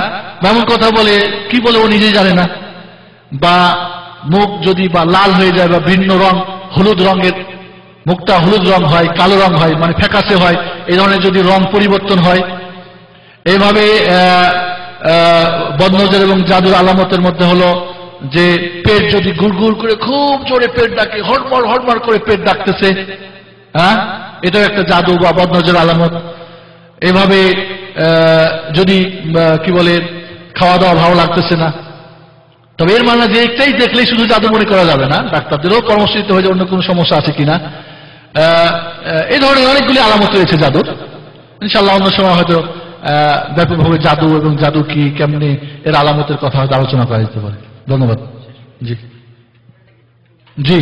Speaker 2: এমন কথা বলে কি বলে ও নিজেই জানে না, বা মুখ যদি বা লাল হয়ে যায় বা ভিন্ন রং, হলুদ রঙের মুখটা হলুদ রং হয়, কালো রং হয়, ফ্যাকাশে হয়, এই ধরনের যদি রং পরিবর্তন হয়, এইভাবে বদনজর এবং জাদুর আলামতের মধ্যে হলো যে পেট যদি গুড়গুড় করে খুব জোরে পেট ডাকে, হড়মড় হড়মড় করে পেট ডাকতেছে, হ্যাঁ, এটাও একটা জাদু বা বদনজর আলামত। এভাবে যদি কি বলে খাওয়া দাওয়া ভালো লাগতেছে না, তবে এর মানে যে একটাই দেখলেই শুধু জাদু মনে করা যাবে না, ডাক্তারদেরও পরামর্শ দিতে হয় যে অন্য কোনো সমস্যা আছে কিনা। এই ধরনের অনেকগুলি আলামত রয়েছে জাদুর। ইনশাআল্লাহ অন্য সময় হয়তো ব্যাপকভাবে জাদু এবং জাদু কি, কেমনি এর আলামতের কথা হয়তো আলোচনা করা যেতে পারে। ধন্যবাদ। জি জি,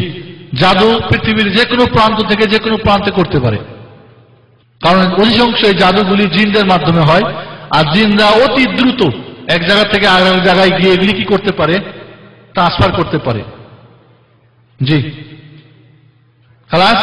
Speaker 2: জাদু পৃথিবীর যে কোনো প্রান্ত থেকে যে কোনো প্রান্তে করতে পারে, কারণ অধিকাংশ এই জাদুগুলি জিনদের মাধ্যমে হয়, আর জিনরা অতি দ্রুত এক জায়গা থেকে আরেক জায়গায় গিয়ে এগুলি কি করতে পারে, ট্রান্সফার করতে পারে। জি, খালাস।